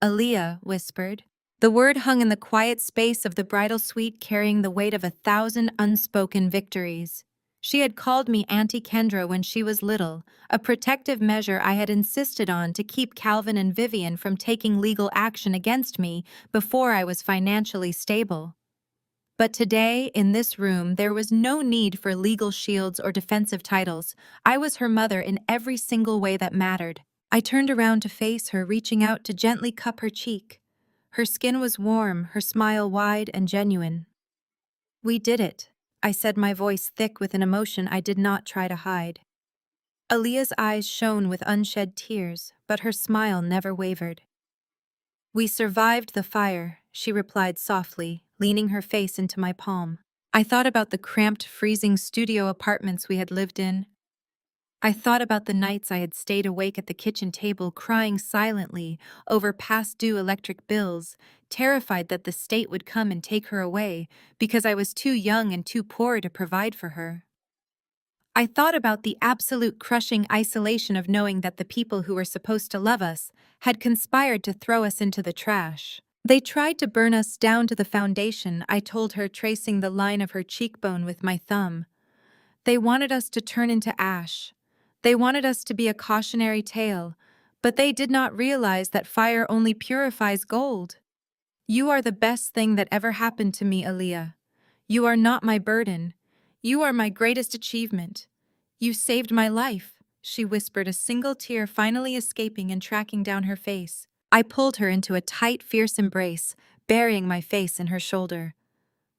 S1: Aaliyah whispered. The word hung in the quiet space of the bridal suite, carrying the weight of 1,000 unspoken victories. She had called me Auntie Kendra when she was little, a protective measure I had insisted on to keep Calvin and Vivian from taking legal action against me before I was financially stable. But today, in this room, there was no need for legal shields or defensive titles. I was her mother in every single way that mattered. I turned around to face her, reaching out to gently cup her cheek. Her skin was warm, her smile wide and genuine. "We did it," I said, my voice thick with an emotion I did not try to hide. Aaliyah's eyes shone with unshed tears, but her smile never wavered. "We survived the fire," she replied softly, leaning her face into my palm. I thought about the cramped, freezing studio apartments we had lived in. I thought about the nights I had stayed awake at the kitchen table crying silently over past-due electric bills, terrified that the state would come and take her away because I was too young and too poor to provide for her. I thought about the absolute crushing isolation of knowing that the people who were supposed to love us had conspired to throw us into the trash. "They tried to burn us down to the foundation," I told her, tracing the line of her cheekbone with my thumb. "They wanted us to turn into ash. They wanted us to be a cautionary tale, but they did not realize that fire only purifies gold." You are the best thing that ever happened to me, Aaliyah. You are not my burden. You are my greatest achievement. You saved my life, she whispered, a single tear finally escaping and tracking down her face. I pulled her into a tight, fierce embrace, burying my face in her shoulder.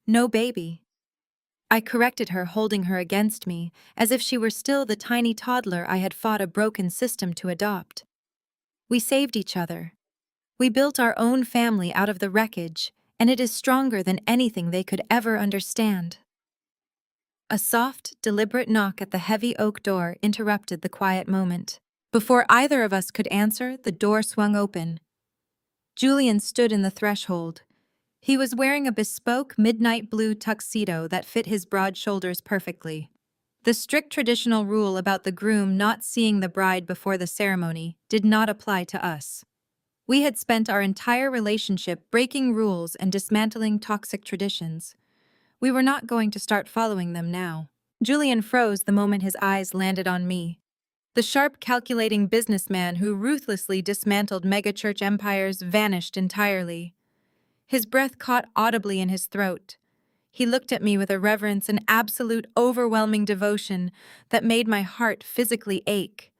S1: No, baby. I corrected her, holding her against me, as if she were still the tiny toddler I had fought a broken system to adopt. We saved each other. We built our own family out of the wreckage, and it is stronger than anything they could ever understand. A soft, deliberate knock at the heavy oak door interrupted the quiet moment. Before either of us could answer, the door swung open. Julian stood in the threshold. He was wearing a bespoke midnight blue tuxedo that fit his broad shoulders perfectly. The strict traditional rule about the groom not seeing the bride before the ceremony did not apply to us. We had spent our entire relationship breaking rules and dismantling toxic traditions. We were not going to start following them now. Julian froze the moment his eyes landed on me. The sharp, calculating businessman who ruthlessly dismantled megachurch empires vanished entirely. His breath caught audibly in his throat. He looked at me with a reverence and absolute, overwhelming devotion that made my heart physically ache.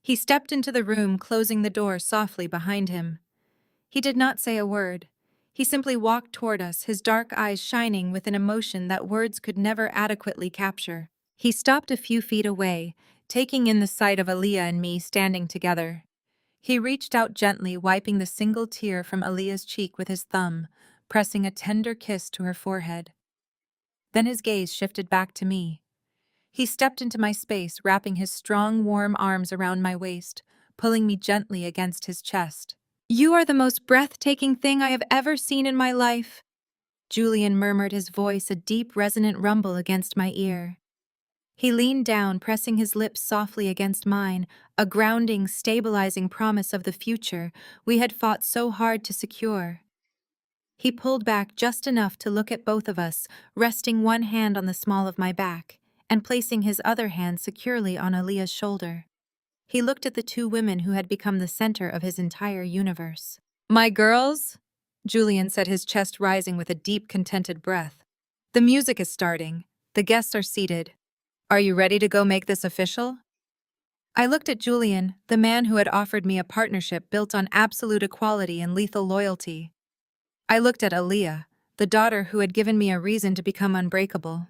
S1: He stepped into the room, closing the door softly behind him. He did not say a word. He simply walked toward us, his dark eyes shining with an emotion that words could never adequately capture. He stopped a few feet away, taking in the sight of Aaliyah and me standing together. He reached out gently, wiping the single tear from Aaliyah's cheek with his thumb, pressing a tender kiss to her forehead. Then his gaze shifted back to me. He stepped into my space, wrapping his strong, warm arms around my waist, pulling me gently against his chest. "You are the most breathtaking thing I have ever seen in my life," Julian murmured, his voice a deep, resonant rumble against my ear. He leaned down, pressing his lips softly against mine, a grounding, stabilizing promise of the future we had fought so hard to secure. He pulled back just enough to look at both of us, resting one hand on the small of my back and placing his other hand securely on Aaliyah's shoulder. He looked at the two women who had become the center of his entire universe. "My girls," Julian said, his chest rising with a deep, contented breath. "The music is starting. The guests are seated. Are you ready to go make this official?" I looked at Julian, the man who had offered me a partnership built on absolute equality and lethal loyalty. I looked at Aaliyah, the daughter who had given me a reason to become unbreakable.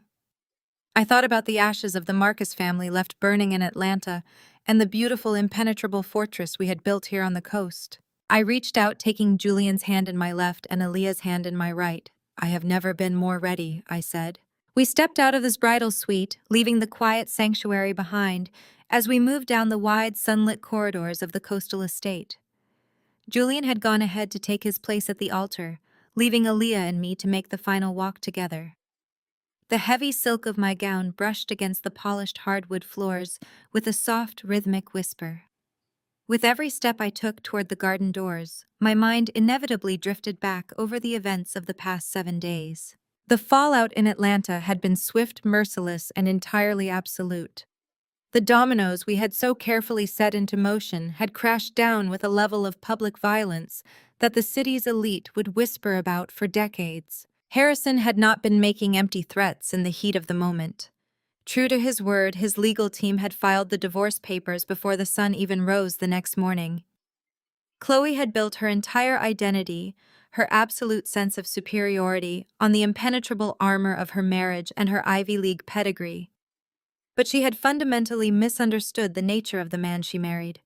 S1: I thought about the ashes of the Marcus family left burning in Atlanta and the beautiful, impenetrable fortress we had built here on the coast. I reached out, taking Julian's hand in my left and Aaliyah's hand in my right. "I have never been more ready," I said. We stepped out of this bridal suite, leaving the quiet sanctuary behind as we moved down the wide, sunlit corridors of the coastal estate. Julian had gone ahead to take his place at the altar, leaving Aaliyah and me to make the final walk together. The heavy silk of my gown brushed against the polished hardwood floors with a soft, rhythmic whisper. With every step I took toward the garden doors, my mind inevitably drifted back over the events of the past 7 days. The fallout in Atlanta had been swift, merciless, and entirely absolute. The dominoes we had so carefully set into motion had crashed down with a level of public violence that the city's elite would whisper about for decades. Harrison had not been making empty threats in the heat of the moment. True to his word, his legal team had filed the divorce papers before the sun even rose the next morning. Chloe had built her entire identity, her absolute sense of superiority, on the impenetrable armor of her marriage and her Ivy League pedigree. But she had fundamentally misunderstood the nature of the man she married.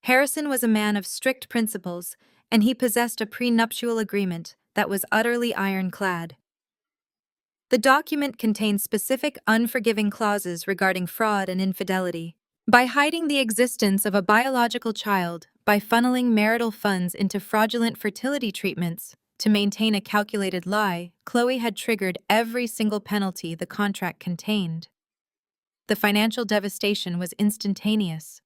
S1: Harrison was a man of strict principles, and he possessed a prenuptial agreement that was utterly ironclad. The document contained specific unforgiving clauses regarding fraud and infidelity. By hiding the existence of a biological child, by funneling marital funds into fraudulent fertility treatments to maintain a calculated lie, Chloe had triggered every single penalty the contract contained. The financial devastation was instantaneous.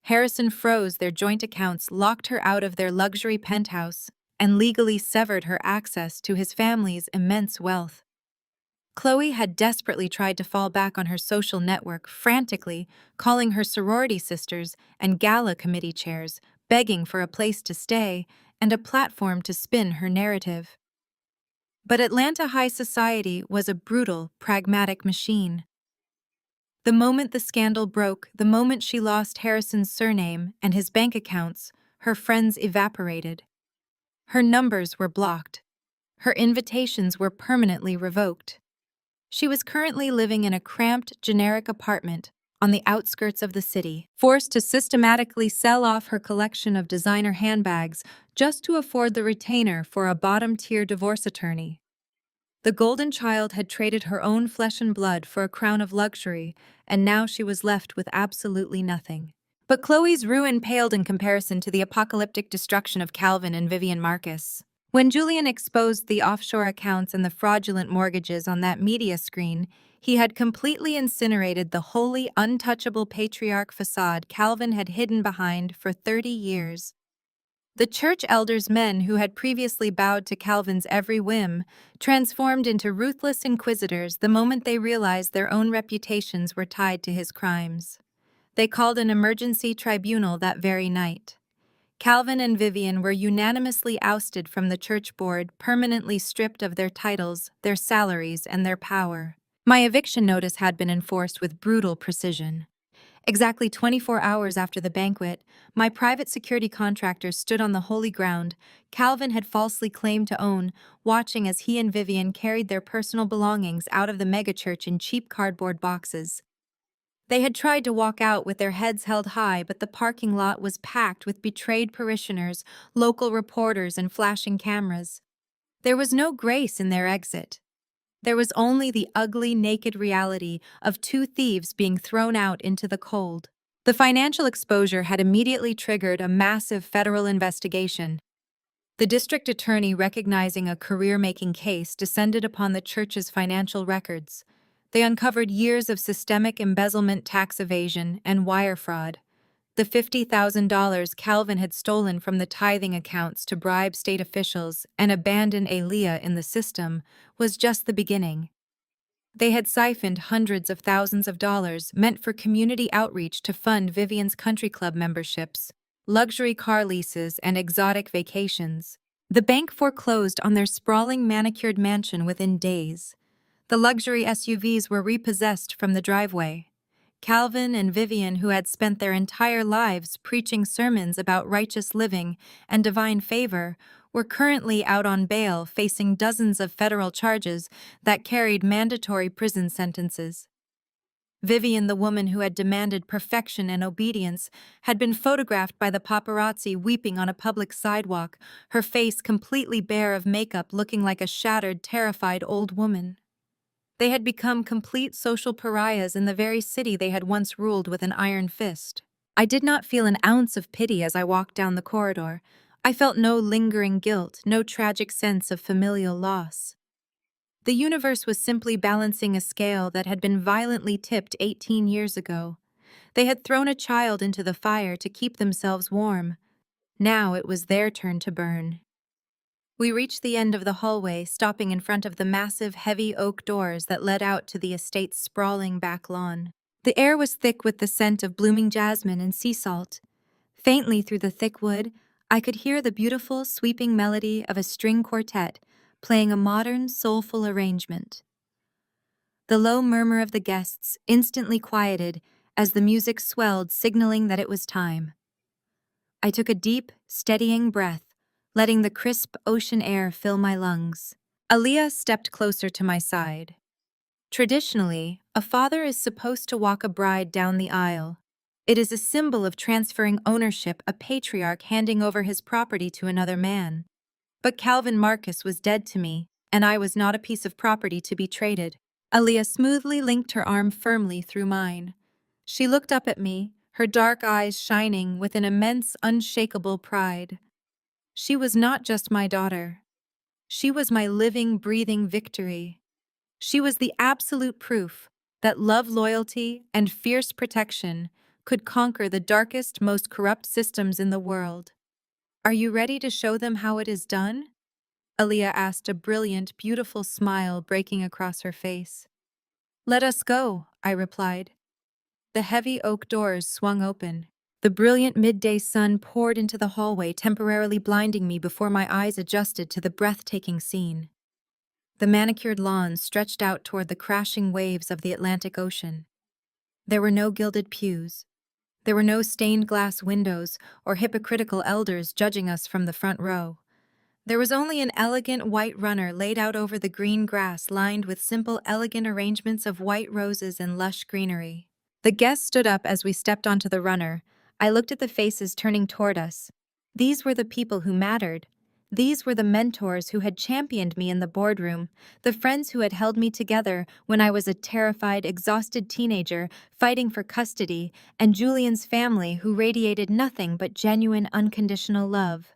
S1: Harrison froze their joint accounts, locked her out of their luxury penthouse, and legally severed her access to his family's immense wealth. Chloe had desperately tried to fall back on her social network, frantically calling her sorority sisters and gala committee chairs, begging for a place to stay, and a platform to spin her narrative. But Atlanta high society was a brutal, pragmatic machine. The moment the scandal broke, the moment she lost Harrison's surname and his bank accounts, her friends evaporated. Her numbers were blocked. Her invitations were permanently revoked. She was currently living in a cramped, generic apartment on the outskirts of the city, forced to systematically sell off her collection of designer handbags just to afford the retainer for a bottom-tier divorce attorney. The golden child had traded her own flesh and blood for a crown of luxury, and now she was left with absolutely nothing. But Chloe's ruin paled in comparison to the apocalyptic destruction of Calvin and Vivian Marcus. When Julian exposed the offshore accounts and the fraudulent mortgages on that media screen, he had completely incinerated the wholly untouchable patriarch facade Calvin had hidden behind for 30 years. The church elders' men who had previously bowed to Calvin's every whim transformed into ruthless inquisitors the moment they realized their own reputations were tied to his crimes. They called an emergency tribunal that very night. Calvin and Vivian were unanimously ousted from the church board, permanently stripped of their titles, their salaries, and their power. My eviction notice had been enforced with brutal precision. Exactly 24 hours after the banquet, my private security contractors stood on the holy ground Calvin had falsely claimed to own, watching as he and Vivian carried their personal belongings out of the megachurch in cheap cardboard boxes. They had tried to walk out with their heads held high, but the parking lot was packed with betrayed parishioners, local reporters, and flashing cameras. There was no grace in their exit. There was only the ugly, naked reality of two thieves being thrown out into the cold. The financial exposure had immediately triggered a massive federal investigation. The district attorney, recognizing a career-making case, descended upon the church's financial records. They uncovered years of systemic embezzlement, tax evasion, and wire fraud. The $50,000 Calvin had stolen from the tithing accounts to bribe state officials and abandon Aaliyah in the system was just the beginning. They had siphoned hundreds of thousands of dollars meant for community outreach to fund Vivian's country club memberships, luxury car leases, and exotic vacations. The bank foreclosed on their sprawling manicured mansion within days. The luxury SUVs were repossessed from the driveway. Calvin and Vivian, who had spent their entire lives preaching sermons about righteous living and divine favor, were currently out on bail facing dozens of federal charges that carried mandatory prison sentences. Vivian, the woman who had demanded perfection and obedience, had been photographed by the paparazzi weeping on a public sidewalk, her face completely bare of makeup, looking like a shattered, terrified old woman. They had become complete social pariahs in the very city they had once ruled with an iron fist. I did not feel an ounce of pity as I walked down the corridor. I felt no lingering guilt, no tragic sense of familial loss. The universe was simply balancing a scale that had been violently tipped 18 years ago. They had thrown a child into the fire to keep themselves warm. Now it was their turn to burn. We reached the end of the hallway, stopping in front of the massive, heavy oak doors that led out to the estate's sprawling back lawn. The air was thick with the scent of blooming jasmine and sea salt. Faintly through the thick wood, I could hear the beautiful, sweeping melody of a string quartet playing a modern, soulful arrangement. The low murmur of the guests instantly quieted as the music swelled, signaling that it was time. I took a deep, steadying breath, letting the crisp ocean air fill my lungs. Aaliyah stepped closer to my side. Traditionally, a father is supposed to walk a bride down the aisle. It is a symbol of transferring ownership, a patriarch handing over his property to another man. But Calvin Marcus was dead to me, and I was not a piece of property to be traded. Aaliyah smoothly linked her arm firmly through mine. She looked up at me, her dark eyes shining with an immense, unshakable pride. She was not just my daughter. She was my living, breathing victory. She was the absolute proof that love, loyalty, and fierce protection could conquer the darkest, most corrupt systems in the world. "Are you ready to show them how it is done?" Aaliyah asked, a brilliant, beautiful smile breaking across her face. "Let us go," I replied. The heavy oak doors swung open. The brilliant midday sun poured into the hallway, temporarily blinding me before my eyes adjusted to the breathtaking scene. The manicured lawns stretched out toward the crashing waves of the Atlantic Ocean. There were no gilded pews. There were no stained glass windows or hypocritical elders judging us from the front row. There was only an elegant white runner laid out over the green grass lined with simple, elegant arrangements of white roses and lush greenery. The guests stood up as we stepped onto the runner. I looked at the faces turning toward us. These were the people who mattered. These were the mentors who had championed me in the boardroom, the friends who had held me together when I was a terrified, exhausted teenager fighting for custody, and Julian's family who radiated nothing but genuine, unconditional love.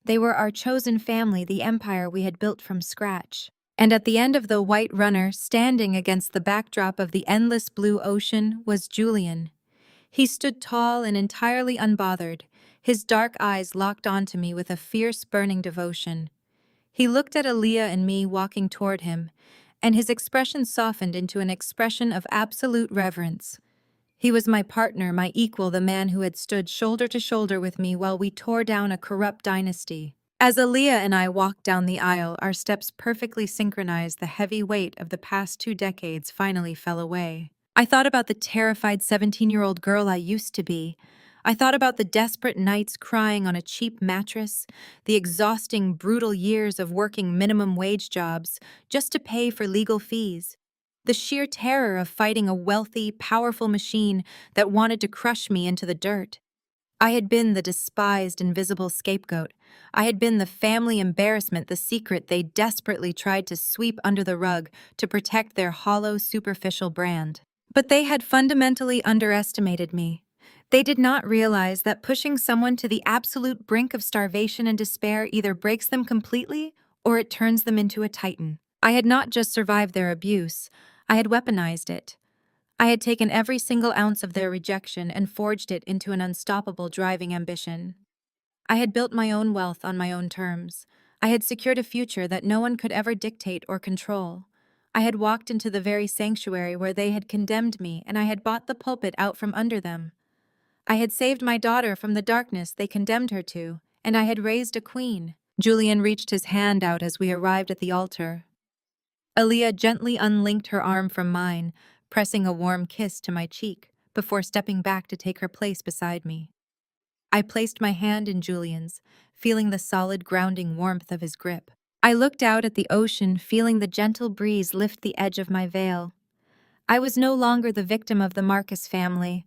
S1: They were our chosen family, the empire we had built from scratch. And at the end of the white runner, standing against the backdrop of the endless blue ocean, was Julian. He stood tall and entirely unbothered, his dark eyes locked onto me with a fierce, burning devotion. He looked at Aaliyah and me walking toward him, and his expression softened into an expression of absolute reverence. He was my partner, my equal, the man who had stood shoulder to shoulder with me while we tore down a corrupt dynasty. As Aaliyah and I walked down the aisle, our steps perfectly synchronized. The heavy weight of the past 2 decades finally fell away. I thought about the terrified 17-year-old girl I used to be. I thought about the desperate nights crying on a cheap mattress, the exhausting, brutal years of working minimum wage jobs just to pay for legal fees. The sheer terror of fighting a wealthy, powerful machine that wanted to crush me into the dirt. I had been the despised, invisible scapegoat. I had been the family embarrassment, the secret they desperately tried to sweep under the rug to protect their hollow, superficial brand. But they had fundamentally underestimated me. They did not realize that pushing someone to the absolute brink of starvation and despair either breaks them completely or it turns them into a titan. I had not just survived their abuse, I had weaponized it. I had taken every single ounce of their rejection and forged it into an unstoppable driving ambition. I had built my own wealth on my own terms. I had secured a future that no one could ever dictate or control. I had walked into the very sanctuary where they had condemned me, and I had bought the pulpit out from under them. I had saved my daughter from the darkness they condemned her to, and I had raised a queen. Julian reached his hand out as we arrived at the altar. Aaliyah gently unlinked her arm from mine, pressing a warm kiss to my cheek, before stepping back to take her place beside me. I placed my hand in Julian's, feeling the solid, grounding warmth of his grip. I looked out at the ocean, feeling the gentle breeze lift the edge of my veil. I was no longer the victim of the Marcus family.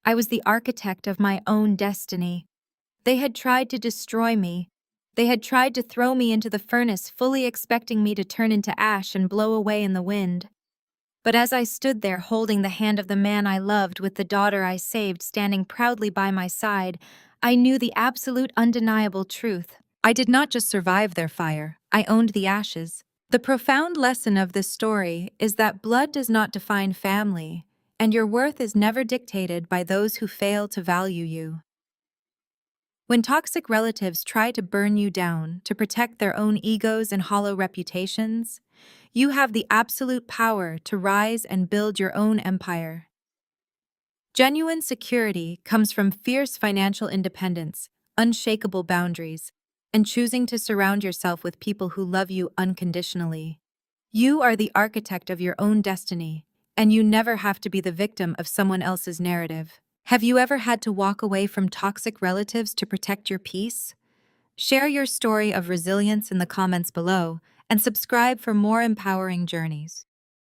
S1: I was the architect of my own destiny. They had tried to destroy me. They had tried to throw me into the furnace, fully expecting me to turn into ash and blow away in the wind. But as I stood there holding the hand of the man I loved with the daughter I saved standing proudly by my side, I knew the absolute undeniable truth. I did not just survive their fire, I owned the ashes. The profound lesson of this story is that blood does not define family, and your worth is never dictated by those who fail to value you. When toxic relatives try to burn you down to protect their own egos and hollow reputations, you have the absolute power to rise and build your own empire. Genuine security comes from fierce financial independence, unshakable boundaries, and choosing to surround yourself with people who love you unconditionally. You are the architect of your own destiny, and you never have to be the victim of someone else's narrative. Have you ever had to walk away from toxic relatives to protect your peace? Share your story of resilience in the comments below and subscribe for more empowering journeys.